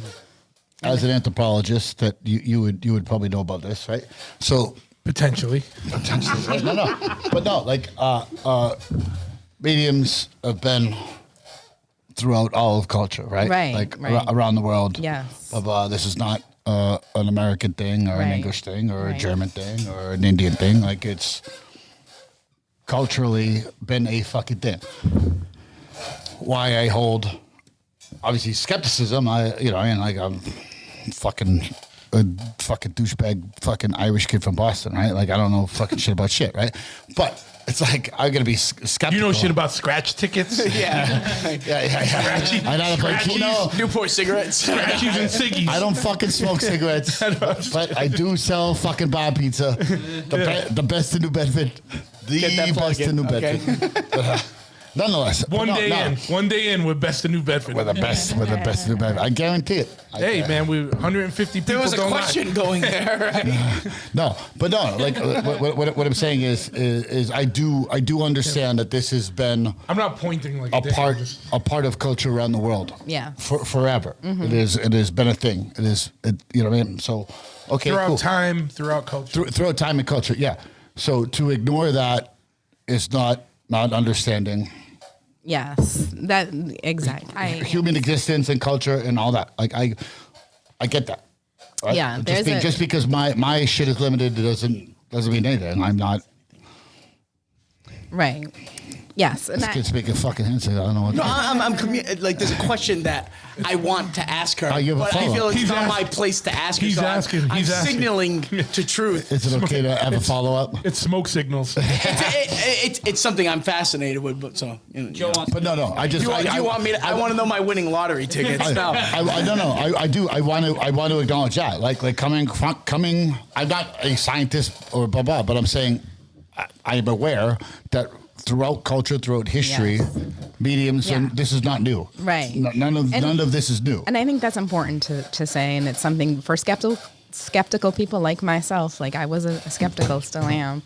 as an anthropologist, that you would probably know about this, right? So Potentially. right? No, like mediums have been throughout all of culture, right? Right, Like right. around the world. Yes. Blah, blah. This is not an American thing or an Right. English thing or a Right. German thing or an Indian thing. Like it's culturally been a fucking thing. Why I hold obviously skepticism. I'm fucking a fucking douchebag, fucking Irish kid from Boston, right? Like I don't know fucking shit about shit, right? But it's like I'm gonna be skeptical. You know shit about scratch tickets? Yeah. Yeah. I know how to play Keno. Newport cigarettes. Scratchies and ciggies. I don't fucking smoke cigarettes, but I do sell fucking bar pizza. The best in New Bedford. The Get that plug best in in, New okay. Bedford. But, nonetheless. One day in, we're best in New Bedford. We're the best in New Bedford. I guarantee it. Hey, man, we 150 people There was a don't question going there, right? No. Like what I'm saying is I do understand that this has been I'm not pointing like a dick, part I'm just- a part of culture around the world. Yeah. Forever. It has been a thing. You know what I mean? So okay, throughout cool. time, throughout culture. Throughout time and culture, yeah. So to ignore that is not understanding Yes, that exact. human existence and culture and all that. Like I get that. Right? Yeah, just because my shit is limited, it doesn't mean anything. I'm not. Right. Yes. And This kid's making fucking hints. I don't know what. No, I'm like, there's a question that I want to ask her, you have a but I follow-up. feel it's He's not my asking. place to ask her. He's so asking. I'm He's asking. signaling to truth. Is it okay to have a follow up? It's smoke signals. It's something I'm fascinated with, but so. Joe wants But no. I just. Do you want me to? I want to know my winning lottery tickets now. I don't know. I do. I want to acknowledge that. Like coming. I'm not a scientist or blah blah, but I'm saying I'm aware that throughout culture, throughout history, Yes. mediums, Yeah. and this is not new. Right. None of this is new. And I think that's important to say, and it's something for skeptical people like myself. Like I was a skeptical, still am.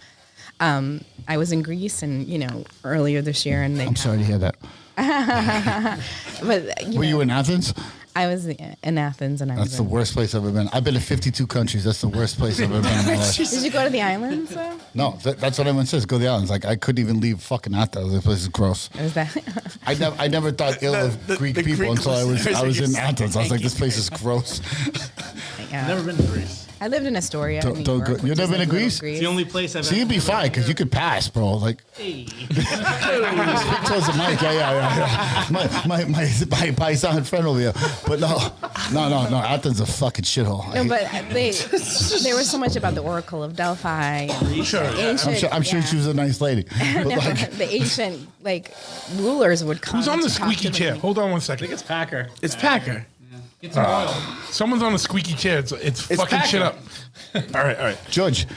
I was in Greece, and earlier this year, and I'm sorry to hear that. But Were you in Athens? I was in Athens, and I That's was. the worst place I've ever been. I've been to 52 countries. That's the worst place I've ever been in my life. Did you go to the islands? Though? No, that's what everyone says. Go to the islands. Like I couldn't even leave fucking Athens. This place is gross. Was that? I never thought ill of Greek the people Greek until I was in listeners are Athens. I was like, this place is gross. Yeah. Never been to Greece. I lived in Astoria. Don't New go- York, you've which never is been like to little Greece? It's the only place I've So you'd be fine because you could pass, bro. Like, Hey. speak towards the mic. Yeah. My paisan friend over here. But no. Athens is a fucking shithole. No, but there was so much about the Oracle of Delphi. And Sure. ancient, I'm sure she was a nice lady. But No, like, the ancient rulers would come. Who's on the to talk squeaky to chair? them. Hold on 1 I second. think it's Packer. It's Packer. Get some oil. Someone's on the squeaky chair. It's fucking Packer. shit up. All right. George,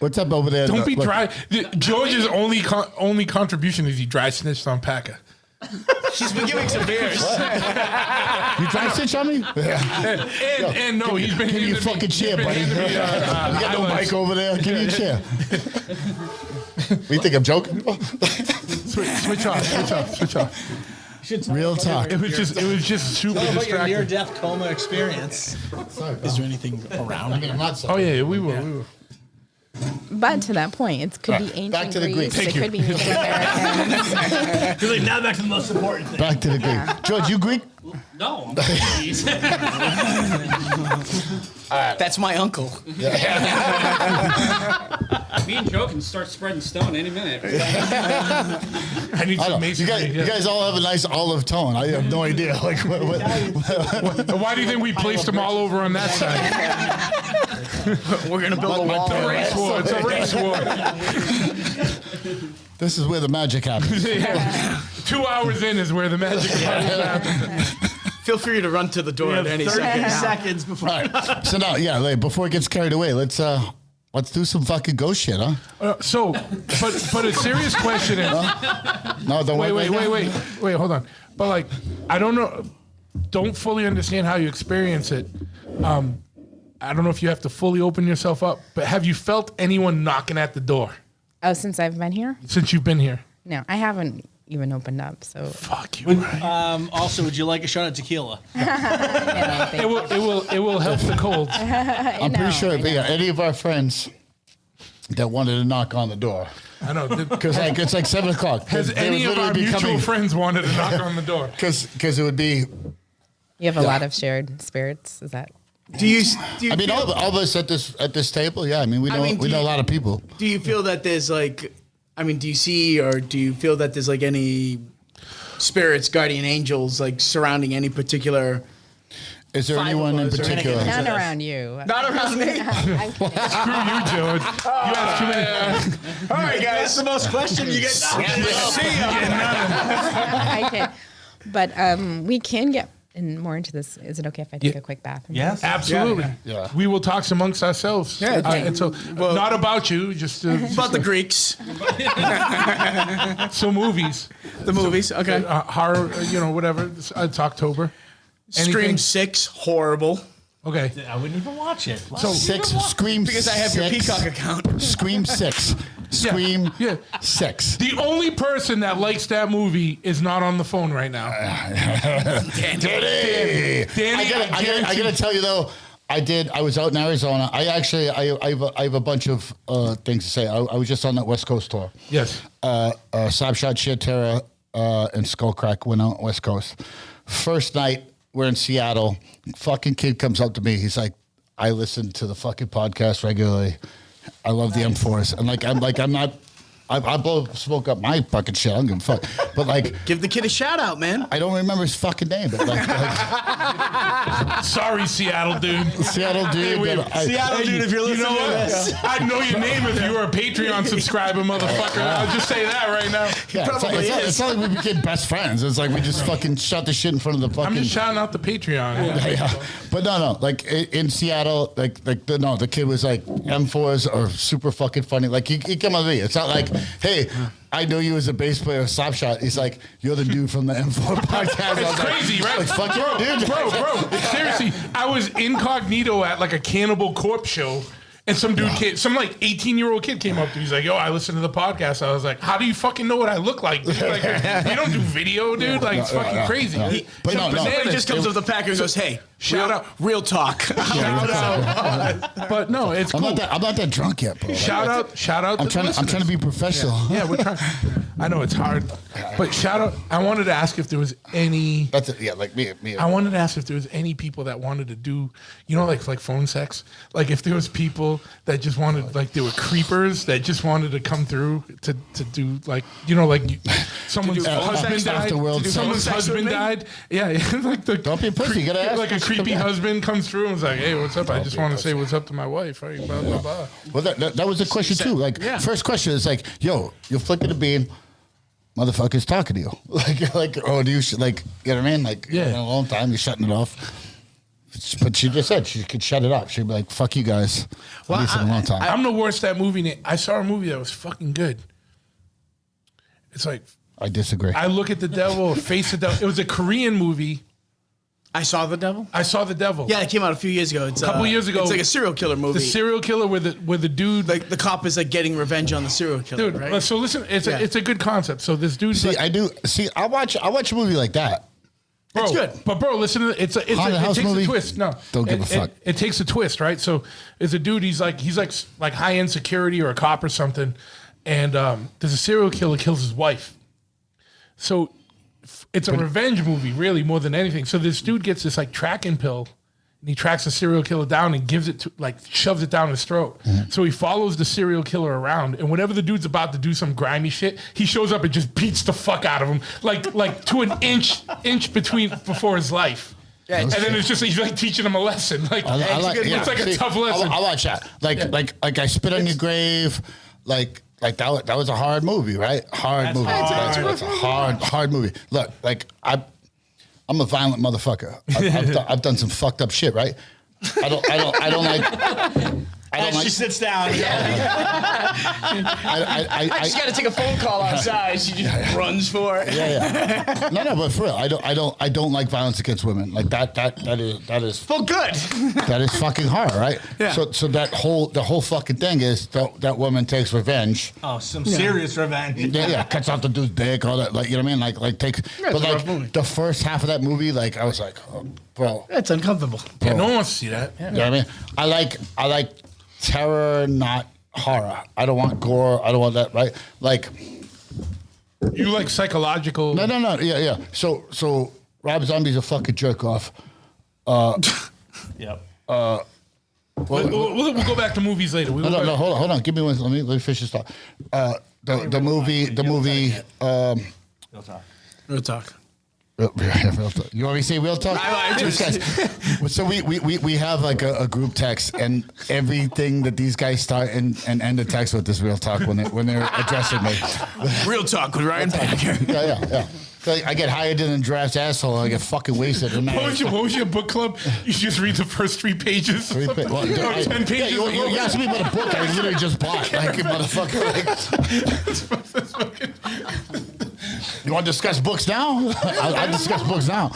what's up over there? Don't be Look, dry. George's only contribution is he dry snitched on Packer. She's been giving some beers. You trying to stitch on me? And no, he's been Give me a fucking chair, buddy. You got no mic over there. Give me a chair. You think I'm joking? Switch off. Real talk. It was just super What about your distracting. near-death coma experience? Is there anything around? I mean, I'm not Oh yeah, we will. But to that point, it could be Right, ancient back to the Greece. Greeks. It could be Native Americans. You're like, now back to the most important thing. Back to the Greek. George, you Greek? No, I'm please. That's my uncle. Me and Joe can start spreading stone any minute. I need I some don't. masonry. You guys all have a nice olive tone. I have no idea. Like, Why do you think we placed them all over on that side? We're gonna build a wall. Race war. It's a race war. this is where the magic happens. Yeah. 2 hours in is where the magic happens. Feel free to run to the door at any 30 second. seconds before. All right. So now, like, before it gets carried away, let's do some fucking ghost shit, huh? But a serious question is. No, don't Wait, hold on. But like, I don't fully understand how you experience it. I don't know if you have to fully open yourself up, but have you felt anyone knocking at the door Oh, since I've been here? since you've been here? No, I haven't even opened up. So Fuck you. Ryan. Also, would you like a shot of tequila? It will help the cold. I'm pretty sure any of our friends that wanted to knock on the door. I know. Because it's like 7 o'clock. Has any of our mutual friends wanted to knock on the door? Because it would be. you have a lot of shared spirits. Is that? Do you I mean, all of us at this table. Yeah, I mean, we know a lot of people. Do you feel that there's like, I mean, do you see or do you feel that there's like any spirits, guardian angels, like surrounding any particular? Is there Five anyone of in us are gonna particular? Not around you. Not around me. I'm kidding. Screw you, George. You asked too many. All right, guys. That's the most question you get. See ya. I can. But we can get more into this. Is it okay if I take a quick bathroom? Yes. Absolutely. Yeah. We will talk amongst ourselves. Yeah, And so, not about you, just About the Greeks, so movies. the movies. Okay. Horror, whatever. It's October. Scream Anything? 6, horrible. Okay. I wouldn't even watch it. So 6 Scream. Because I have your 6, Peacock account. Scream 6. Scream Yeah. 6. the only person that likes that movie is not on the phone right now. Danny, Danny, I gotta tell you though, I was out in Arizona. I have a bunch of things to say. I was just on that West Coast tour. Yes. Slapshot, Sheer Terror, and Skullcrack went out West Coast. First night, we're in Seattle. Fucking kid comes up to me. He's like, I listen to the fucking podcast regularly. I love the M4s. And I'm not. I blow smoke up my fucking shit. I don't give a fuck. But like, Give the kid a shout out, man. I don't remember his fucking name. But like Sorry, Seattle dude. Seattle dude. Seattle dude, if you're You listening know to what? this. I'd know your name if you were a Patreon subscriber, motherfucker. I'll just say that right now. Yeah, it's not like we became best friends. It's like we just fucking shot the shit in front of the fucking. I'm just shouting out the Patreon. Yeah. But no. Like in Seattle, the kid was like, M4s are super fucking funny. Like he came on me. It's not like, hey, I know you as a bass player of Slapshot. He's like, you're the dude from the M4 podcast. I It's was like, crazy, right? Like, fuck yeah, dude. Bro, seriously, I was incognito at like a Cannibal Corpse show, and some dude some like 18-year-old kid came up to me. He's like, yo, I listen to the podcast. I was like, how do you fucking know what I look like, dude? Like, you don't do video, dude. Like, it's fucking crazy. But Some no. bananas. He just comes up the pack and goes, hey, Shout out. Real talk. Shout out. But no, it's I'm cool. not that drunk yet, bro. Shout out. I'm trying to be professional. Yeah, we're trying. I know it's hard, but shout out. I wanted to ask if there was any. That's it. Yeah, like me. I wanted to ask if there was any people that wanted to do, like phone sex. Like if there was people that just wanted, like there were creepers that just wanted to come through to do someone's husband died. Someone's husband died. Yeah, like the Don't be a pussy. You gotta ask. like a creepy husband comes through and is like, "Hey, what's up? I just want to say what's up to my wife." Right? Blah blah blah. Well, that was the question too. Like, first question is like, "Yo, you're flicking the bean, motherfucker's talking to you." Oh, do you like? You know what I mean? Like, Yeah. in a long time, you're shutting it off. But she just said she could shut it off. She'd be like, "Fuck you guys." At least in a long time. I'm the worst at movie. I saw a movie that was fucking good. It's like I disagree. I look at the devil, face the devil. It was a Korean movie. I Saw the Devil? I Saw the Devil. Yeah, it came out a few years ago. It's a couple years ago. It's like a serial killer movie. The serial killer where the dude, like the cop is like getting revenge on the serial killer, dude. right? So listen, it's a good concept. So this dude, See, I do. See, I watch a movie like that. bro, it's good. But bro, listen to it. It Haunted takes House movie? a twist. No, Don't give a fuck. It takes a twist, right? So it's a dude. He's like high end security or a cop or something, and there's a serial killer kills his wife. So it's a revenge movie, really, more than anything. So this dude gets this like tracking pill, and he tracks the serial killer down and gives it to, shoves it down his throat. Mm-hmm. So he follows the serial killer around, and whenever the dude's about to do some grimy shit, he shows up and just beats the fuck out of him, like to an inch before his life. Yeah, and then it's just he's like teaching him a lesson. Like, it's like a tough lesson. I watch that. Like I Spit on Your Grave. Like that was a hard movie, right? Hard movie. That's a hard movie. Look, like I'm a violent motherfucker. I've done some fucked up shit, right? I don't like. She sits down. I just got to take a phone call outside. She just runs for it. Yeah. No, but for real, I don't like violence against women. Like that is Well, good. that is fucking hard, right? Yeah. So the whole fucking thing is that woman takes revenge. Oh, some serious revenge. Yeah, cuts out the dude's dick, all that. Like, you know what I mean? Like take. Yeah, but it's a rough movie. like the first half of that movie, like I was like, oh, bro. It's uncomfortable. Yeah, no one wants to see that. Yeah. You know what I mean? I like terror, not horror. I don't want gore. I don't want that. Right? Like. You like psychological? No. Yeah. So Rob Zombie's a fucking jerk off. Yep. We'll go back to movies later. No, hold on. Give me one. Let me finish this thought. The movie. Real talk. Real talk. Real talk. You want me to say real talk? So we have like a group text, and everything that these guys start and end the text with is real talk when they're addressing me. Real talk with Ryan Packer. Yeah. I get hired in a draft's asshole. I get fucking wasted. What was your book club? You just read the first 3 pages. 10 pages. Yeah, you asked me about a book I literally just bought. Like, motherfucker. You want to discuss books now? I'll discuss books now.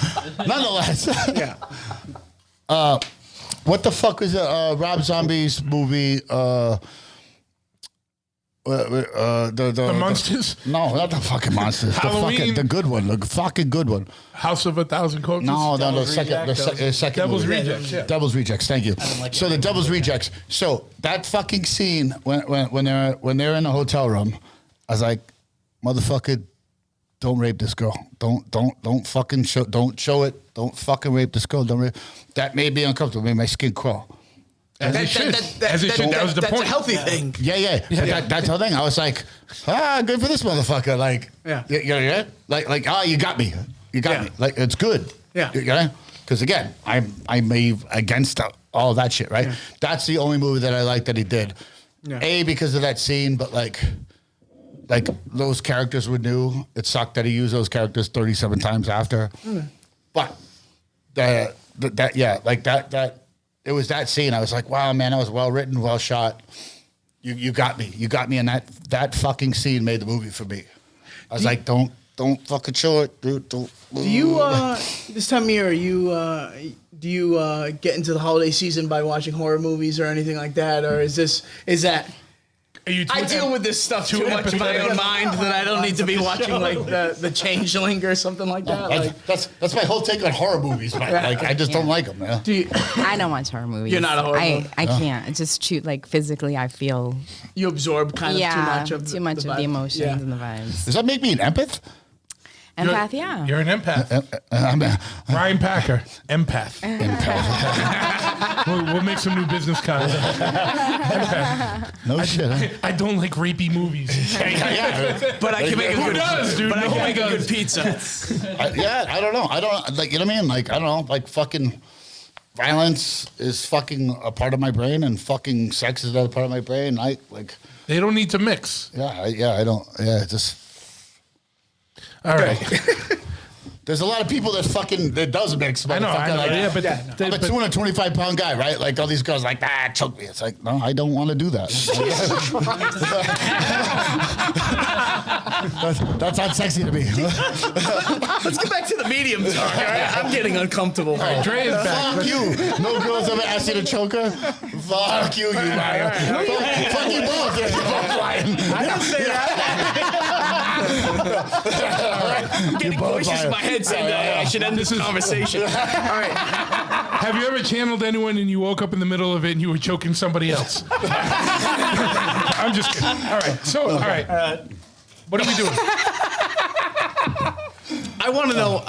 Nonetheless. Yeah. What the fuck was Rob Zombie's movie? The Monsters? No, not the fucking Monsters. Halloween? The good one. The fucking good one. House of a Thousand Corpses? No, the Devil's second Devil's movie. Rejects, yeah. Devil's Rejects. Thank you. So the Devil's Rejects. So that fucking scene when they're in the hotel room, I was like, motherfucker, don't rape this girl. Don't fucking show. Don't show it. Don't fucking rape this girl. Don't rape. That made me uncomfortable. Made my skin crawl. As it should. That was the That's point. a healthy thing. Yeah. That's the thing. I was like, good for this motherfucker. Like, Yeah. Like, you got me. You got Yeah. me. Like, it's good. Yeah. You know? Because again, I'm against all that shit, right? Yeah. That's the only movie that I like that he did. Yeah. Because of that scene, but like those characters were new. It sucked that he used those characters 37 times after. But that it was that scene. I was like, wow, man, that was well written, well shot. You got me. You got me, and that fucking scene made the movie for me. I was like, don't fucking show it, dude. Don't. Do you this time of year do you get into the holiday season by watching horror movies or anything like that, or is that Are you too I deal with this stuff too much in my own mind that I don't need to be watching like the Changeling or something like that. Like, That's my whole take on horror movies, man. Like I just don't like them, man. I don't watch horror movies. You're not a horror movie? I can't. It's just like physically, I feel you absorb kind of too much of the vibe. emotions and the vibes. Does that make me an empath? Empath, yeah. You're an empath. Ryan Packer, empath. We'll make some new business cards. Empath. No shit. I don't like rapey movies. But I can make a Who good does, dude? But I can No make one a good does. pizza. I don't know. I don't like. You know what I mean? Like I don't know. Like fucking violence is fucking a part of my brain, and fucking sex is another part of my brain. I like. They don't need to mix. I don't. Yeah, just. All right. There's a lot of people that does mix. I know. Like, Yeah, but I'm a 225-pound guy, right? Like all these girls, like choke me. It's like, no, I don't want to do that. That's not sexy to me. Let's get back to the medium talk. All right? I'm getting uncomfortable. Dre is back. Fuck you. No girls ever asked you to choke her? Fuck you, you liar. Fuck you both. You're both lying. I didn't say that. I'm getting voices in my head saying I should end this conversation. All right. Have you ever channeled anyone and you woke up in the middle of it and you were choking somebody else? I'm just kidding. All right. So, all right. What are we doing? I want to know.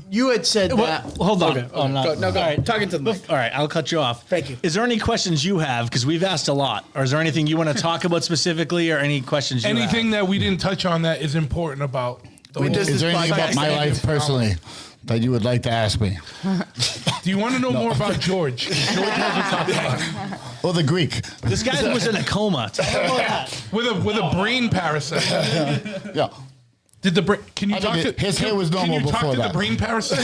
You had said that. Hold on. Okay. Oh, no. Go. All right. Talking to the mic. All right, I'll cut you off. Thank you. Is there any questions you have? Because we've asked a lot. Or is there anything you want to talk about specifically, or any questions you Anything have? that we didn't touch on that is important about the When whole- does Is there anything podcast about my life personally that you would like to ask me? Do you want to know more about George? George hasn't talked about it. Or the Greek? This guy was in a coma. Tell him about that. With a brain parasite. Yeah. Did the brain? Can you I talk mean, to his hair was Can normal you talk before to the that. brain parasite?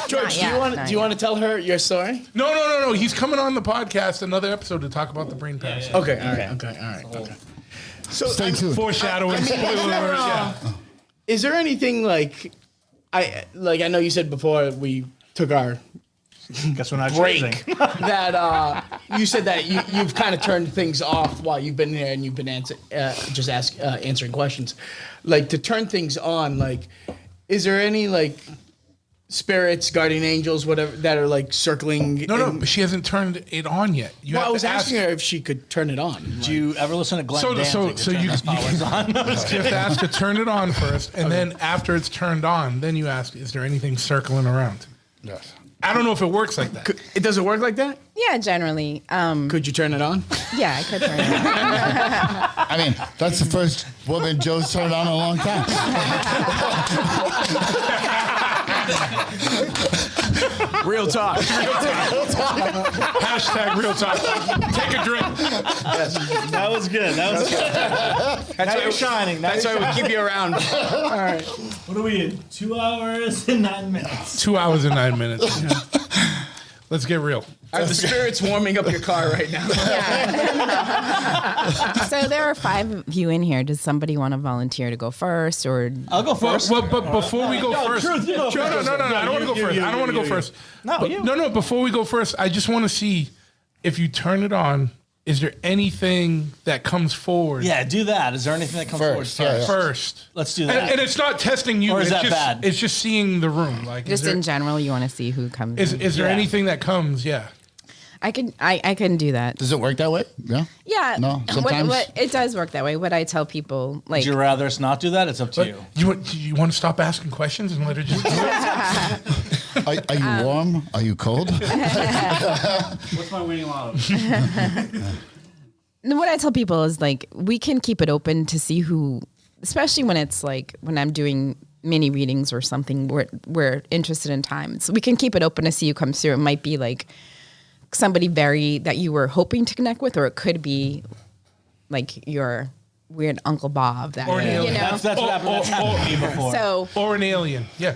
George, Not do you yet. want to tell her your story? No. He's coming on the podcast, another episode, to talk about the brain parasite. Okay. All right. So Stay tuned. Foreshadowing. Spoiler alert. Yeah. is there anything like I know you said before we took our Guess we're not break that you said that you've kind of turned things off while you've been there and you've been answering questions. Like to turn things on, like is there any like spirits, guardian angels, whatever that are like circling? No, but she hasn't turned it on yet. You Well, I have was to ask asking her if she could turn it on. Do you ever listen to Glenn So Danzig to turn you his powers on? you have to ask to turn it on first, and then after it's turned on, then you ask, is there anything circling around? Yes. I don't know if it works like that. It doesn't work like that? Yeah, generally. Could you turn it on? Yeah, I could turn it on. I mean, that's the first woman Joe's turned on in a long time. Real talk. Hashtag real talk. Take a drink. That was good. That's now you're shining. Now That's why we keep you around. All right. What are we in? 2 hours and 9 minutes. 2 hours and 9 minutes. Yeah. Let's get real. The spirit's warming up your car right now. So there are 5 of you in here. Does somebody want to volunteer to go first, or I'll go first. Well, but before we go first, Truth, you go no, first. I don't want to go first. I don't want to go first. No. Before we go first, I just want to see if you turn it on. Is there anything that comes forward? Yeah, do that. Is there anything that comes First, forward yeah, yeah. First. Let's do that. And it's not testing you. Or is it's that just, bad? It's just seeing the room. Like, just in general, you want to see who comes? in? is there Yeah. anything that comes? Yeah. I can do that. Does it work that way? Yeah. Yeah. No, sometimes- What it does work that way. What I tell people, like, Would you rather us not do that? It's up to you. You want to stop asking questions and let her just do it? Are you warm? Are you cold? What's my winning lotto? what I tell people is like we can keep it open to see who, especially when it's like when I'm doing mini readings or something we're interested in time. So we can keep it open to see who comes through. It might be like somebody that you were hoping to connect with, or it could be like your weird Uncle Bob that Or an you alien. know. That's what happened, that's happened to me before. So Or an alien? Yeah.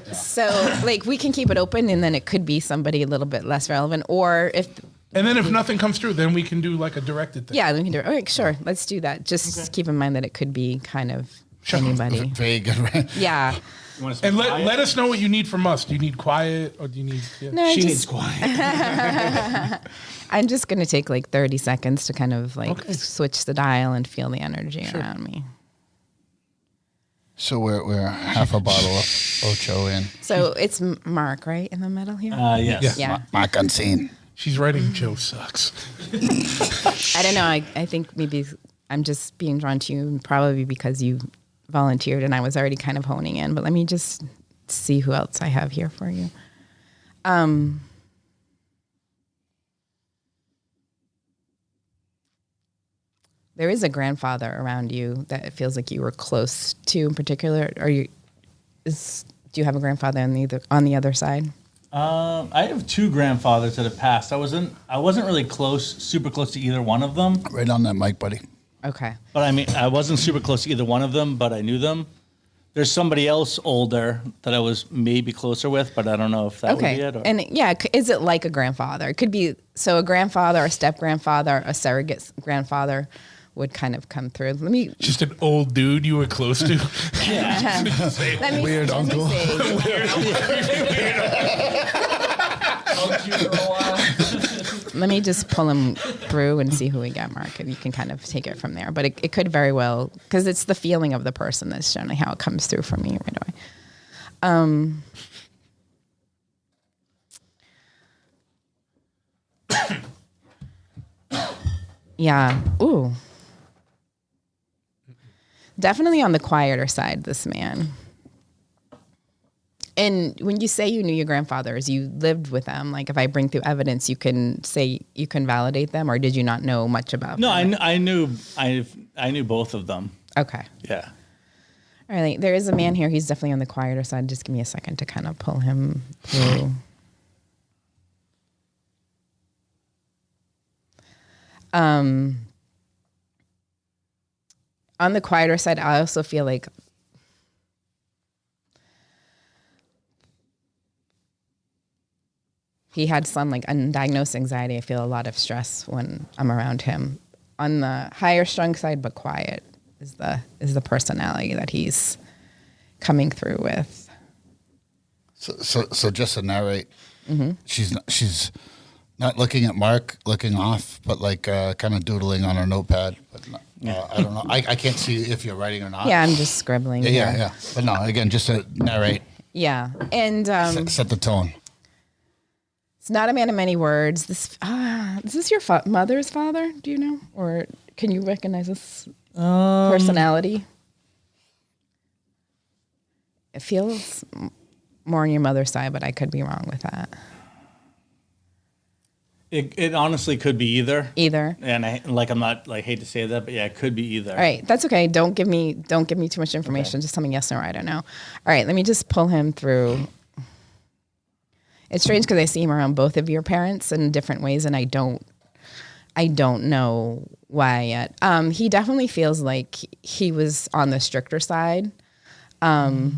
like we can keep it open, and then it could be somebody a little bit less relevant, or if. And then if nothing comes through, then we can do like a directed thing. Yeah, we can do it. Okay, sure. Let's do that. Just keep in mind that it could be kind of anybody. Vague. Yeah. You want to And let us know what you need from us. Do you need quiet or do you need? Yeah. No, She just, needs quiet. I'm just going to take like 30 seconds to kind of like Okay. switch the dial and feel the energy around me. So we're half a bottle of Ocho in. So it's Mark, right, in the middle here? Yes. Yeah. Mark unseen. She's writing Joe sucks. I don't know. I think maybe I'm just being drawn to you probably because you volunteered and I was already kind of honing in. But let me just see who else I have here for you. There is a grandfather around you that it feels like you were close to in particular. Do you have a grandfather on the other side? I have two grandfathers that have passed. I wasn't really super close to either one of them. Right on that mic, buddy. Okay. But I mean, I wasn't super close to either one of them, but I knew them. There's somebody else older that I was maybe closer with, but I don't know if that would be it. Or. And yeah, is it like a grandfather? It could be, so a grandfather, a step-grandfather, a surrogate grandfather would kind of come through. Let me... Just an old dude you were close to. Let me Weird uncle. Let me just pull him through and see who we got, Mark, and you can kind of take it from there. But it could very well, because it's the feeling of the person that's generally how it comes through for me right away. Yeah. Ooh. Definitely on the quieter side, this man. And when you say you knew your grandfathers, you lived with them. Like if I bring through evidence, you can say you can validate them, or did you not know much about them? No, I knew both of them. Okay. Yeah. All right. There is a man here. He's definitely on the quieter side. Just give me a second to kind of pull him through. On the quieter side, I also feel like he had some like undiagnosed anxiety. I feel a lot of stress when I'm around him. On the higher strung side, but quiet is the personality that he's coming through with. So just to narrate, she's not looking at Mark, looking off, but like kind of doodling on her notepad. But I don't know. I can't see if you're writing or not. Yeah, I'm just scribbling. Yeah. But no, again, just to narrate. Yeah, and Set the tone. it's not a man of many words. Is this your mother's father? Do you know, or can you recognize this personality? It feels more on your mother's side, but I could be wrong with that. It honestly could be either. Either. And I'm not hate to say that, but yeah, it could be either. All right, that's okay. Don't give me too much information. Okay. Just tell me yes or I don't know. All right, let me just pull him through. It's strange because I see him around both of your parents in different ways, and I don't know why yet. He definitely feels like he was on the stricter side. I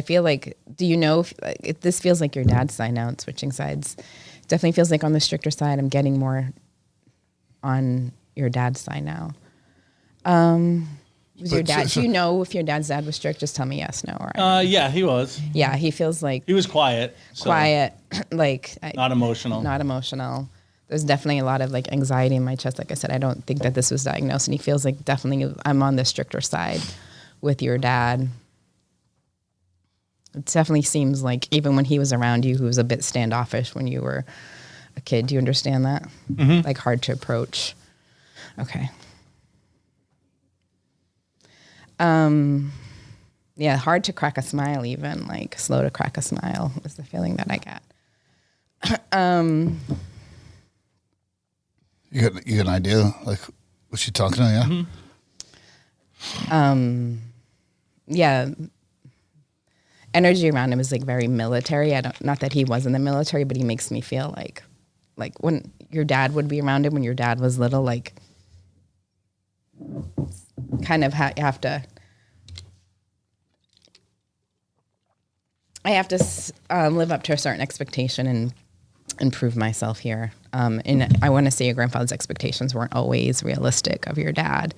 feel like, do you know if this feels like your dad's side now? It's switching sides. Definitely feels like on the stricter side. I'm getting more on your dad's side now. Was your dad? Do you know if your dad's dad was strict? Just tell me yes, no, or Yeah, he was. yeah. He feels like He was quiet. So quiet, like Not emotional. Not emotional. There's definitely a lot of like anxiety in my chest. Like I said, I don't think that this was diagnosed, and he feels like definitely I'm on the stricter side with your dad. It definitely seems like even when he was around you, he was a bit standoffish when you were a kid. Do you understand that? Mm-hmm. Like hard to approach. Okay. Yeah, hard to crack a smile even, like slow to crack a smile is the feeling that I got. You got an idea? Like, was she talking to you? Mm-hmm. Yeah. Energy around him is like very military. Not that he was in the military, but he makes me feel like when your dad would be around him when your dad was little, like kind of I have to live up to a certain expectation and prove myself here. And I want to say your grandfather's expectations weren't always realistic of your dad.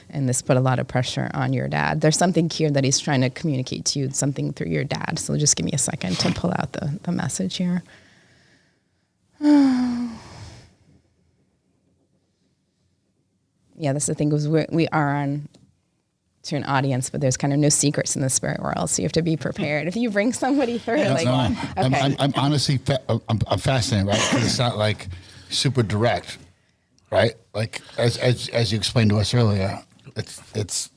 And this put a lot of pressure on your dad. There's something here that he's trying to communicate to you, something through your dad. So just give me a second to pull out the message here. Yeah, that's the thing, is we are on to an audience, but there's kind of no secrets in the spirit world, so you have to be prepared. If you bring somebody through, okay. I'm honestly I'm fascinated, right? 'Cause it's not like super direct, right? Like as you explained to us earlier, it's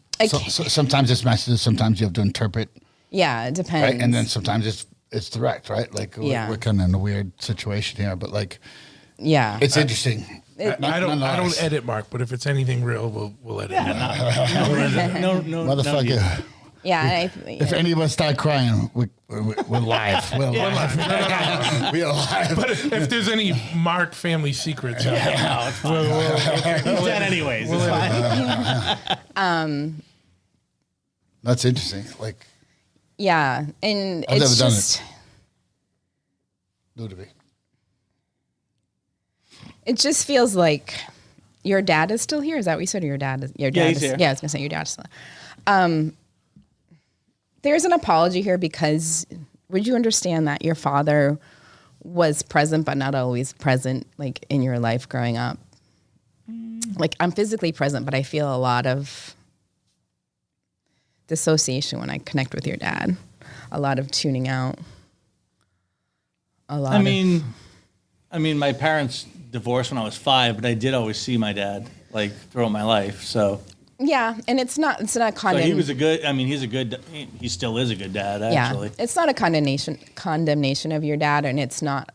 sometimes it's messages, sometimes you have to interpret. Yeah, it depends. Right, and then sometimes it's direct, right? Like we're kind of in a weird situation here, but like, yeah, it's interesting. I don't edit, Mark, but if it's anything real, we'll edit. No, Motherfucker. Yeah, If any of us start crying, we're live. We're live. We are live. But if there's any Mark family secrets, He's dead anyways. It's fine. That's interesting. Like, yeah, and I've it's never done just. New to me. It just feels like your dad is still here. Is that what you said? Or your dad is he's here. Yeah, I was gonna say your dad's still. There's an apology here, because would you understand that your father was present but not always present, like in your life growing up? Like, I'm physically present, but I feel a lot of dissociation when I connect with your dad. A lot of tuning out. I mean, my parents divorced when I was 5, but I did always see my dad like throughout my life. So yeah, and it's not so condemnation. he was a good. I mean, he still is a good dad. Actually, yeah, it's not a condemnation of your dad, and it's not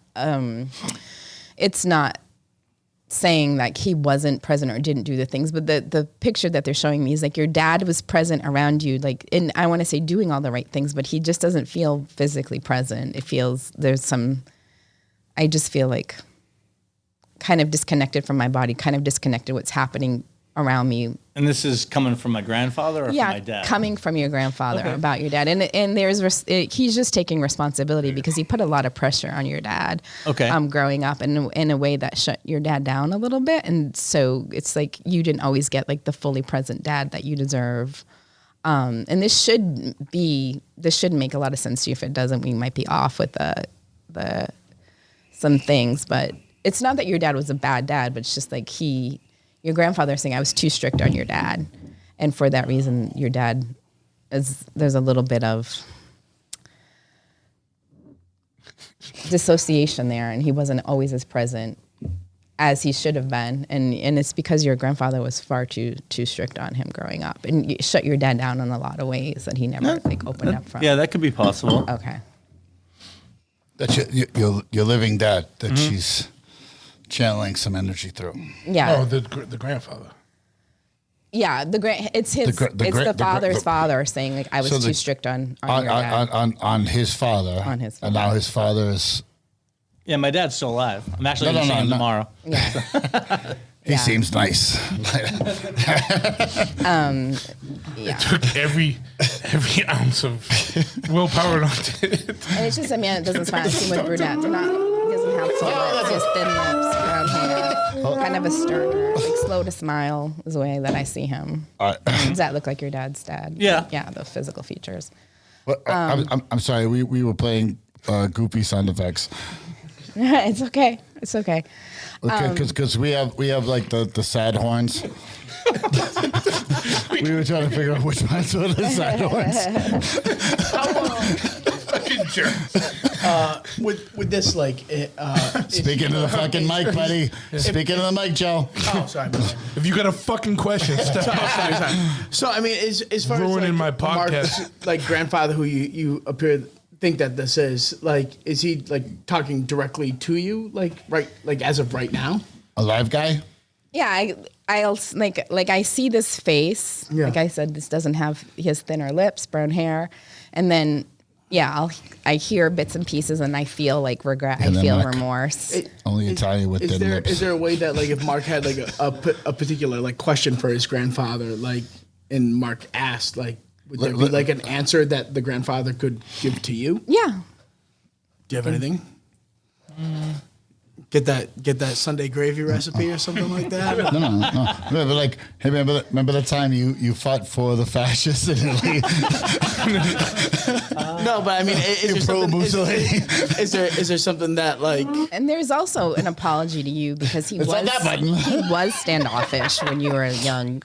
saying that he wasn't present or didn't do the things. But the picture that they're showing me is like your dad was present around you, like, and I want to say doing all the right things, but he just doesn't feel physically present. It feels I just feel like kind of disconnected from my body, kind of disconnected what's happening around me. And this is coming from my grandfather or from my dad? Coming from your grandfather about your dad. And he's just taking responsibility because he put a lot of pressure on your dad growing up in a way that shut your dad down a little bit. And so it's like you didn't always get like the fully present dad that you deserve. And this should make a lot of sense to you. If it doesn't, we might be off with the some things, but it's not that your dad was a bad dad, but it's just like your grandfather saying I was too strict on your dad. And for that reason, your dad there's a little bit of dissociation there, and he wasn't always as present as he should have been. And it's because your grandfather was far too strict on him growing up, and you shut your dad down in a lot of ways that he never opened up from. Yeah, that could be possible. Okay. That's your living dad that she's channeling some energy through. Yeah. Oh, the grandfather. Yeah, it's the father's father saying like I was too strict on your dad. on his father. On his father. And now his father is. Yeah, my dad's still alive. I'm actually going to see him tomorrow. Yeah. He seems nice. Yeah. It took every ounce of willpower not to. And it's just a man that doesn't smile. See with brunettes. He doesn't have full lips, just thin lips, brown hair, kind of a sterner, like slow to smile is the way that I see him. Does that look like your dad's dad? Yeah. Yeah, the physical features. Well, I'm sorry. We were playing goofy sound effects. It's okay. It's okay. Because we have like the sad horns. We were trying to figure out which ones were the sad horns. Fucking jerks. With this, like, Speaking to the fucking mic, buddy. Speaking to the mic, Joe. oh, sorry. If you got a fucking question, step up. So I mean, as far Ruining as my like, podcast. Mark's, like grandfather, who you appear think that this is, like, is he like talking directly to you, like as of right now? A live guy? Yeah, I'll like I see this face. Yeah. Like I said, this doesn't have his thinner lips, brown hair, and then I hear bits and pieces, and I feel like regret. I feel remorse. Only Italian with thin lips. Is there a way that, like, if Mark had like a particular like question for his grandfather, like, and Mark asked, like, would there be like an answer that the grandfather could give to you? Yeah. Do you have anything? Get that Sunday gravy recipe or something like that. No. Remember, like, hey, remember the time you fought for the fascists in Italy? No, but I mean, is there Mussolini. is there something that like? And there's also an apology to you because he It's was not that button. he was standoffish when you were young.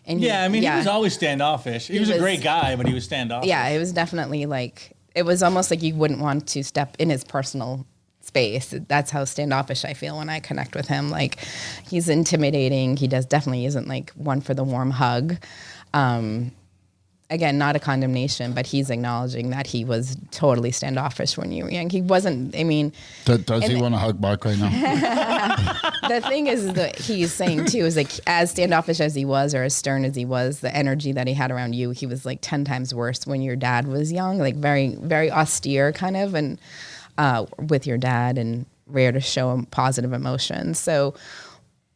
And Yeah, I mean, he was always standoffish. He was a great guy, but he was standoffish. Yeah, it was definitely like it was almost like you wouldn't want to step in his personal space. That's how standoffish I feel when I connect with him. Like he's intimidating. He definitely isn't like one for the warm hug. Again, not a condemnation, but he's acknowledging that he was totally standoffish when you were young. He wasn't, I mean... Does he want to hug Mark right now? The thing is that he's saying, too, is like as standoffish as he was or as stern as he was, the energy that he had around you, he was like 10 times worse when your dad was young, like very, very austere kind of, and with your dad and rare to show him positive emotions. So,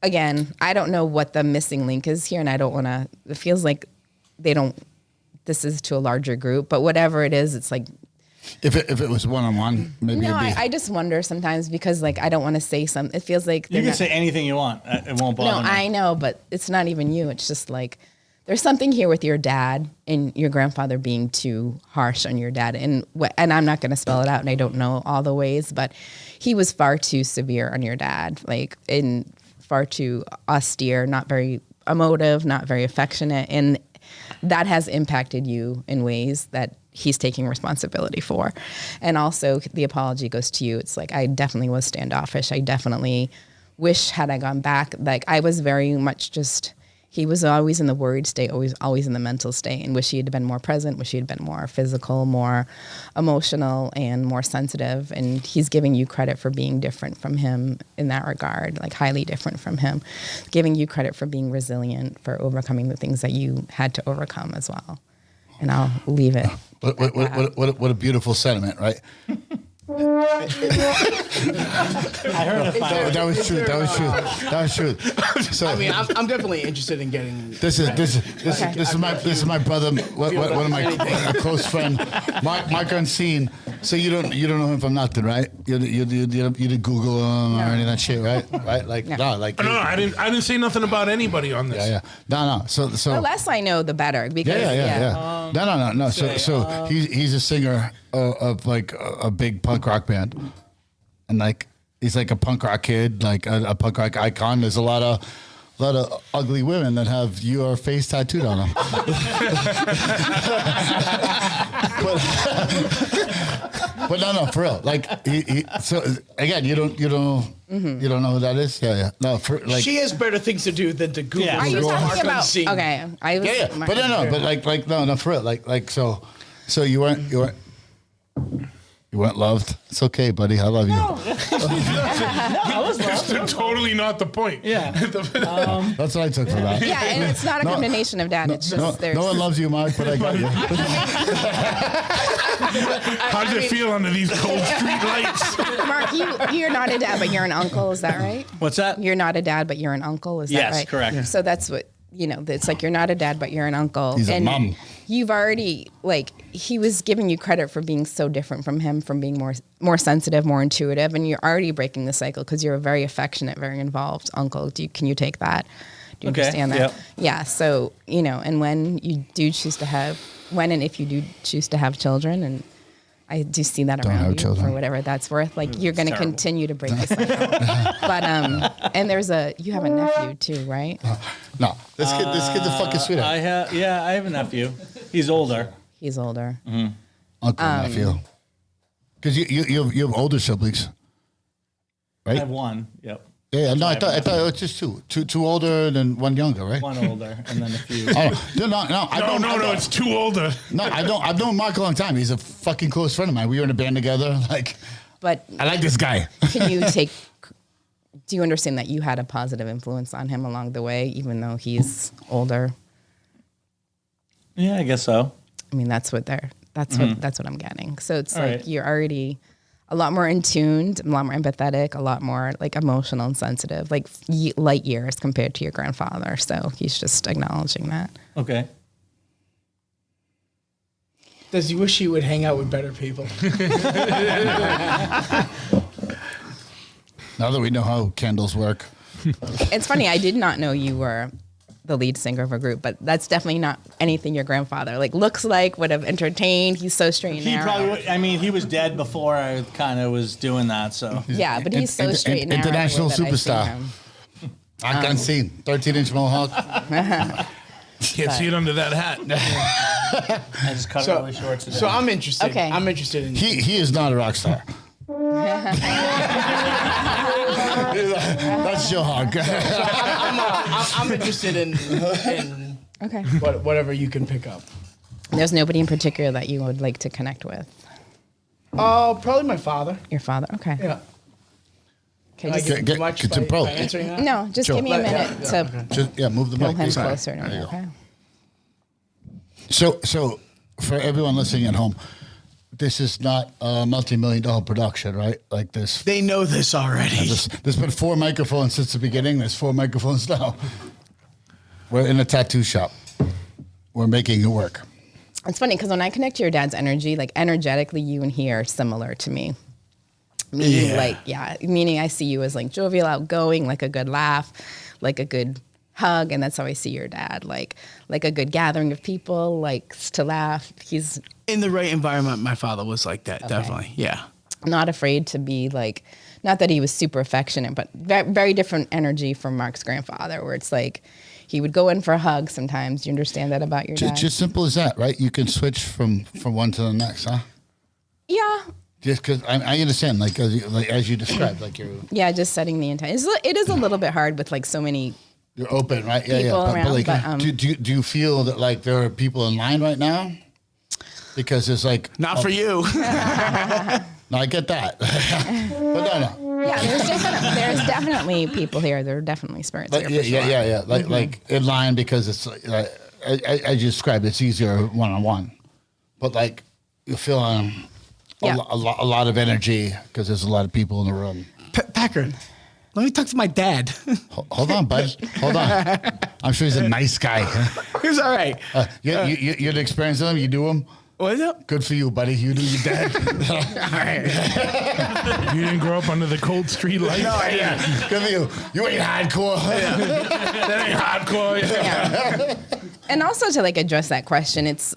again, I don't know what the missing link is here, and I don't want to... It feels like they don't... This is to a larger group, but whatever it is, it's like... If it was one-on-one, maybe No, it'd be... I just wonder sometimes because, like, I don't want to say something. It feels like... You can say anything you want. It won't bother me. I know, but it's not even you. It's just like... There's something here with your dad and your grandfather being too harsh on your dad. And I'm not going to spell it out, and I don't know all the ways, but he was far too severe on your dad, like, and far too austere, not very emotive, not very affectionate, and that has impacted you in ways that he's taking responsibility for. And also the apology goes to you. It's like, I definitely was standoffish. I definitely wish had I gone back. Like I was very much just, he was always in the worried state, always in the mental state, and wish he had been more present, wish he had been more physical, more emotional, and more sensitive. And he's giving you credit for being different from him in that regard, like highly different from him, giving you credit for being resilient, for overcoming the things that you had to overcome as well. And I'll leave it. What a beautiful sentiment, right? I heard it. That was true. That was true. So I mean, I'm definitely interested in getting. This is my brother, one of my a close friend, Mark Unseen. So you don't know him from nothing, right? You didn't Google him or any of that shit, right? Right? Like no, like No, I didn't say nothing about anybody on this. yeah. No. So The less I know, the better. Because yeah. No. So he's a singer of like a big punk rock band, and like he's like a punk rock kid, like a punk rock icon. There's a lot of ugly women that have your face tattooed on them. but no, for real. Like so again, you don't know who that is. Yeah. No, for like She has better things to do than to Google. Yeah. Are you Mark talking about? Unseen. Okay, I was, yeah. But no, for real. Like so you weren't loved. It's okay, buddy. I love you. That's totally not the point. Yeah. That's what I took from that. Yeah, and it's not a condemnation of dad. It's just there's. No one loves you, Mark, but I got you. How does it feel under these cold street lights? Mark, you're not a dad, but you're an uncle. Is that right? What's that? You're not a dad, but you're an uncle. Is that Yes, right? correct. Yeah. So that's what it's like. You're not a dad, but you're an uncle. He's a and mom. You've already he was giving you credit for being so different from him, from being more sensitive, more intuitive, and you're already breaking the cycle because you're a very affectionate, very involved uncle. Can you take that? Do you understand that? Yep. Yeah. So and when and if you do choose to have children, and I do see that Don't have around you children. for whatever that's worth. Like you're going to terrible. continue to break the cycle. But and you have a nephew too, right? No, this kid's a fucking sweetheart. I have a nephew. He's older. He's older. Uncle nephew. Because you have older siblings, I right? have one. Yep. Yeah. No, I thought it was just two older and then one younger, right? One older and then a few. No. No, it's too older. No, I've known Mark a long time. He's a fucking close friend of mine. We were in a band together. Like, But I like this guy. do you understand that you had a positive influence on him along the way, even though he's older? Yeah, I guess so. I mean, that's what I'm getting. So it's All like right. you're already a lot more in tuned, a lot more empathetic, a lot more like emotional and sensitive, like light years compared to your grandfather. So he's just acknowledging that. Okay. Does he wish he would hang out with better people? Now that we know how candles work. It's funny. I did not know you were the lead singer of a group, but that's definitely not anything your grandfather looks like, would have entertained. He's so straight and He narrow. probably would, I mean, he was dead before I kind of was doing that, so. Yeah, but he's so straight and narrow. International the way that I see superstar. him. I can see 13-inch mohawk. Can't see it under that hat. I just cut it really short today. So I'm interested. Okay. I'm interested in. He is not a rock star. That's your hog. I'm interested in Okay. whatever you can pick up. There's nobody in particular that you would like to connect with. Probably my father. Your father. Okay. Yeah. Okay. I Just, get get- much get to by pro. answering that? no, just Sure. give me a minute to Just move the pull mic. him Please. closer to There me. you go. Okay. So for everyone listening at home, this is not a multi-million-dollar production, right? Like this. They know this already. There's been 4 microphones since the beginning. There's 4 microphones now. We're in a tattoo shop. We're making it work. It's funny because when I connect to your dad's energy, energetically, you and he are similar to me. Meaning, meaning I see you as jovial, outgoing, a good laugh, a good hug, and that's how I see your dad. Like a good gathering of people, likes to laugh. He's In the right environment, my father was like that. Definitely. Yeah. not afraid to be not that he was super affectionate, but very different energy from Mark's grandfather, where it's he would go in for a hug sometimes. Do you understand that about your dad? Just simple as that, right? You can switch from one to the next, huh? Yeah. Just because I understand, as you described, you're Yeah, just setting the intent. It is a little bit hard with so many. you're open, right? Yeah, People yeah. around, but, do you feel that there are people in line right now? Because it's Not for you. no, I get that, but no. Yeah, there's definitely people here. There are definitely spirits here. For sure. Yeah. Like in line because it's as you described, it's easier one-on-one, but you feel Yeah. a lot of energy because there's a lot of people in the room. Packer, let me talk to my dad. Hold on, bud. Hold on. I'm sure he's a nice guy. He's all right. You'd experience them. You do them. What's up? Good for you, buddy. You do your dad. All right. You didn't grow up under the cold street lights. No, yeah. Good for you. You ain't hardcore. That ain't hardcore. Yeah. And also to address that question, it's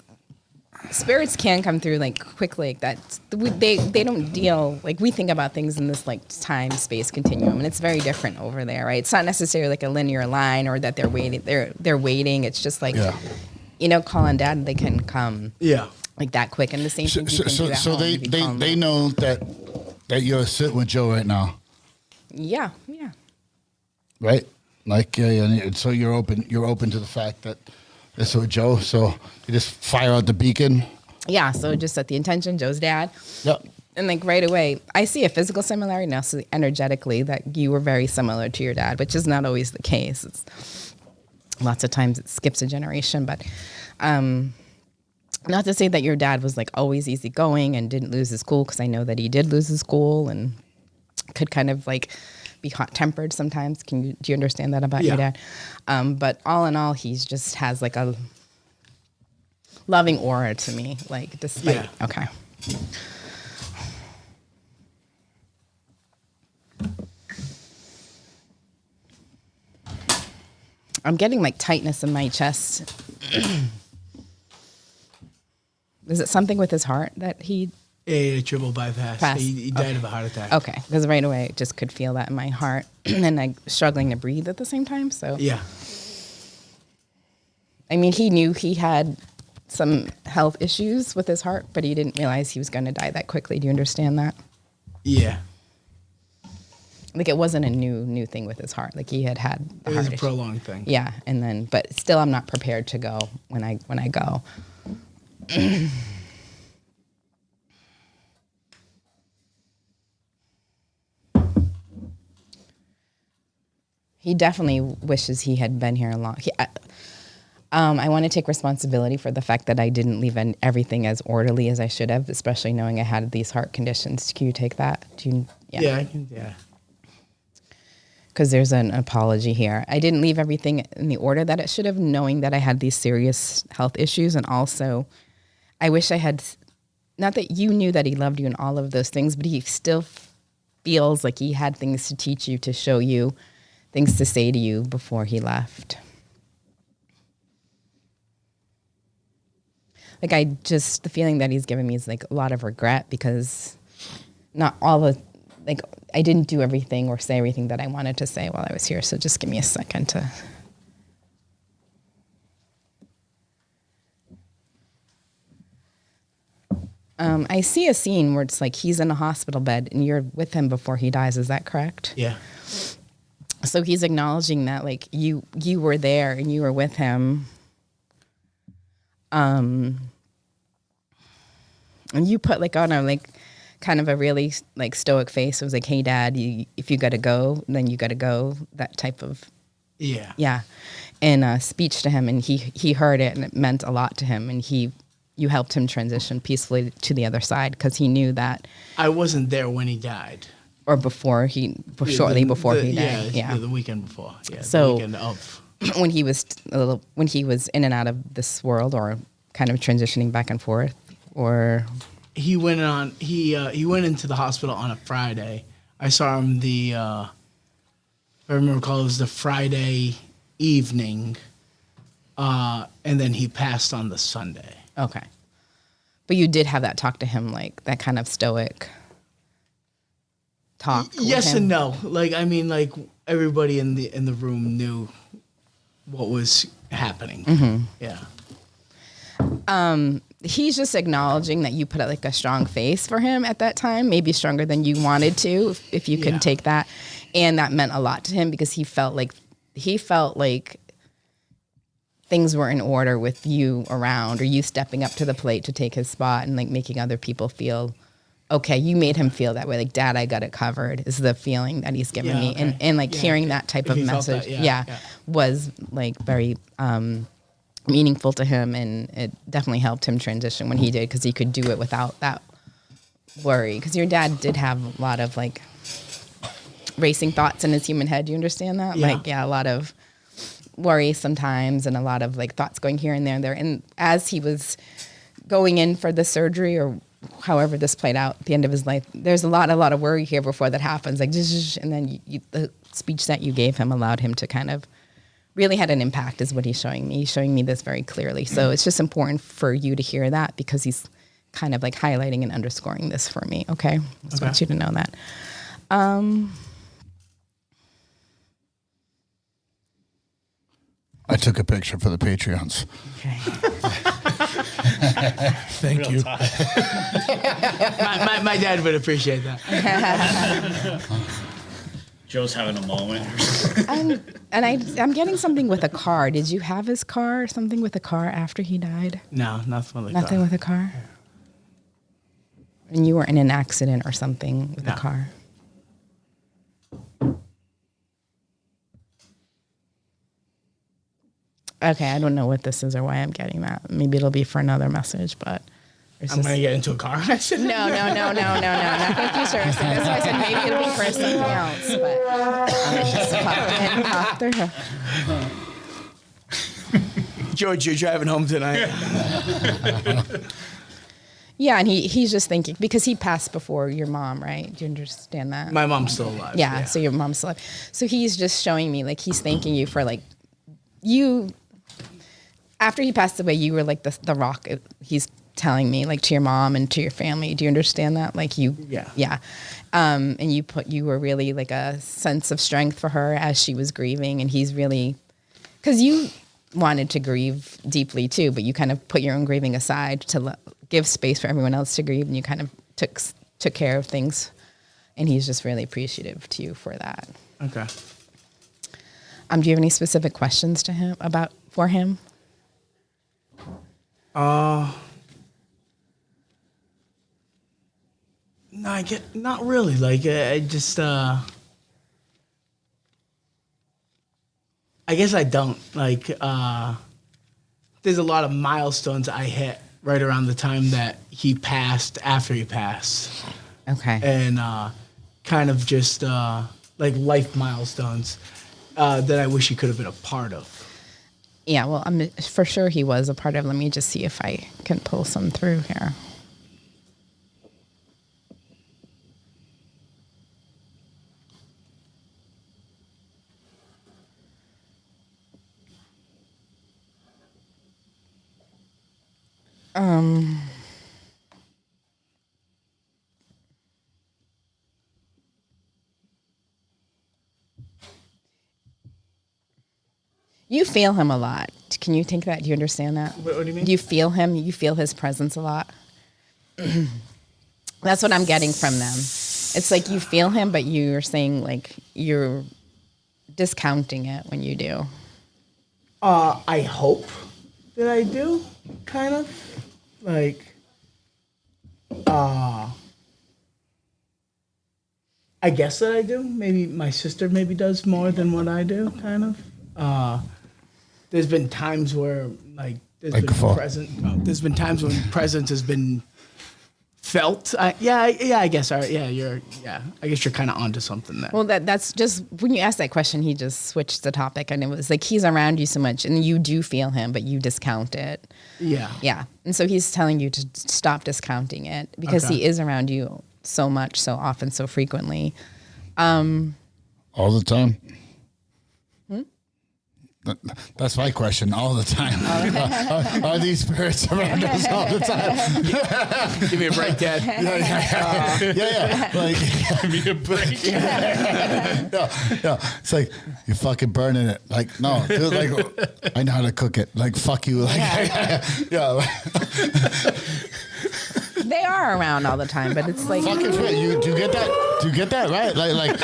spirits can come through quickly like that. They don't deal we think about things in this time space continuum, and it's very different over there, right? It's not necessarily a linear line or that they're waiting. They're waiting. It's just calling dad. They can come. Yeah. That quick, and the same thing. So they know that you're sitting with Joe right now, Yeah. right? And so you're open to the fact that it's with Joe. So you just fire out the beacon. Yeah. So just set the intention, Joe's dad. Yep. And right away, I see a physical similarity now. So energetically, that you were very similar to your dad, which is not always the case. It's lots of times it skips a generation, but not to say that your dad was always easygoing and didn't lose his cool, because I know that he did lose his cool and could kind of be hot tempered sometimes. Do you understand that about your dad? But all in all, he's just has a loving aura to me. Despite okay. I'm getting tightness in my chest. Is it something with his heart that he? Yeah, triple bypass. Pass. He died of a heart attack. Okay, because right away I just could feel that in my heart, and I'm struggling to breathe at the same time. So Yeah. I mean, he knew he had some health issues with his heart, but he didn't realize he was going to die that quickly. Do you understand that? Yeah. It wasn't a new thing with his heart. He had It was heart a issue. prolonged thing. Yeah, and then, but still, I'm not prepared to go when I go. He definitely wishes he had been here long. I want to take responsibility for the fact that I didn't leave everything as orderly as I should have, especially knowing I had these heart conditions. Can you take that? Yeah, I can, yeah. Because there's an apology here. I didn't leave everything in the order that it should have, knowing that I had these serious health issues. And also, I wish I had, not that you knew that he loved you and all of those things, but he still feels like he had things to teach you, to show you, things to say to you before he left. Like, the feeling that he's giving me is like a lot of regret, because not all the, like, I didn't do everything or say everything that I wanted to say while I was here. So just give me a second to. I see a scene where it's like he's in a hospital bed and you're with him before he dies. Is that correct? Yeah. So he's acknowledging that, like, you were there and you were with him. And you put like on a like kind of a really like stoic face. It was like, hey, Dad, if you got to go, then you got to go. That type of yeah, and speech to him, and he heard it, and it meant a lot to him, and you helped him transition peacefully to the other side, because he knew that. I wasn't there when he died. Or shortly before he died. Yeah, the weekend before. Yeah, so the weekend of. when he was in and out of this world, or kind of transitioning back and forth, or he went into the hospital on a Friday. I saw him if I remember correctly, it was the Friday evening, and then he passed on the Sunday. Okay. But you did have that talk to him, like that kind of stoic talk. Yes and no. Like, I mean, like everybody in the room knew what was happening. Mm-hmm. Yeah. He's just acknowledging that you put like a strong face for him at that time, maybe stronger than you wanted to, if you can take that. And that meant a lot to him, because he felt like things were in order with you around, or you stepping up to the plate to take his spot and like making other people feel okay. You made him feel that way. Like, Dad, I got it covered, is the feeling that he's giving me. Okay. And like hearing that type of message, was like very meaningful to him. And it definitely helped him transition when he did, because he could do it without that worry. Because your dad did have a lot of like racing thoughts in his human head. Do you understand that? Yeah. A lot of worry sometimes, and a lot of like thoughts going here and there and there. And as he was going in for the surgery, or however this played out at the end of his life, there's a lot of worry here before that happens. Like, and then the speech that you gave him allowed him to kind of really had an impact, is what he's showing me. He's showing me this very clearly. So it's just important for you to hear that, because he's kind of like highlighting and underscoring this for me. Okay. I just want you to know that. I took a picture for the Patreons. Okay. Thank you. My dad would appreciate that. Joe's having a moment. I'm getting something with a car. Did you have his car or something with a car after he died? No, nothing with a Nothing car. with a car? And you were in an accident or something with a car? Okay, I don't know what this is or why I'm getting that. Maybe it'll be for another message, but... I'm going to get into a car accident. No. Thank you, sir. So that's why I said maybe it'll be for something else, but just popped in. George, you're driving home tonight. Yeah, and he's just thinking, because he passed before your mom, right? Do you understand that? My mom's still alive. Yeah, so your mom's still alive. So he's just showing me, like, he's thanking you for, like, you... After he passed away, you were like the rock. He's telling me, like, to your mom and to your family. Do you understand that? Like, you, yeah. And you were really like a sense of strength for her as she was grieving. And he's really, because you wanted to grieve deeply too, but you kind of put your own grieving aside to give space for everyone else to grieve, and you kind of took care of things. And he's just really appreciative to you for that. Okay. Do you have any specific questions for him? No, not really. Like, I just, I guess I don't. Like, there's a lot of milestones I hit right around the time that he passed, after he passed. Okay. And kind of just, like, life milestones that I wish he could have been a part of. Yeah, well, for sure he was a part of. Let me just see if I can pull some through here. You feel him a lot. Can you take that? Do you understand that? What do you mean? You feel him. You feel his presence a lot. That's what I'm getting from them. It's like you feel him, but you're saying like you're discounting it when you do. I hope that I do, kind of. Like, I guess that I do. Maybe my sister maybe does more than what I do, kind of. There's been times where, like, there's been times when presence has been felt. I guess. I guess you're kind of onto something there. Well, that's just when you asked that question, he just switched the topic, and it was like he's around you so much, and you do feel him, but you discount it. Yeah. Yeah, and so he's telling you to stop discounting it because he is around you so much, so often, so frequently. All the time. That's my question. All the time. Are these spirits around us all the time? Give me a break, Dad. Yeah. Like, Give me a break. yeah. It's like you're fucking burning it. Like, no, dude, like I know how to cook it. Like, fuck you. Like, yeah. They are around all the time, but it's like Fucking shit. Do you get that? Do you get that? Right? Like like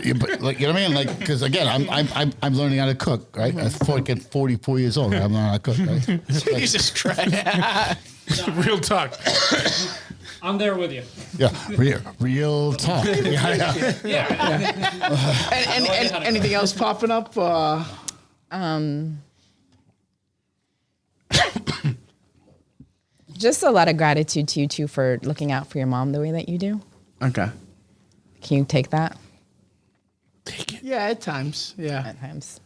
you know what I mean? Like, because again, I'm learning how to cook. Right? I'm 44 years old. Right? I'm learning how to cook. Right? Jesus Christ. Real talk. I'm there with you. Yeah, real talk. Yeah. And anything else popping up? just a lot of gratitude to you too for looking out for your mom the way that you do. Okay. Can you take that? Take it. Yeah, at times. Yeah. At times,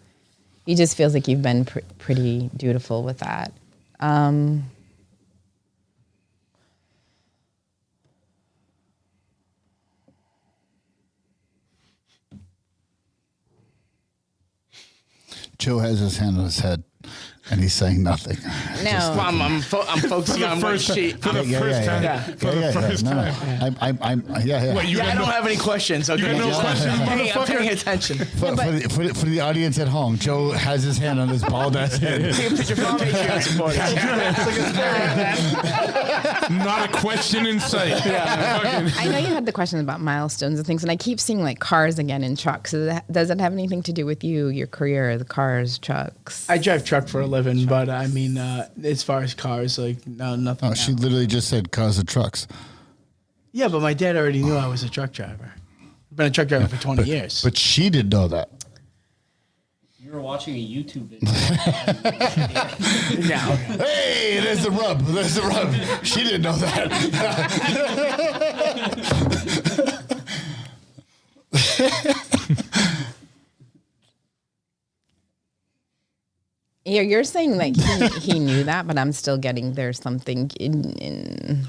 he just feels like you've been pretty dutiful with that. Joe has his hand on his head, and he's saying nothing. No, I'm focusing on my sheet. For the first time. For the first time. Yeah. What, you I got don't have any questions. Okay. You got no questions, Hey, I'm motherfucker? paying attention. For the audience at home, Joe has his hand on his bald ass head. Take a picture for the Patreon supporters. Not a question in sight. Fucking- I know you had the question about milestones and things, and I keep seeing like cars again and trucks. Does it have anything to do with you, your career, the cars, trucks? I drive truck for a living, but I mean, as far as cars, like, no, nothing. Oh, she literally just said cars and trucks. Yeah, but my dad already knew I was a truck driver. I've been a truck driver for 20 years. But she didn't know that. You were watching a YouTube video. Yeah, okay. Hey, there's the rub. There's the rub. She didn't know that. Yeah, you're saying like he knew that, but I'm still getting there's something in.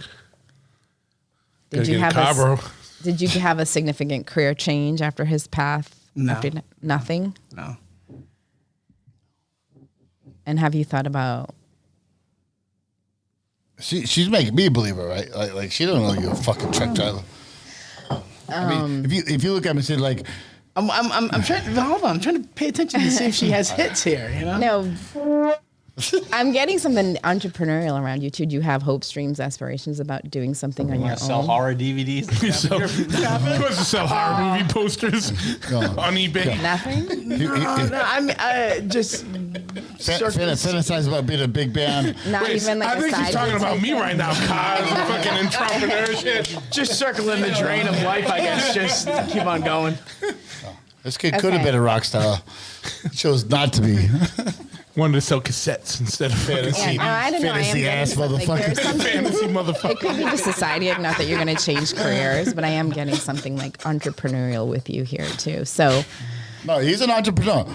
Did you have a significant career change after his path? No. Nothing. No. And have you thought about? She's making me believe her, right? Like she don't know you're a fucking truck driver. I mean, if you look at me and say like. I'm trying. Hold on. I'm trying to pay attention to see if she has hits here. You know. No. I'm getting something entrepreneurial around you too. Do you have hopes, dreams, aspirations about doing something on your own? Sell horror DVDs. He wants to sell horror movie posters on eBay. Nothing. No, I'm just Fantasize about being a big band. Not even like I a think side she's talking gig about type me thing? right now, cars and fucking entrepreneurship. just circling the drain of life. I guess just keep on going. This kid could have Okay. been a rock star. Chose not to be. Wanted to sell cassettes instead of fantasy. Yeah, no, I don't know. I am Fantasy getting ass something. Like, there's motherfucker. something. Fantasy It motherfucker. could be just society. Not that you're going to change careers, but I am getting something like entrepreneurial with you here too. So No, he's an entrepreneur.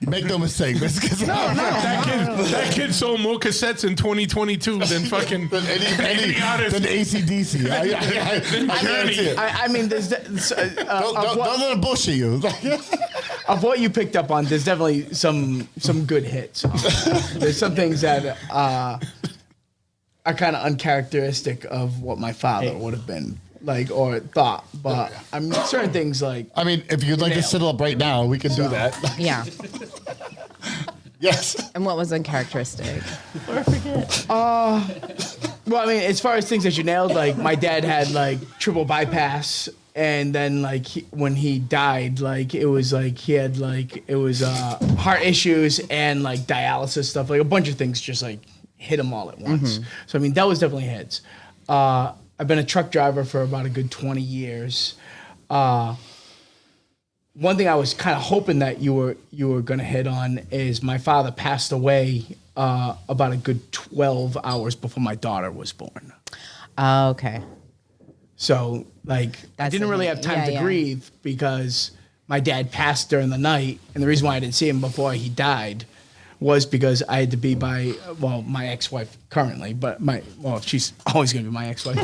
Make no mistake. That kid sold more cassettes in 2022 than fucking any artist. Than AC/DC. I guarantee it. I mean, there's Don't let him bullshit you. of what you picked up on. There's definitely some good hits. There's some things that are kind of uncharacteristic of what my father would have been like or thought. But I mean, certain things like I mean, if you'd like to sit up right now, we can do that. Yeah. Yes. And what was uncharacteristic? well, I mean, as far as things that you nailed, like my dad had like triple bypass, and then like when he died, like it was like he had like it was heart issues and like dialysis stuff, like a bunch of things just like hit him all at once. So I mean, that was definitely hits. I've been a truck driver for about a good 20 years. One thing I was kind of hoping that you were going to hit on is my father passed away about a good 12 hours before my daughter was born. Oh, okay. So, like, I That's didn't really have time to yeah. grieve because my dad passed during the night. And the reason why I didn't see him before he died was because I had to be by, well, my ex-wife currently, but she's always going to be my ex-wife.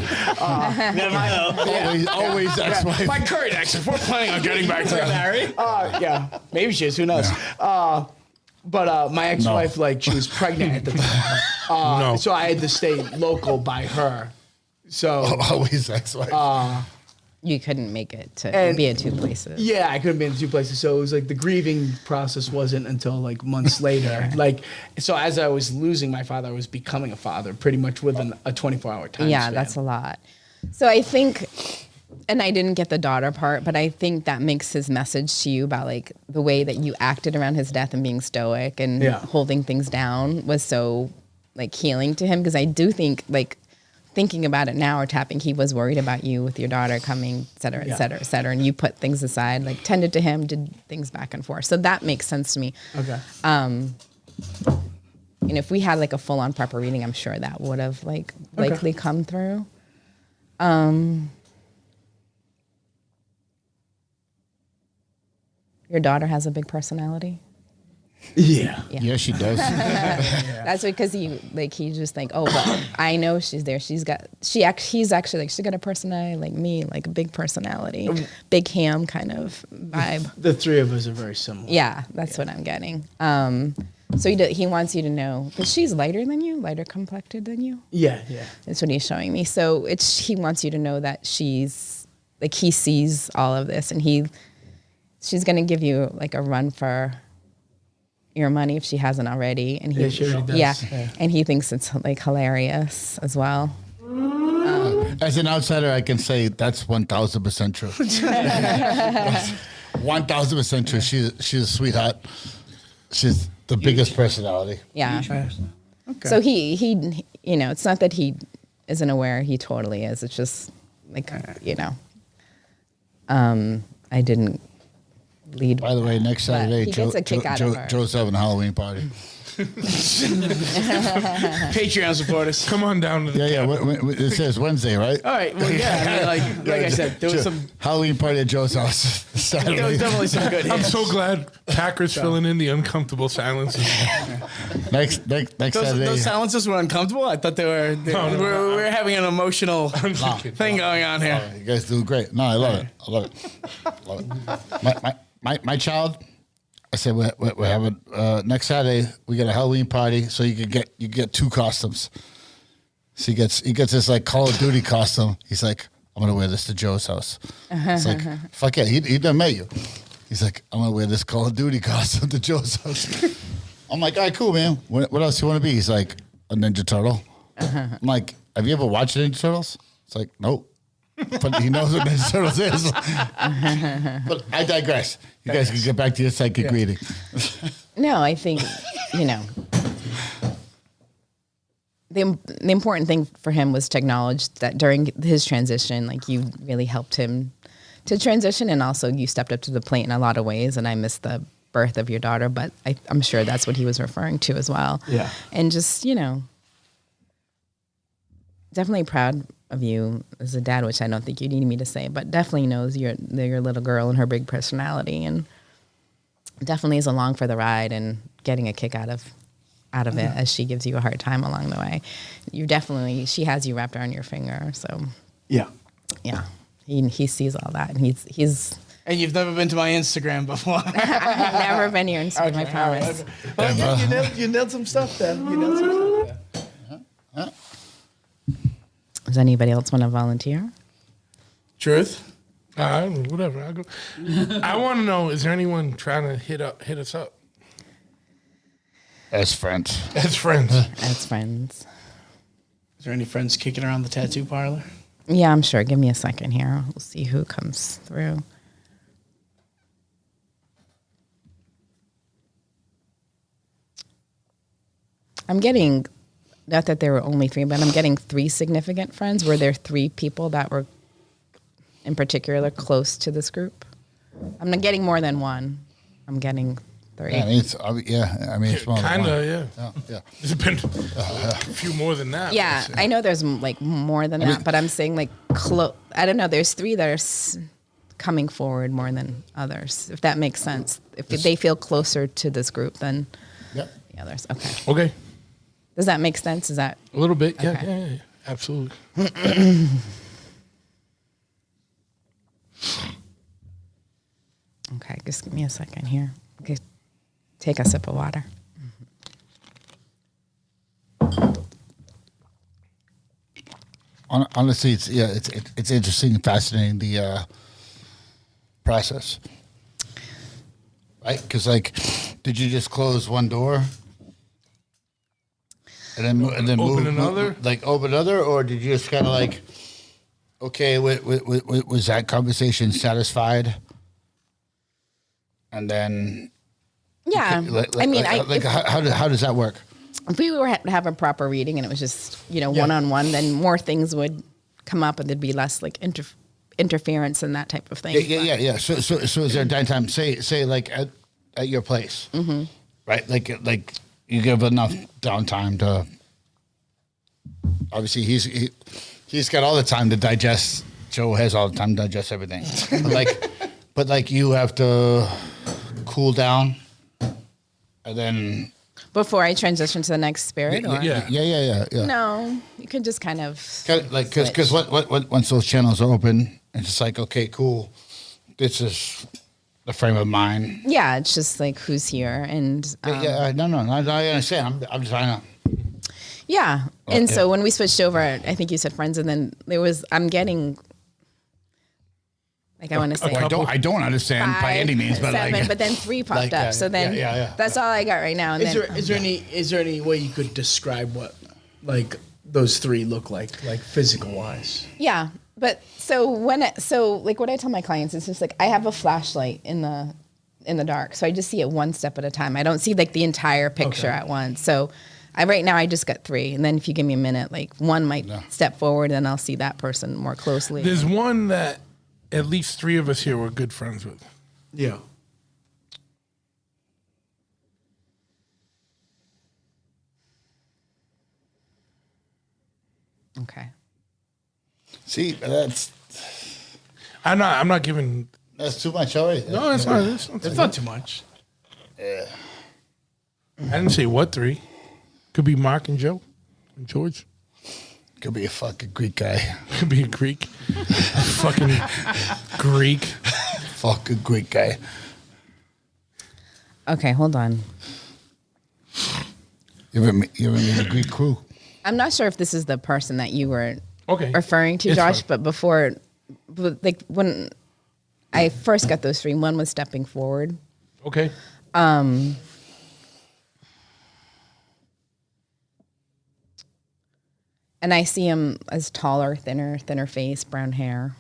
Always ex-wife. My current ex, we're planning on getting back together. Yeah, maybe she is, who knows? But my ex-wife, like, she was pregnant at the time. So I had to stay local by her. So Always ex-wife. You couldn't make it to be in two places. yeah, I couldn't be in two places. So it was like the grieving process wasn't until like months later. Like, so as I was losing my father, I was becoming a father pretty much within a 24-hour time Yeah, span. that's a lot. So I think, and I didn't get the daughter part, but I think that makes his message to you about like the way that you acted around his death and being stoic and holding things down was so like healing to him. Because I do think like thinking about it now or tapping, he was worried about you with your daughter coming, et cetera, et cetera, et cetera. And you put things aside, like tended to him, did things back and forth. So that makes sense to me. Okay. And if we had like a full on proper reading, I'm sure that would have like likely come through. Your daughter has a big personality. Yeah. Yeah, she does. That's because he's just like, oh, but I know she's there. He's actually like, she's got a personality like me, like a big personality, big ham kind of vibe. The three of us are very similar. Yeah, that's what I'm getting. So he wants you to know, because she's lighter than you, lighter complected than you. Yeah. That's what he's showing me. So he wants you to know that she's like, he sees all of this, and she's gonna give you like a run for your money if she hasn't already. And she already does. Yeah, and he thinks it's like hilarious as well. As an outsider, I can say that's 1,000% true. 1,000% true. She's a sweetheart. She's the biggest personality. Yeah. Okay. So he it's not that he isn't aware. He totally is. It's just like, I didn't lead. By the way, next Saturday, he gets a kick out of her. Joe's having a Halloween party. Patreon supporters. Come on down to the It says Wednesday, right? All right. Well, yeah. I mean, like I said, there was some. Halloween party at Joe's house Saturday. There was definitely some good hits. I'm so glad Packer's filling in the uncomfortable silences. Next Saturday. Those silences were uncomfortable. I thought we were having an emotional thing going on here. You guys do great. No, I love it. My child. I said we're having next Saturday. We got a Halloween party, so you get two costumes. So he gets this like Call of Duty costume. He's like, I'm gonna wear this to Joe's house. It's like, fuck yeah, he done met you. He's like, I'm gonna wear this Call of Duty costume to Joe's house. I'm like, all right, cool, man. What else you want to be? He's like, a Ninja Turtle. I'm like, have you ever watched Ninja Turtles? It's like, nope. But he knows what Ninja Turtles is. But I digress. You guys can get back to your psychic reading. No, I think, the important thing for him was to acknowledge that during his transition, like you really helped him to transition, and also you stepped up to the plate in a lot of ways, and I missed the birth of your daughter, but I'm sure that's what he was referring to as well. Yeah. And just, definitely proud of you as a dad, which I don't think you need me to say, but definitely knows your little girl and her big personality, and definitely is along for the ride and getting a kick out of it as she gives you a hard time along the way. She has you wrapped around your finger, so Yeah. he sees all that, and he's. And you've never been to my Instagram before. I've never been here Instagram. I promise. Well, you nailed some stuff then. Does anybody else want to volunteer? Truth. Whatever. I'll go. I want to know: is there anyone trying to hit us up As friends. as friends? As friends. Is there any friends kicking around the tattoo parlor? Yeah, I'm sure. Give me a second here. We'll see who comes through. I'm getting, not that there were only 3, but I'm getting 3 significant friends. Were there 3 people that were in particular close to this group? I'm not getting more than 1. I'm getting 3. Yeah, it's more than Kind one. of, yeah. Yeah. There's been a few more than that. Yeah, I know there's like more than that, but I'm saying like I don't know. There's 3 that are coming forward more than others, if that makes sense. If they feel closer to this group than Yep. the others. Okay. Okay. Does that make sense? Is that A little bit. Yeah. Okay. Yeah. Absolutely. okay? Just give me a second here. Okay. Take a sip of water. Honestly, it's interesting and fascinating, the process, right? Because did you just close one door and then Open move, another? open another, or did you just kind of okay, was that conversation satisfied? And then Yeah. I mean, how does that work? if we were to have a proper reading and it was just, one-on-one, then more things would come up and there'd be less like interference and that type of thing. Yeah. So is there downtime? Say at your place, right? Like you give enough downtime to. Obviously, he's got all the time to digest. Joe has all the time to digest everything. but you have to cool down, and then. Before I transition to the next spirit, or Yeah. no, you can just kind of Because once those channels are open, it's just like, okay, cool. This is the frame of mind. Yeah, it's just like who's here and No, I understand. I'm just trying to. yeah. And so when we switched over, I think you said friends, and then I'm getting like I want to say I don't understand by any means, but 7, but then 3 popped up. So then that's all I got right now. And Is there any way you could describe what those 3 look like physical wise? yeah. But so what I tell my clients is just like I have a flashlight in the dark, so I just see it one step at a time. I don't see like the entire picture at once. So right now I just got 3, and then if you give me a minute, like one might step forward, and I'll see that person more closely. There's one that at least 3 of us here were good friends with. Yeah. Okay. See, I'm not giving. that's too much already. No, it's not. It's not too much. Yeah. I didn't say what 3. Could be Mark and Joe and George. Could be a fucking Greek guy. Could be a Greek. Fucking Greek. Fucking Greek guy. Okay, hold on. You ever meet a Greek crew? I'm not sure if this is the person that you were Okay. referring to, It's Josh, fine. but when I first got those 3, one was stepping forward. Okay. And I see him as taller, thinner face, brown hair.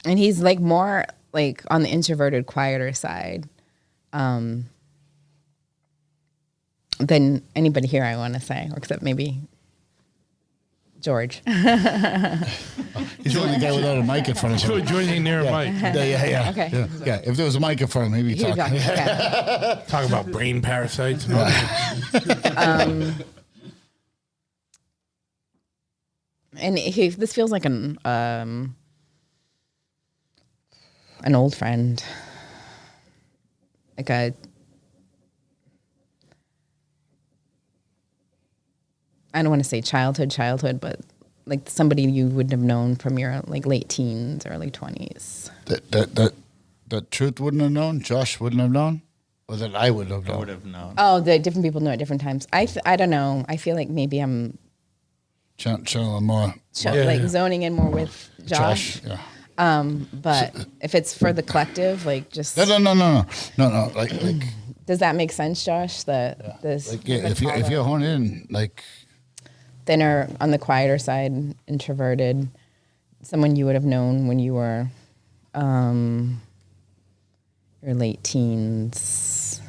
And he's like more like on the introverted, quieter side than anybody here, I want to say, except maybe George. He's the only guy without a mic in front of him. George ain't near a mic. Yeah. Okay. Yeah. If there was a mic in front of him, he'd be He's talking. okay. Talk about brain parasites. And all that. And this feels like an old friend, like I don't want to say childhood, but like somebody you would have known from your like late teens, early 20s. that Truth wouldn't have known, Josh wouldn't have known, or that I would have known? I would have known. Oh, the different people know at different times. I don't know. I feel like maybe I'm Channel more. zoning in more with Josh. Yeah. But if it's for the collective, like just No. Like does that make sense, Josh? The if you hone in, like thinner on the quieter side, introverted, someone you would have known when you were your late teens.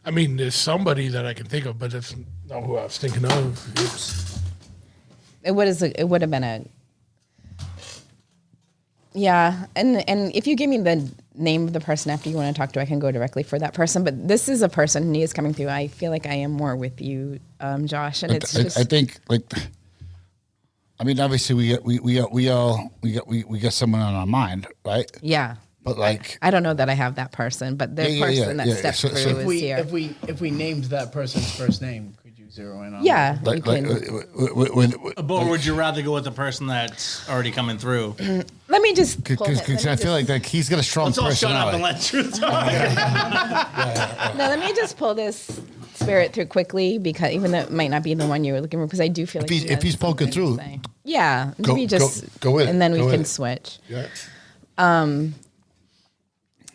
I mean, there's somebody that I can think of, but that's not who I was thinking of. Oops. It would have been a. Yeah, and if you give me the name of the person after you want to talk to, I can go directly for that person. But this is a person, and he is coming through. I feel like I am more with you, Josh, and it's just. I think like. I mean, obviously we got someone on our mind, right? Yeah. But like, I don't know that I have that person, but the person that stepped through If is we here. if we named that person's first name, could you zero in on? Yeah. that? you can- Or would you rather go with the person that's already coming through? let me just. pull because it- let me I feel like he's got a strong Let's all shut up personality. and let Truth talk. No, let me just pull this spirit through quickly because even though it might not be the one you were looking for, because I do feel like If he he's has poking something to through, say. Yeah, go- maybe just go with it. and then we Go with can it. switch. Yeah.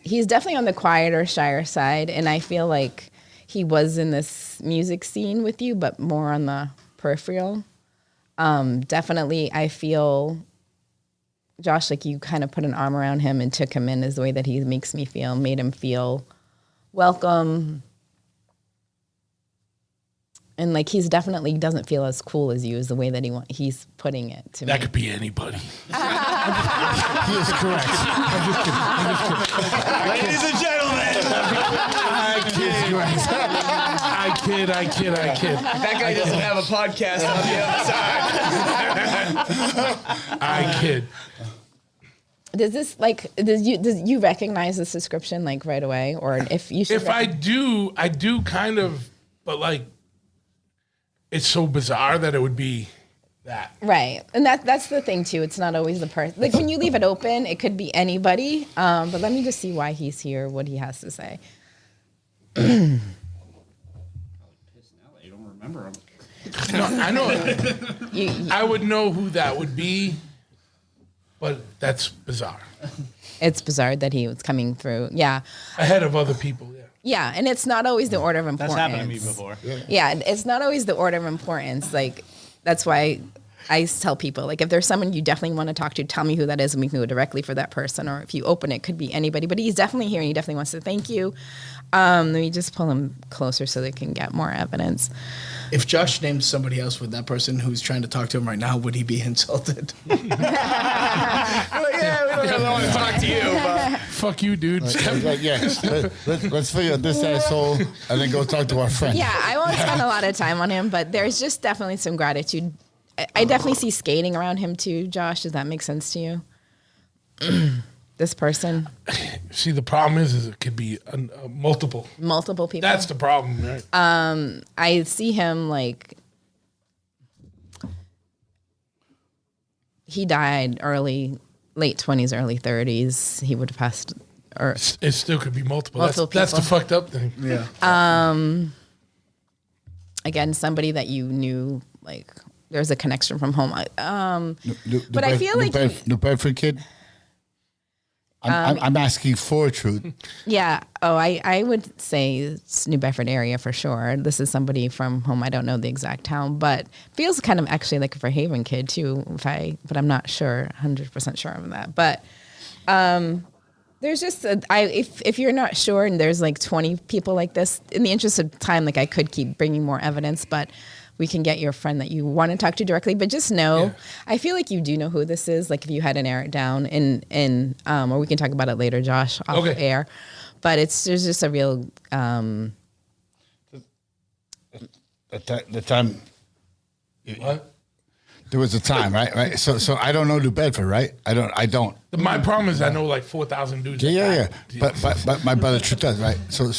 He's definitely on the quieter, shyer side, and I feel like he was in this music scene with you, but more on the peripheral. Definitely, I feel, Josh, like you kind of put an arm around him and took him in as the way that he makes me feel, made him feel welcome. And like he's definitely doesn't feel as cool as you is the way that he's putting it to me. That could be anybody. He is correct. Ladies and gentlemen, I kid. That guy doesn't have a podcast on the other side. I kid. Does you recognize this description like right away, or if you should? If I do kind of, but like, it's so bizarre that it would be that. Right, and that's the thing too. It's not always the person. Like when you leave it open, it could be anybody. But let me just see why he's here, what he has to say. You don't remember him. No, I know. You- I would know who that would be, but that's bizarre. it's bizarre that he was coming through. Yeah, Ahead of other people, yeah. yeah, and it's not always the order of importance. That's happened to me before. Yeah, it's not always the order of importance. Like that's why I tell people, like if there's someone you definitely want to talk to, tell me who that is, and we can go directly for that person. Or if you open it, could be anybody. But he's definitely here, and he definitely wants to thank you. Let me just pull him closer so they can get more evidence. If Josh named somebody else with that person who's trying to talk to him right now, would he be insulted? Yeah, we don't really want to talk to you. But. Fuck you, dude. Like, yeah, let's figure out this asshole and then go talk to our friend. Yeah, I won't spend a lot of time on him, but there's just definitely some gratitude. I definitely see skating around him too, Josh. Does that make sense to you? This person, See, the problem is it could be multiple. multiple people. That's the problem, right? I see him like he died late 20s, early 30s. He would have passed, or It still could be multiple. Multiple That's the people. fucked up thing. Yeah. again, somebody that you knew, like there's a connection from home. But I feel like New Bedford kid. I'm asking for truth. yeah. Oh, I would say it's New Bedford area for sure. This is somebody from home. I don't know the exact town, but feels kind of actually like a Fairhaven kid too. But I'm not sure, 100% sure of that. But there's just if you're not sure, and there's like 20 people like this, in the interest of time, like I could keep bringing more evidence, but we can get your friend that you want to talk to directly. But just know, Yeah. I feel like you do know who this is. Like if you had to narrow it down, or we can talk about it later, Josh, off Okay. air. But there's just a real The time What? there was a time, right? So I don't know New Bedford, right? I don't. My problem is I know like 4,000 dudes. Yeah. that died. But my brother Truth does, right? So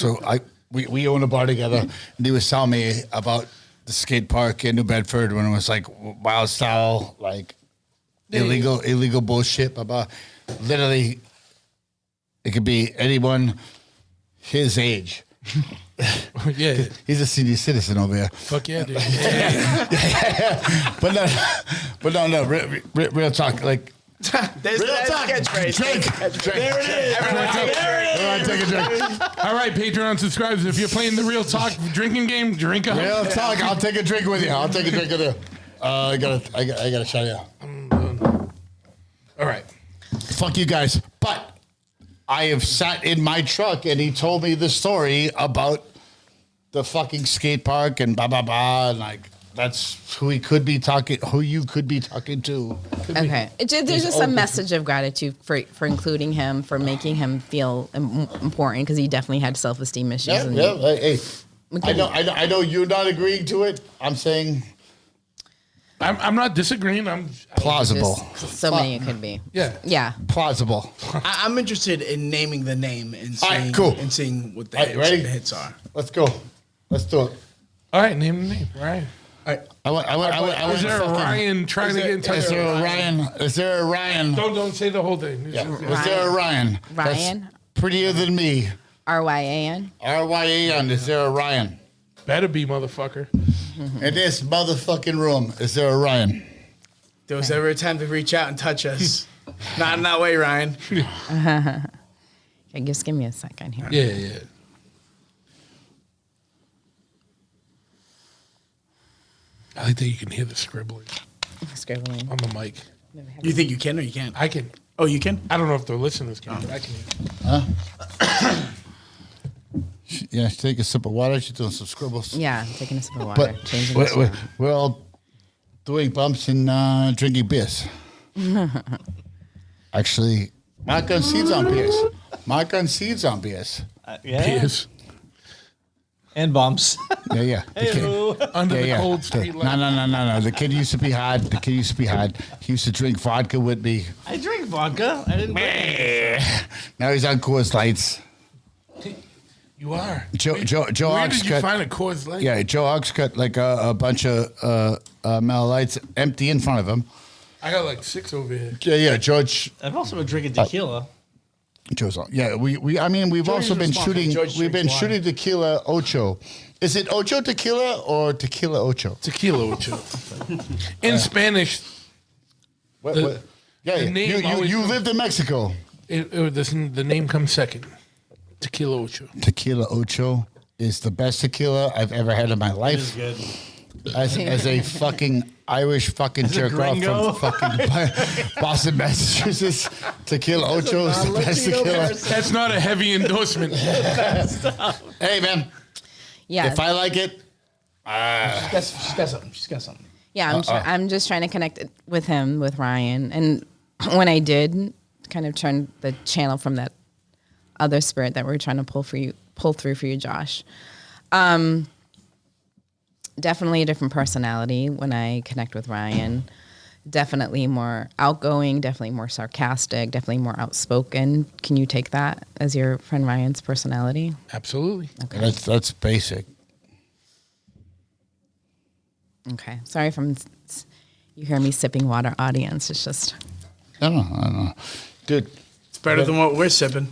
we own a bar together, and he was telling me about the skate park in New Bedford when it was like wild style, like illegal bullshit. About literally It could be anyone his age. Yeah. He's a senior citizen over here. Fuck yeah, dude. But no, real talk. Like, There's real that's talk. catchphrase. Drink. There it is. Everyone take a drink. All right, Patreon subscribers, if you're playing the Real Talk drinking game, drink up. Real talk. I'll take a drink with you. I got a shot of you. All right. Fuck you guys. But I have sat in my truck and he told me the story about the fucking skate park and blah, blah, blah. And like, that's who you could be talking to. Okay. There's just a message of gratitude for including him, for making him feel important, because he definitely had self-esteem issues. Yeah. Hey, I know you're not agreeing to it. I'm saying I'm not disagreeing. I'm plausible. So many it could be. Yeah. Yeah. Plausible. I'm interested in naming the name and All seeing, right, cool. and seeing what the, All right, ready? the hits are. Let's go. Let's do it. All right, name the name. Ryan. All right. I want Is there a Ryan trying to get in touch? Is there a Ryan? Is there a Ryan? Don't say the whole thing. Yeah. Is there a Ryan? Ryan? That's prettier than me. RYAN? RYAN. Is there a Ryan? Better be, motherfucker. In this motherfucking room, is there a Ryan? There was ever a time to reach out and touch us. Not in that way, Ryan. Okay, just give me a second here. Yeah. I like that you can hear the scribbling Scribbling. on the mic. You think you can or you can't? I can. Oh, you can? I don't know if the listeners can, but I can. Yeah, take a sip of water. She's doing some scribbles. Yeah, I'm taking a sip of water. But Changing the song. we're all doing bumps and drinking beers. Actually, Mark on seeds on beers. Mark on seeds on beers. Yeah. Yes. And bumps. Yeah. Under the Yeah. cold street light. No. The kid used to be hard. He used to drink vodka with me. I drink vodka. I didn't drink. Now he's on Coors Lights. You are. Joe Where Ox did you got, find a Coors Light? yeah, Joe Ox got like a bunch of Miller Lights empty in front of him. I got like 6 over here. Yeah, George. I've also been drinking tequila. Joe's on. Yeah, we've also been shooting. We've been shooting tequila ocho. Is it ocho tequila or tequila ocho? Tequila Ocho. In Spanish, What, The- what? Yeah, the name always you comes- lived in Mexico. the name comes second. Tequila Ocho. Tequila ocho is the best tequila I've ever had in my life. Good. As a fucking Irish fucking jerk off gringo? from fucking Boston, Massachusetts, tequila ocho is the best tequila. That's not a heavy endorsement. Hey man, Yeah. if I like it, She's got something. Yeah, I'm just trying to connect it with him, with Ryan. And when I did, kind of turn the channel from that other spirit that we're trying to pull through for you, Josh. Definitely a different personality when I connect with Ryan. Definitely more outgoing, definitely more sarcastic, definitely more outspoken. Can you take that as your friend Ryan's personality? Absolutely. that's basic. Okay. Sorry if you hear me sipping water, audience. It's just... I don't know. Dude, It's better than what we're sipping.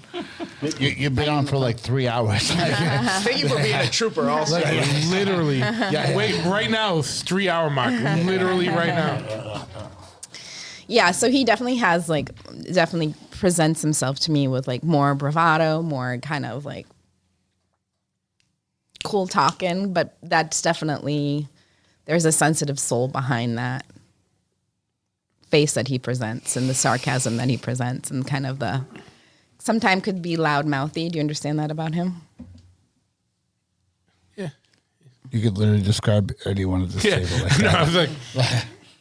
you've been on for like 3 hours. Thank you for being a trooper also. Literally. Yeah. Wait, right now, it's 3 hour mark. Literally right now. Yeah, so he definitely has definitely presents himself to me with like more bravado, more kind of like cool talking, but that's definitely, there's a sensitive soul behind that face that he presents and the sarcasm that he presents and kind of the, sometimes could be loud mouthy. Do you understand that about him? Yeah. You could literally describe anyone at this Yeah. table like No, that. I was like,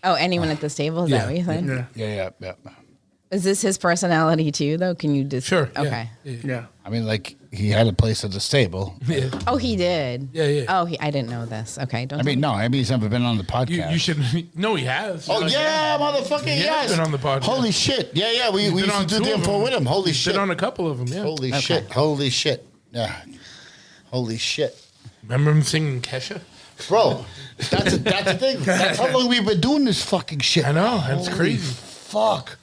Oh, anyone at this table? Is that what you said? Yeah. Yeah. Is this his personality too, though? Can you just... sure. Okay. Yeah. I mean, like, he had a place at the stable. Yeah. Oh, he did? Yeah. Oh, I didn't know this. Okay. Don't I mean, no, he's never been on the podcast. You should. No, he has. Oh, yeah, motherfucker, He yes. has been on the podcast. Holy shit. Yeah, we He's used been to on do 2 the of info them. with him. Holy He's shit. been on a couple of them, yeah. Holy shit. Yeah. Holy shit. Remember him singing Kesha? Bro, that's the thing. That's how long we've been doing this fucking shit. I know. That's Holy crazy. Fuck.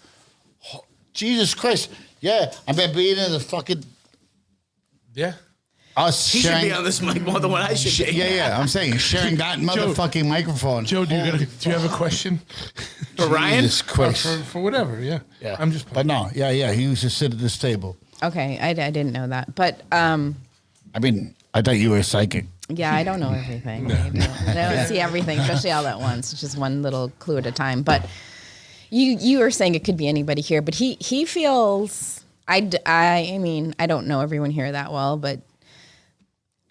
Jesus Christ. Yeah, I mean, being in the fucking Yeah. us He should sharing. be on this mic more than what I should be. Yeah, I'm saying sharing that motherfucking microphone. Joe, do you have a question? For Ryan? Jesus Christ. For whatever, yeah. Yeah, I'm just But no, yeah, he used to sit at this table. Okay, I didn't know that, but I mean, I thought you were psychic. yeah, I don't know everything. I don't see everything, especially all at once. It's just one little clue at a time. But you were saying it could be anybody here, but he feels. I mean, I don't know everyone here that well, but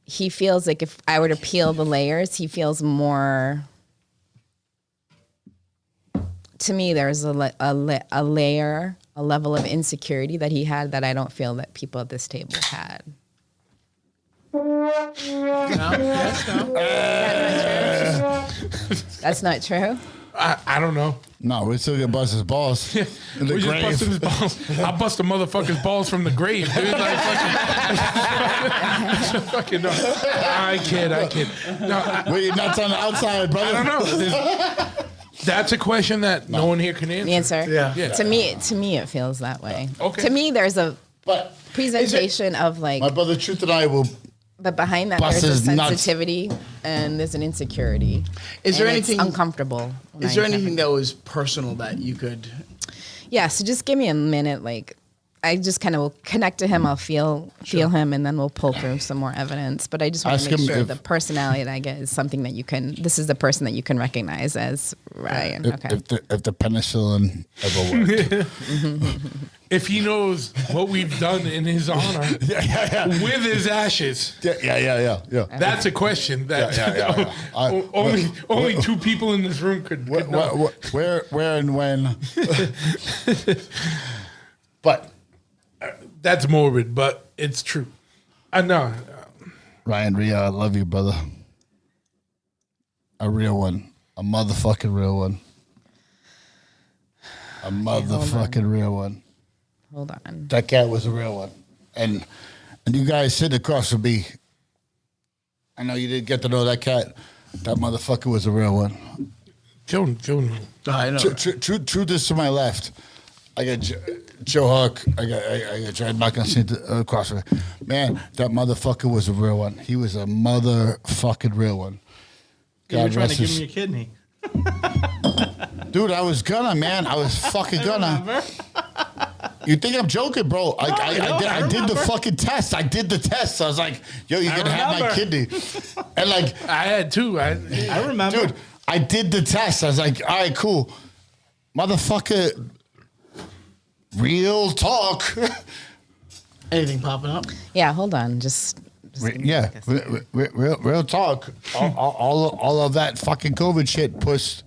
he feels like if I were to peel the layers, he feels more. To me, there's a layer, a level of insecurity that he had that I don't feel that people at this table had. That's not true. I don't know. No, we're still gonna bust his balls. In the We're just grave. busting his balls. I bust a motherfucker's balls from the grave, dude. Like, fucking no. I kid. No, Were your nuts on the outside, brother? I don't know. That's a question that no one here can answer. Answer. Yeah. To me, it feels that way. Okay. To me, there's a But presentation of like, my brother Truth and I will. but behind that Bust there's a his nuts. sensitivity and there's an insecurity. Is there And it's anything uncomfortable? when Is I there have anything it. that was personal that you could? Yeah. So just give me a minute. Like, I just kind of will connect to him. I'll feel him, and then we'll pull through some more evidence. But I just want Ask to make him sure if- the personality that I get is something that you can. This is the person that you can recognize as Ryan. Okay. If the penicillin ever worked. If he knows what we've done in his honor with his ashes, Yeah. that's a question that Yeah. only two people in this room could know. Where and when? But That's morbid, but it's true. I know. Ryan, Rhea, I love you, brother. A real one. A motherfucking real one. A motherfucking real one. Hold on. That cat was a real one. And you guys sitting across from me, I know you didn't get to know that cat. That motherfucker was a real one. Joe. I know. Truth is to my left. I got Joe Hawk. I got I'm not gonna sit across from me. Man, that motherfucker was a real one. He was a motherfucking real one. You were God trying rest to give his- him your kidney. Dude, I was gonna, man. I was fucking gonna. You think I'm joking, bro? I did the fucking test. I did the test. I was like, yo, you're gonna have my kidney. And like, I had two. I remember. dude, I did the test. I was like, all right, cool. Motherfucker, real talk. Anything popping up? Yeah. Hold on. Just give me Yeah, like a second. real talk. All of that fucking COVID shit pushed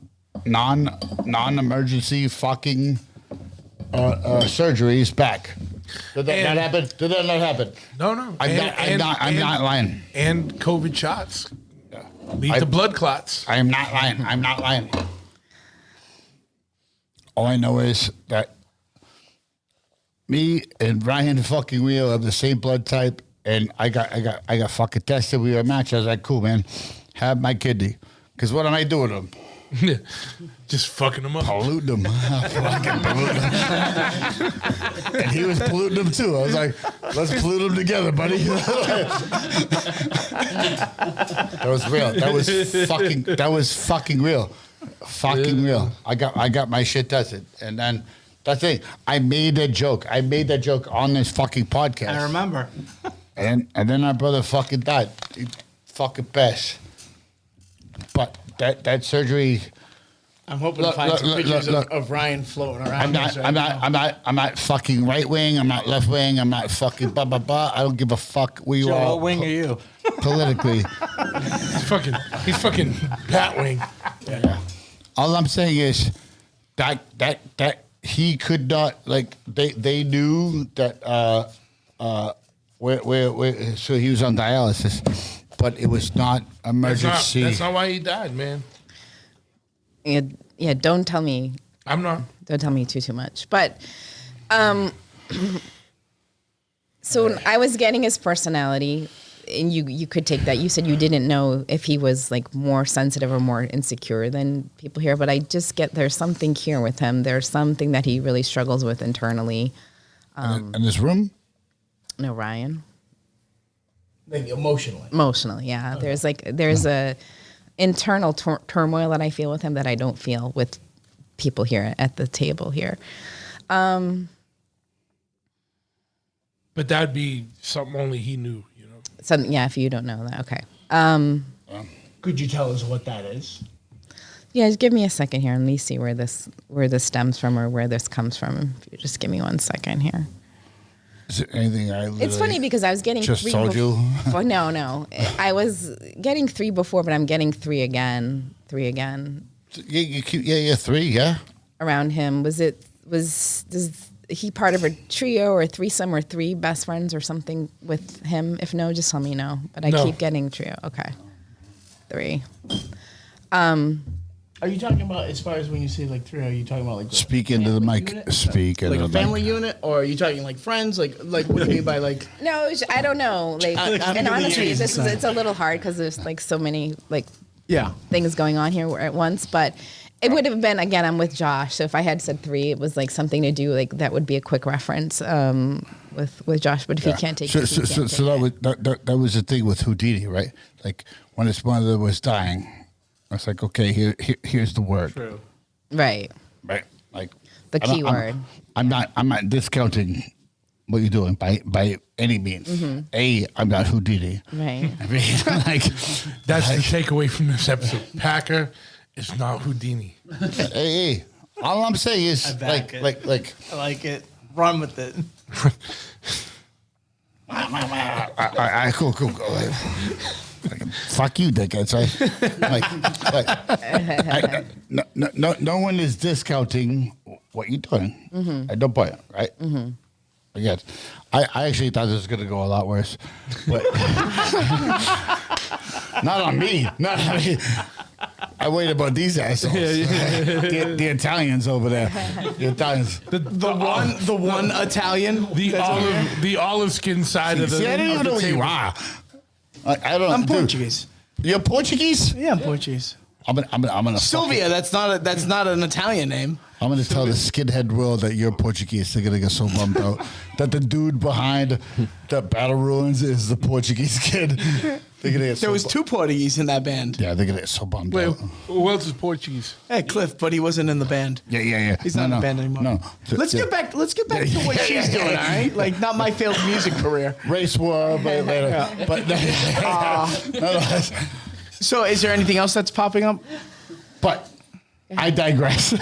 non-emergency fucking surgeries back. Did that not happen? Did that not happen? No. I'm not lying. And COVID shots lead to blood clots. I am not lying. I'm not lying. All I know is that me and Ryan fucking Rio have the same blood type, and I got fucking tested. We were a match. I was like, cool, man. Have my kidney. Because what am I doing to him? Just fucking them up. Polluting them. Fucking polluting them. And he was polluting them too. I was like, let's pollute them together, buddy. That was real. That was fucking real. Fucking real. I got my shit tested. And then that's it. I made that joke. On this fucking podcast. I remember. And then our brother fucking died. He fucking passed. But that surgery. I'm hoping to find some pictures of Ryan floating around. I'm not fucking right wing. I'm not left wing. I'm not fucking blah blah blah. I don't give a fuck where you Joe, are. what wing are you? Politically. He's fucking Pat Wing. All I'm saying is that he could not, like, they knew that where so he was on dialysis, but it was not emergency. That's not why he died, man. Yeah. Don't tell me. I'm not. Don't tell me too much. But, so when I was getting his personality, and you could take that. You said you didn't know if he was like more sensitive or more insecure than people here, but I just get there's something here with him. There's something that he really struggles with internally. In this room? No, Ryan. Like emotionally. Emotionally, yeah. There's a internal turmoil that I feel with him that I don't feel with people here at the table here. But that'd be something only he knew, you know. Something, yeah. If you don't know that, okay. Could you tell us what that is? Yeah, just give me a second here and let me see where this stems from or where this comes from. If you just give me 1 second here. Is there anything It's funny because I was getting just 3 told you? No. I was getting 3 before, but I'm getting 3 again. 3 again. Yeah, 3, yeah. Around him. Was he part of a trio or a threesome or 3 best friends or something with him? If no, just tell me no. But I keep getting trio. Okay. 3. Are you talking about, as far as when you say like 3, are you talking about like Speak into the mic. unit? Speak into Like the a family mic. unit, or are you talking like friends? Like what do you mean by like? No, I don't know. Like, and honestly, it's a little hard because there's like so many like things going on here at once. But it would have been, again, I'm with Josh. So if I had said 3, it was like something to do like that would be a quick reference with Josh. But if he can't take it, he can't take it. That was the thing with Houdini, right? Like when his mother was dying, I was like, okay, here's the word. True. Right. Right. Like The key word. I'm not discounting what you're doing by any means. I'm not Houdini. Right. I mean, like That's the takeaway from this episode. Packer is not Houdini. hey, all I'm saying is back it. like I like it. Run with it. I cool. Fuck you, dickhead. No one is discounting what you're doing. At no point, right? Again, I actually thought this was going to go a lot worse, but not on me. Not on me. I worried about these assholes. The Italians over there. The Italians. The one Italian. The olive skin side of the. See, I don't even know who you are. I don't. I'm dude. Portuguese. You're Portuguese? Yeah, I'm Portuguese. I'm gonna Sylvia, that's not an Italian name. I'm gonna tell the skinhead world that you're Portuguese. They're gonna get so bummed out that the dude behind the battle ruins is the Portuguese kid. They're gonna get There was 2 Portuguese in that band. Yeah, they're gonna get so bummed Wait, out. who else is Portuguese? Hey, Cliff, but he wasn't in the band. Yeah. He's not in the band anymore. No. Let's get back to what she's doing, all right? Like, not my failed music career. Race war, but later. But no. So, is there anything else that's popping up? But I digress.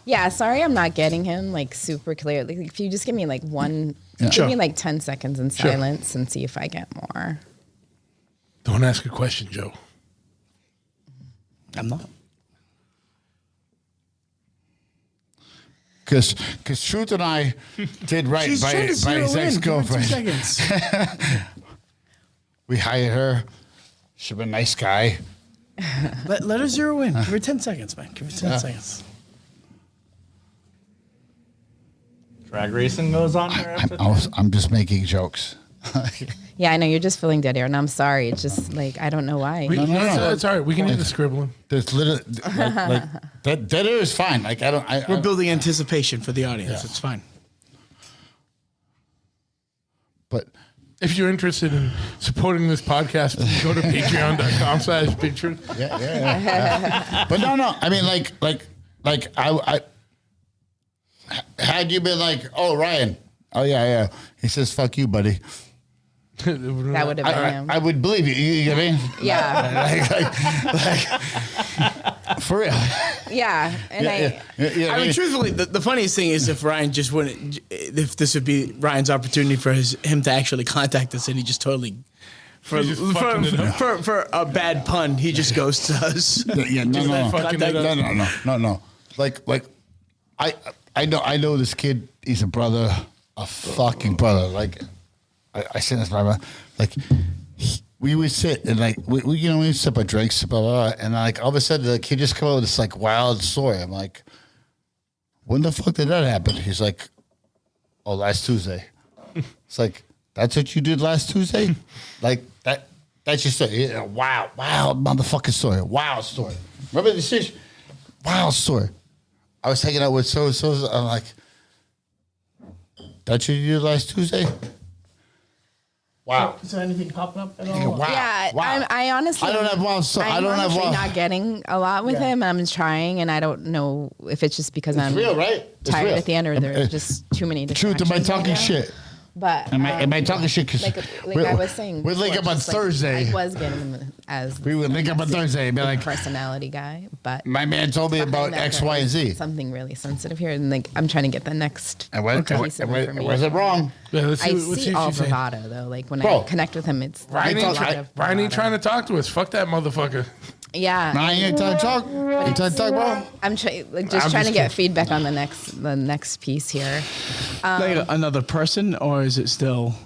Yeah, sorry I'm not getting him like super clear. Like, if you just give me like give me like 10 seconds in silence and see if I get more. Don't ask a question, Joe. I'm not. Because Truth and I did right by his ex-girlfriend. 2 seconds. We hired her. She's a nice guy. Let her zero in. Give her 10 seconds, man. Give her 10 seconds. Drag racing goes on here after I'm just making jokes. Yeah, I know you're just feeling dead air, and I'm sorry. It's just like I don't know why. It's all right. We can do the scribbling. There's literally like that air is fine. Like We're building anticipation for the audience. It's fine. But If you're interested in supporting this podcast, go to patreon.com/picture. Yeah. But no. I mean, like I had you been like, oh, Ryan, oh yeah, he says, fuck you, buddy. That would have been him. I would believe you. You know what I mean? Yeah. Like, for real. Yeah. And I mean, truthfully, the funniest thing is if Ryan just wouldn't, if this would be Ryan's opportunity for him to actually contact us, and he just totally, for a bad pun, he just goes to us. No. Like I know this kid. He's a brother, a fucking brother. Like I said this, my like. We would sit and like we sip our drinks, blah, blah, blah, and like all of a sudden the kid just come out with this like wild story. I'm like, when the fuck did that happen? He's like, oh, last Tuesday. It's like, that's what you did last Tuesday? Like that's your story. Yeah, wow, motherfucking story. Wild story. Remember this is wild story. I was hanging out with so I'm like, That you did last Tuesday? Wow. Is there anything popping up at all? Wow. Yeah, Wow. I honestly, I don't have one. So I I'm don't have honestly one. not getting a lot with him. I'm trying, and I don't know if it's just because I'm real, right? It's tired real. at the end, or there's just too many Truth, distractions. am I talking right now. shit? But Am I talking shit? 'Cause like I was saying, we'd link before, up on just, like, Thursday. I was getting him as We would link up on Thursday and be like, personality guy, but my man told me behind about that, X, there Y, and is Z. something really sensitive here, and like I'm trying to get the next And what, piece of it information. wasn't wrong. Yeah, let's see, I let's see see if all she's saying. bravado though. Like when Bro. I connect with him, it's Ryan a ain't, lot of Ryan ain't bravado. trying to talk to us. Fuck that motherfucker. Yeah, Nah, you ain't trying to talk. You trying to talk, bro? I'm trying I'm to just get kidding. feedback on the next piece here. Like another person, or is it still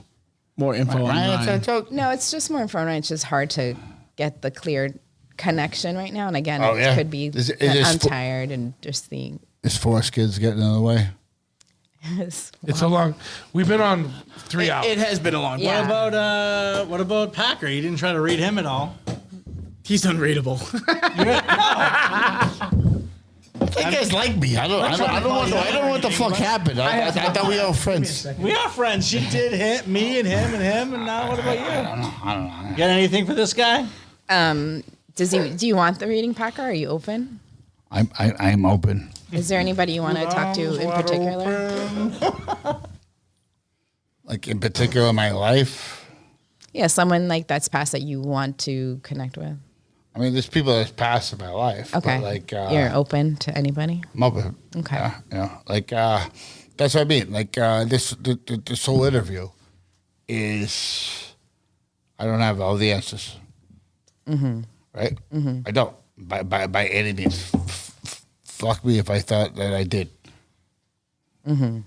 more info Ryan ain't trying online? to talk. No, it's just more info. It's just hard to get the clear connection right now. And again, Oh, it yeah. could be Is it that I'm fo- tired and just the. Is Force Kids getting in the way? It's a long. We've been on 3 hours. It has been a long Yeah. time. What about Packer? You didn't try to read him at all. He's unreadable. You guys like me. I don't know what the fuck happened. I thought we were friends. We are friends. She did hit me and him, and now what about you? I don't know. Got anything for this guy? Do you want the reading, Packer? Are you open? I'm open. Is there anybody you want to talk to in particular? Like in particular, my life. Yeah, someone like that's passed that you want to connect with. I mean, there's people that's passed in my life. Okay. But like, You're open to anybody? I'm open. Okay. Like that's what I mean. Like this whole interview is, I don't have all the answers. Mm-hmm. Right. Mm-hmm. I don't. By any means. Fuck me if I thought that I did. Mm-hmm.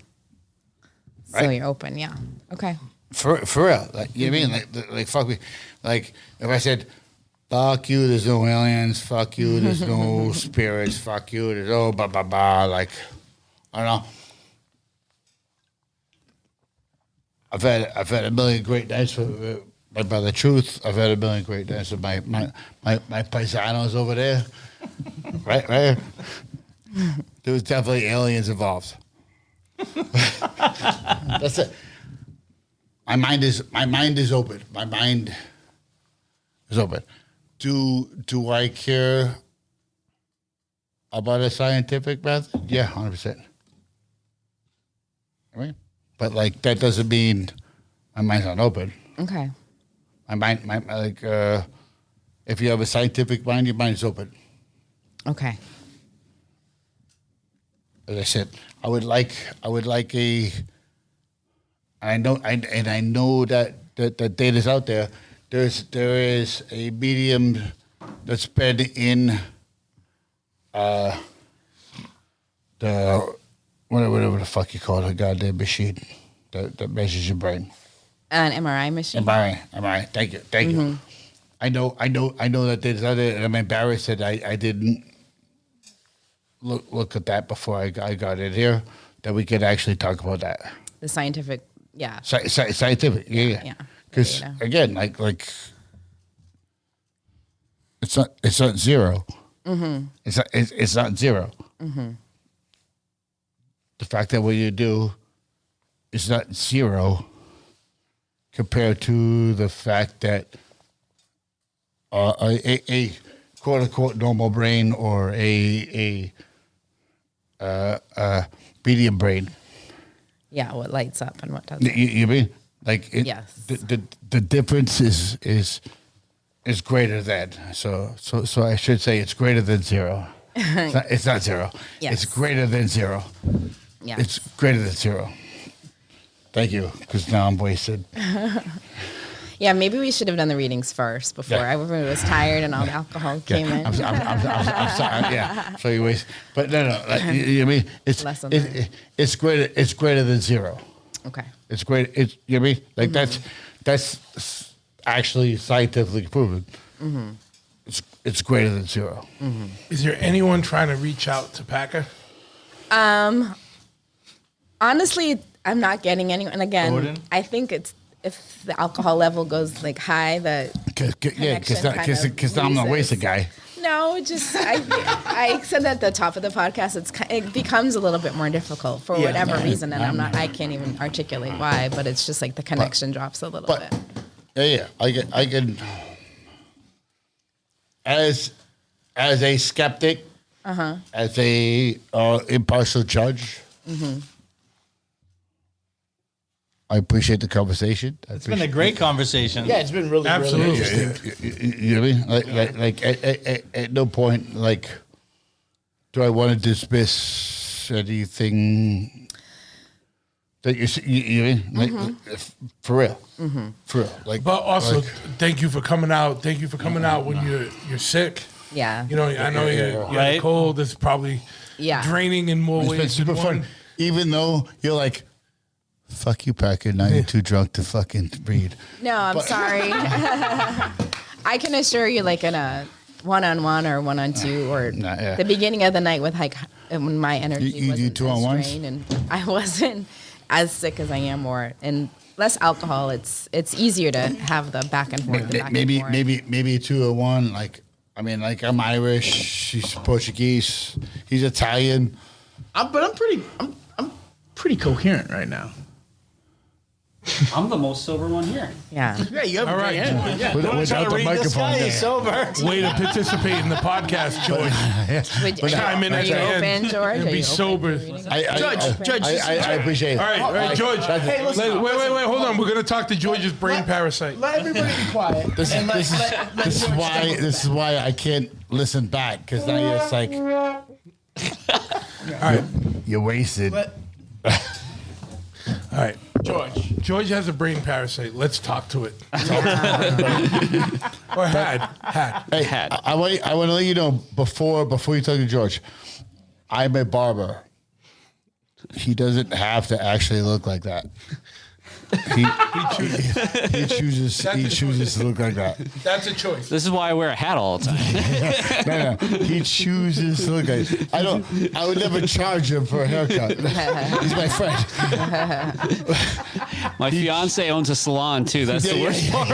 So Right. you're open, yeah. Okay. For real, like you know what I mean, like fuck me, like if I said, fuck you, there's no aliens, fuck you, there's no spirits, fuck you, there's no blah blah blah, like I don't know. I've had a million great nights with by the truth. I've had a million great nights with my paisanos over there, right. There was definitely aliens involved. That's it. My mind is open. My mind is open. Do I care about a scientific method? Yeah, 100%. I mean, but like that doesn't mean my mind's not open. Okay. My mind, if you have a scientific mind, your mind is open. Okay. As I said, I would like a. I know that data's out there. There is a medium that's been in the whatever the fuck you call it, a goddamn machine that measures your brain. An MRI machine? MRI. Thank you. I know that data's out there, and I'm embarrassed that I didn't look at that before I got in here. That we could actually talk about that. The scientific, yeah. Scientific, yeah. Yeah. Because Data. again, like it's not zero. Mm-hmm. It's not zero. Mm-hmm. The fact that what you do is not zero compared to the fact that a quote unquote normal brain or a medium brain. Yeah, what lights up and what doesn't. You mean like Yes. The difference is greater than so I should say it's greater than zero. It's not zero. Yes. It's greater than zero. Yeah. It's greater than zero. Thank you, because now I'm wasted. Yeah, maybe we should have done the readings first before Yeah. everyone was tired and all the alcohol came in. I'm sorry. Yeah. So you waste, but no. Like, you know what I mean? Lesson learned. It's greater. It's greater than zero. Okay. It's great. It's you know what I mean? Like that's actually scientifically proven. Mm-hmm. It's greater than zero. Mm-hmm. Is there anyone trying to reach out to Packer? Honestly, I'm not getting anyone. And again, Gordon? I think it's if the alcohol level goes like high, the Because connection kind of I'm not loses. wasted guy. No, just I said that at the top of the podcast. It becomes a little bit more difficult for whatever reason, and I can't even articulate why, but it's just like the connection drops a little bit. I can as a skeptic, as a impartial judge. I appreciate the conversation. It's been a great conversation. Yeah, it's been really Absolutely. really interesting. You know what I mean? Like at no point, like, do I want to dismiss anything that you mean? Like, for real. For real. Like, But also, like, thank you for coming out. Thank you for coming out when you're sick. Yeah. You know, I know you had a Right. cold. It's probably draining in more it's been ways super than fun. one. Even though you're like, fuck you, Packer. Now you're too drunk to fucking read. No, I'm sorry. I can assure you, like in a one-on-one or one-on-two or the beginning of the night with like when my energy You do wasn't two-on-ones? as strained and I wasn't as sick as I am, and less alcohol. It's easier to have the back and forth. Maybe 201. Like, I mean, like, I'm Irish. She's Portuguese. He's Italian. I'm pretty coherent right now. I'm the most sober one here. Yeah. Yeah, you have All a right. great energy. Yeah. Without the microphone. there. sober. Way to participate in the podcast, George. Chime in Are at you the end open, George? and Are be you sober. open? Judge, I appreciate it. All right, George. Hey, listen, Wait, hold on. We're going to talk to George's brain parasite. let everybody be quiet. This is why I can't listen back, because now you're just like, All right. you're wasted. All right. George has a brain parasite. Let's talk to it. Or had. Hey, I want to let you know before you talk to George, I'm a barber. He doesn't have to actually look like that. He chooses to look like that. That's a choice. This is why I wear a hat all the time. No. He chooses to look like it. I would never charge him for a haircut. He's my friend. My fiance owns a salon too. That's the worst part.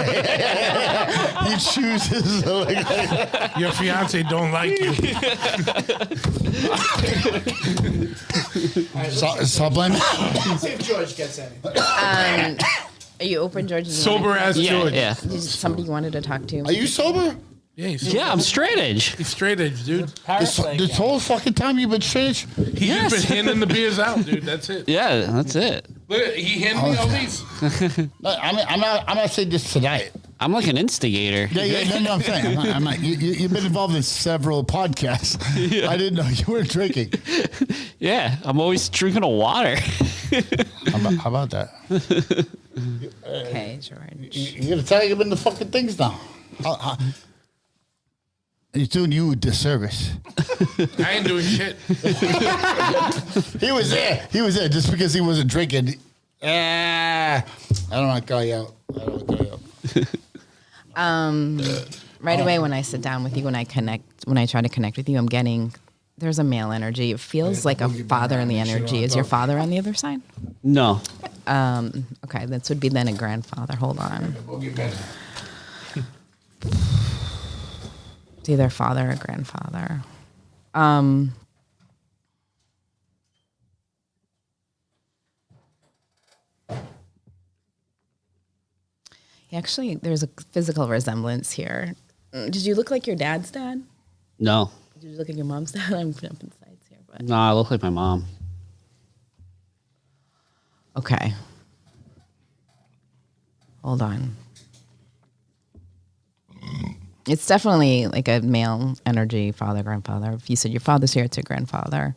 He chooses to look like that. Your fiance don't like you. Stop blaming. See if George gets any. Are you open, George? Sober as George. Yeah. Somebody you wanted to talk to? Are you sober? Yeah, he's Yeah, I'm straight edge. He's straight edge, dude. This whole fucking time you've been straight? He's just been handing the beers out, dude. That's it. Yeah, that's it. Look, he handed me all these. No, I'm not saying this tonight. I'm like an instigator. No, I'm saying. I'm not. You've been involved in several podcasts. Yeah. I didn't know you were drinking. Yeah, I'm always drinking a water. How about that? Okay, George. You're going to tag him in the fucking things now. He's doing you a disservice. I ain't doing shit. He was there. Just because he wasn't drinking. I don't want to call you out. Right away when I sit down with you, when I try to connect with you, there's a male energy. It feels like a fatherly energy. Is your father on the other side? No. Okay, this would be then a grandfather. Hold on. It's either father or grandfather. Actually, there's a physical resemblance here. Did you look like your dad's dad? No. Did you look like your mom's dad? I'm jumping sides here, but No, I look like my mom. okay. Hold on. It's definitely like a male energy, father, grandfather. If you said your father's here, it's your grandfather.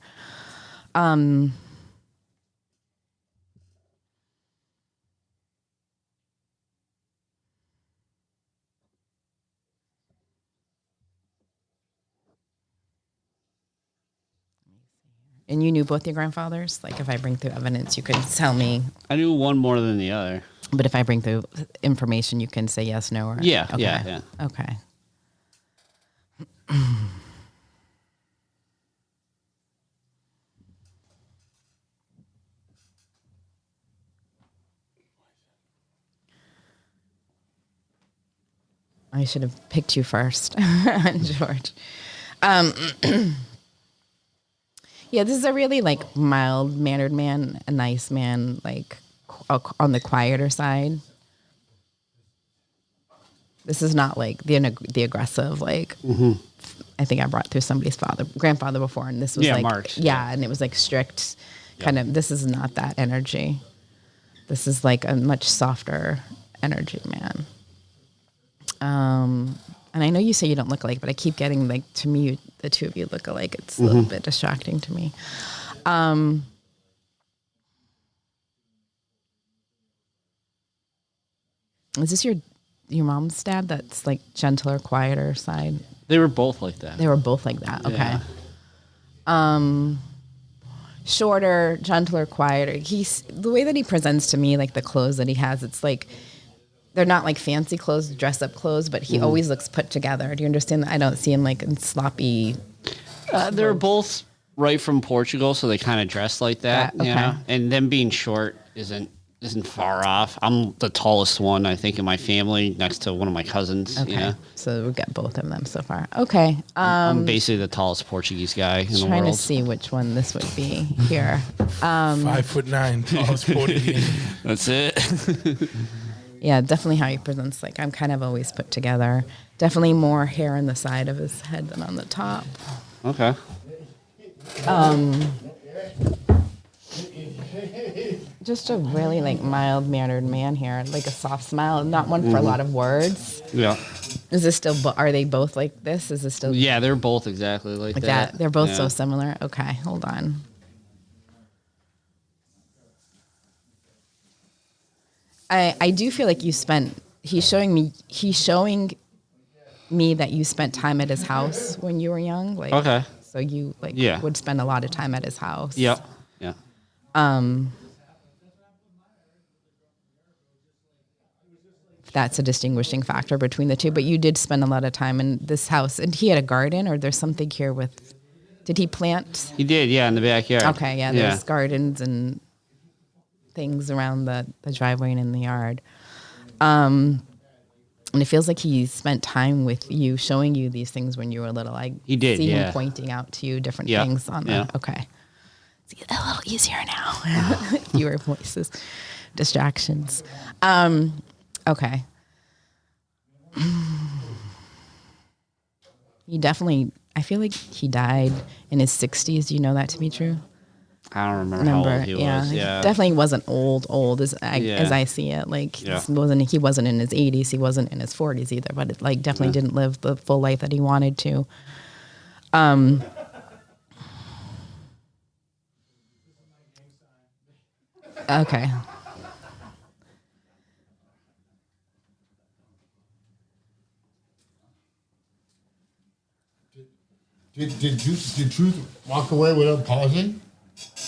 And you knew both your grandfathers? Like if I bring through evidence, you can tell me. I knew one more than the other. But if I bring through information, you can say yes, no, or Yeah, okay. yeah. Okay. I should have picked you first, George. Yeah, this is a really like mild-mannered man, a nice man, like on the quieter side. This is not like the aggressive, like, I think I brought through somebody's grandfather before, and this was like, Mark's. yeah, and it was like strict kind of, this is not that energy. This is like a much softer energy man. And I know you say you don't look alike, but I keep getting like, to me, the two of you look alike. It's a little bit distracting to me. Is this your mom's dad that's like gentler, quieter side? They were both like that. They were both like that. Okay. Yeah. Shorter, gentler, quieter. He's the way that he presents to me, like the clothes that he has. It's like they're not like fancy clothes, dress up clothes, but he always looks put together. Do you understand that? I don't see him like in sloppy. They're both right from Portugal, so they kind of dress like that. Okay. You know? And them being short isn't far off. I'm the tallest one, I think, in my family, next to one of my cousins. Okay. Yeah. So we'll get both of them so far. Okay. I'm basically the tallest Portuguese guy in the world. Trying to see which one this would be here. 5'9", tallest Portuguese. That's it. Yeah, definitely how he presents. Like, I'm kind of always put together. Definitely more hair on the side of his head than on the top. Okay. Just a really like mild-mannered man here, like a soft smile, not one for a lot of words. Yeah. Is this still? Are they both like this? Is this still? Yeah, they're both exactly like that. They're both Yeah. so similar. Okay, hold on. I do feel like he's showing me that you spent time at his house when you were young. Like, Okay. So you like Yeah. would spend a lot of time at his house. Yep. Yeah. That's a distinguishing factor between the two. But you did spend a lot of time in this house, and he had a garden, or there's something here with. Did he plant? He did, yeah, in the backyard. Okay, yeah. There's gardens and things around the driveway and in the yard. And it feels like he spent time with you, showing you these things when you were little. He did, see yeah. him pointing out to you different Yeah, things on yeah. the. Okay, it's a little easier now. Fewer voices, distractions. Okay. He definitely. I feel like he died in his 60s. Do you know that to be true? I don't remember how old he was. Yeah. Definitely wasn't old as I see it. Like he wasn't in his 80s, he wasn't in his 40s either, but it like definitely didn't live the full life that he wanted to. Okay. Did Truth walk away without pausing?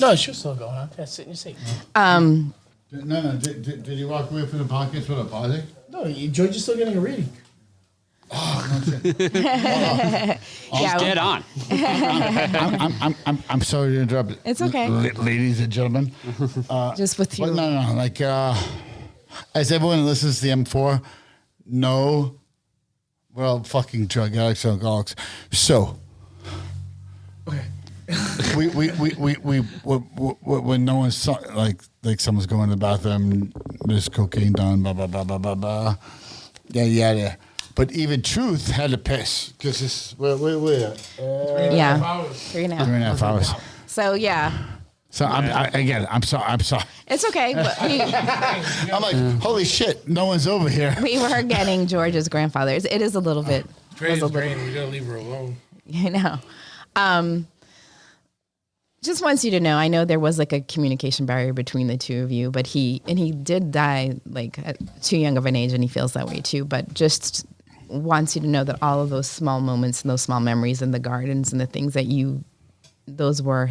No, she's still going on. Yeah, sit in your seat. No. Did he walk away from the podcast without pausing? No, George is still getting a reading. Oh, no shit. She's dead on. I'm sorry to interrupt. It's okay. Ladies and gentlemen. Just with you. But no. Like, as everyone listens to the M4, no, we're all fucking drug addicts and alcoholics. So, when no one's like someone's going to the bathroom, there's cocaine done, blah blah blah blah blah blah, yeah. But even Truth had to piss because this where 3.5 hours. 3.5 hours. So yeah. So I'm sorry. It's okay. But I'm like, holy shit, no one's over here. we were getting George's grandfather. It is a little bit. Dre's brain. We gotta leave her alone. You know. Just wants you to know, I know there was like a communication barrier between the two of you, but he did die like at too young of an age, and he feels that way too, but just wants you to know that all of those small moments and those small memories in the gardens and the things that those were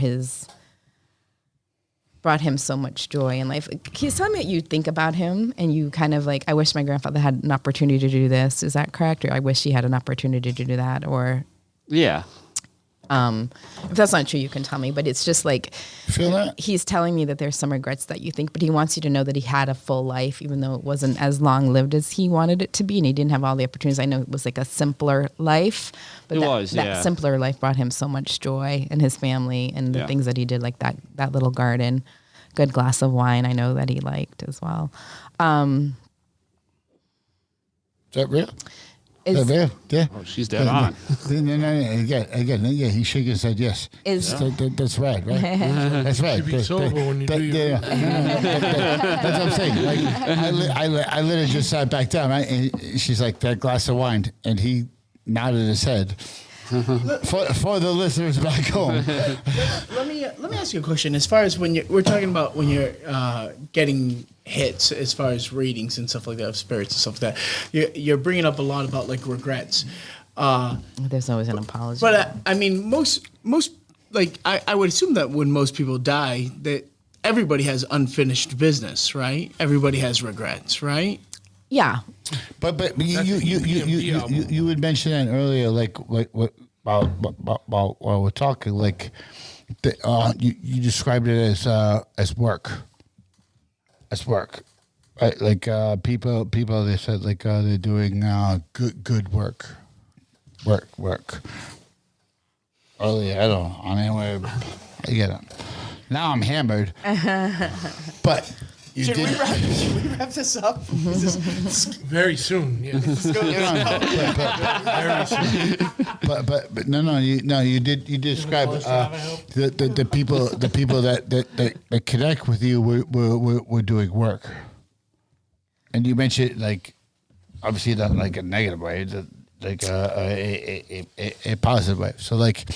brought him so much joy in life. Can you tell me that you think about him and you kind of like, I wish my grandfather had an opportunity to do this. Is that correct? Or I wish he had an opportunity to do that, or? Yeah. If that's not true, you can tell me. But it's just like Feel that? he's telling me that there's some regrets that you think, but he wants you to know that he had a full life, even though it wasn't as long lived as he wanted it to be, and he didn't have all the opportunities. I know it was like a simpler life, but that simpler life brought him so much joy and his family and the things that he did, like that little garden, good glass of wine. I know that he liked as well. Is that real? Is- real? Yeah. Oh, she's dead on. Again, he shook his head. Yes. That's right. That's right. Be sober when you do your. That's what I'm saying. Like, I literally just sat back down, right? And she's like, that glass of wine, and he nodded his head. For the listeners back home. Let me ask you a question. As far as we're talking about when you're getting hits, as far as ratings and stuff like that, of spirits and stuff like that, you're bringing up a lot about like regrets. There's always an apology. But I mean, most like I would assume that when most people die, that everybody has unfinished business, right? Everybody has regrets, right? Yeah. But you would mention that earlier, like what while we're talking, like you described it as work, right? Like people they said like they're doing good work. Earlier, I don't know. I mean, I get it. Now I'm hammered, but. Should we wrap this up? Very soon. Yeah. Very soon. But no, you did describe the people that connect with you were doing work, and you mentioned like obviously not like a negative way, like a positive way. So like,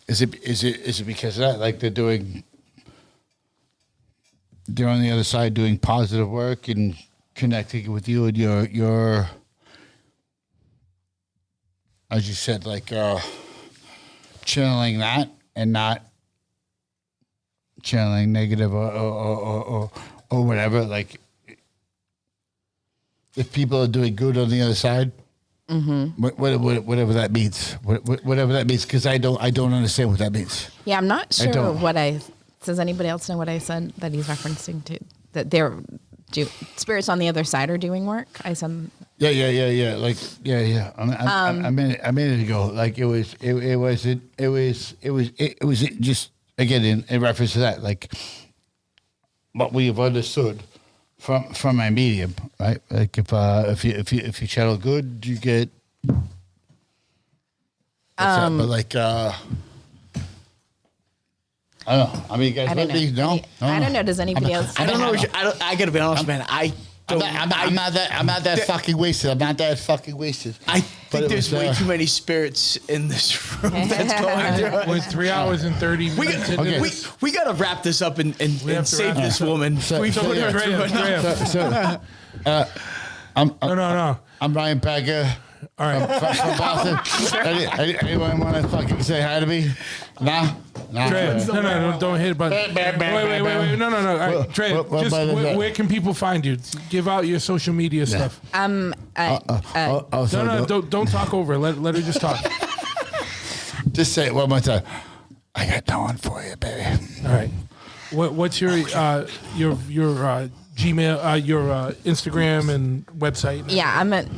is it because of that? Like they're on the other side doing positive work and connecting with you and your as you said, like channeling that and not channeling negative or whatever. Like if people are doing good on the other side, whatever that means, whatever that means, because I don't understand what that means. Yeah, I'm not sure does anybody else know what I said that he's referencing to? That they're spirits on the other side are doing work? I said. Yeah. Like, yeah. A minute ago, like it was just again in reference to that, like what we've understood from my medium, right? Like if you channel good, you get. But like. I don't know. I mean, you guys with me? No? I don't know. Does anybody else? I don't know. I gotta be honest, man. I'm not that fucking wasted. I'm not that fucking wasted. I think there's way too many spirits in this room that's going through. With 3 hours and 30 minutes. We gotta wrap this up and save this woman. I'm Ryan Packer. All right. From Boston. Anyone want to fucking say hi to me? Nah. Drea, no, don't hit a button. Wait. No. All right, Drea, where can people find you? Give out your social media stuff. No, don't talk over. Let her just talk. Just say it one more time. I got no one for you, baby. All right. What's your Gmail, your Instagram and website? Yeah,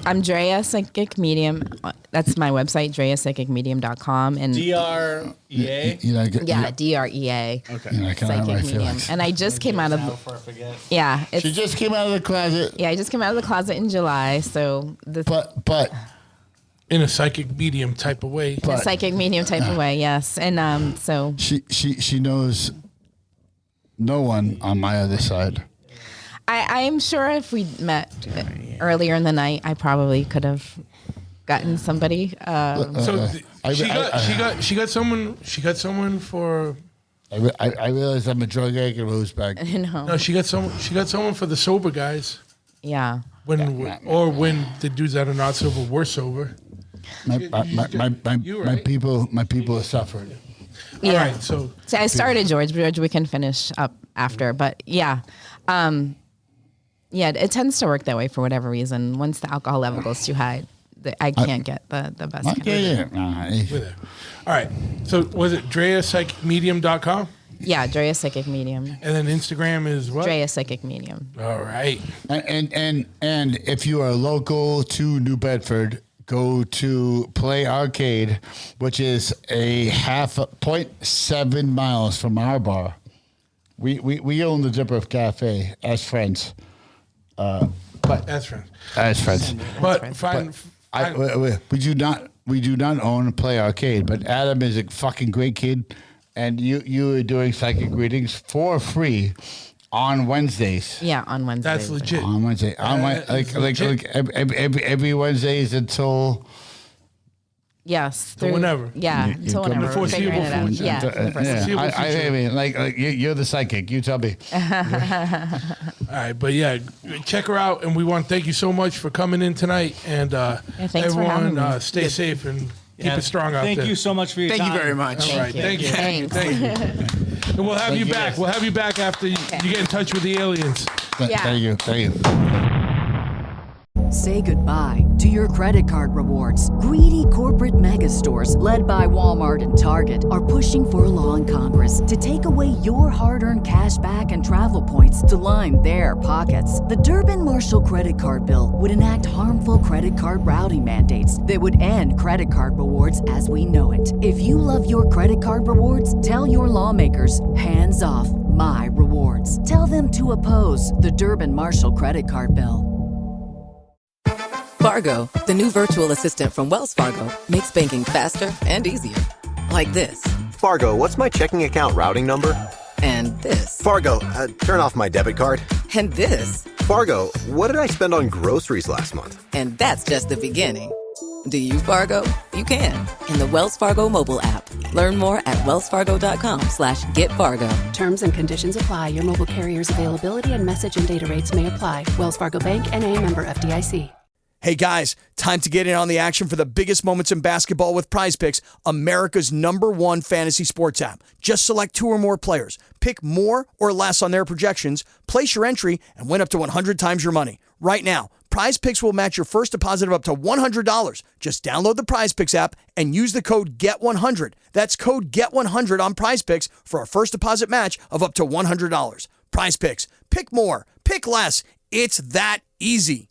I'm Drea Psychic Medium. That's my website, dreapsychicmedium.com. And DREA? Yeah, DREA. Okay. Psychic Medium. And I just came out of... Before I forget. Yeah. She just came out of the closet. Yeah, I just came out of the closet in July, so... But... In a psychic medium type of way. In a psychic medium type of way, yes. And so... She knows no one on my other side. I'm sure if we met earlier in the night, I probably could have gotten somebody. She got someone for. I realize I'm a drug addict and rose back. No, she got someone for the sober guys. Yeah. When the dudes that are not sober were sober. My people are suffering. Yeah. All right, so I started George, we can finish up after, but yeah. Yeah, it tends to work that way for whatever reason. Once the alcohol level goes too high, I can't get the best. Yeah. We're there. All right. So was it DreaPsychicMedium.com? Yeah, Drea Psychic Medium. And then Instagram is what? Drea Psychic Medium. All right. And if you are local to New Bedford, go to Play Arcade, which is a 0.7 miles from our bar. We own the Dipper Cafe as friends. That's friends. As friends. We do not own Play Arcade, but Adam is a fucking great kid, and you are doing psychic readings for free on Wednesdays. Yeah, on Wednesdays. That's legit. On Wednesday, every Wednesdays until. Yes. So whenever. Yeah, You until come whenever. to We're figuring it out. foreseeable Yeah. future. the foreseeable I mean, you're the psychic. You tell me. All right, but yeah, check her out, and we want to thank you so much for coming in tonight, and thanks for having everyone me. stay safe and keep it strong out Thank there. you so much for your Thank time. you very much. All right, thank you. Thanks. Thank you. And we'll have you back. We'll have you back after you get in touch with the aliens. Yeah. Thank you. Say goodbye to your credit card rewards. Greedy corporate mega stores, led by Walmart and Target, are pushing for a law in Congress to take away your hard-earned cash back and travel points to line their pockets. The Durbin-Marshall credit card bill would enact harmful credit card routing mandates that would end credit card rewards as we know it. If you love your credit card rewards, tell your lawmakers, hands off my rewards. Tell them to oppose the Durbin-Marshall credit card bill. Fargo, the new virtual assistant from Wells Fargo, makes banking faster and easier. Like this. Fargo, what's my checking account routing number? And this. Fargo, turn off my debit card. And this. Fargo, what did I spend on groceries last month? And that's just the beginning. Do you, Fargo? You can. In the Wells Fargo mobile app. Learn more at wellsfargo.com/getfargo. Terms and conditions apply. Your mobile carrier's availability and message and data rates may apply. Wells Fargo Bank, N.A., member FDIC. Hey guys, time to get in on the action for the biggest moments in basketball with Prize Picks, America's #1 fantasy sports app. Just select 2 or more players. Pick more or less on their projections, place your entry, and win up to 100 times your money. Right now, Prize Picks will match your first deposit of up to $100. Just download the Prize Picks app and use the code GET100. That's code GET100 on Prize Picks for a first deposit match of up to $100. Prize Picks. Pick more. Pick less. It's that easy.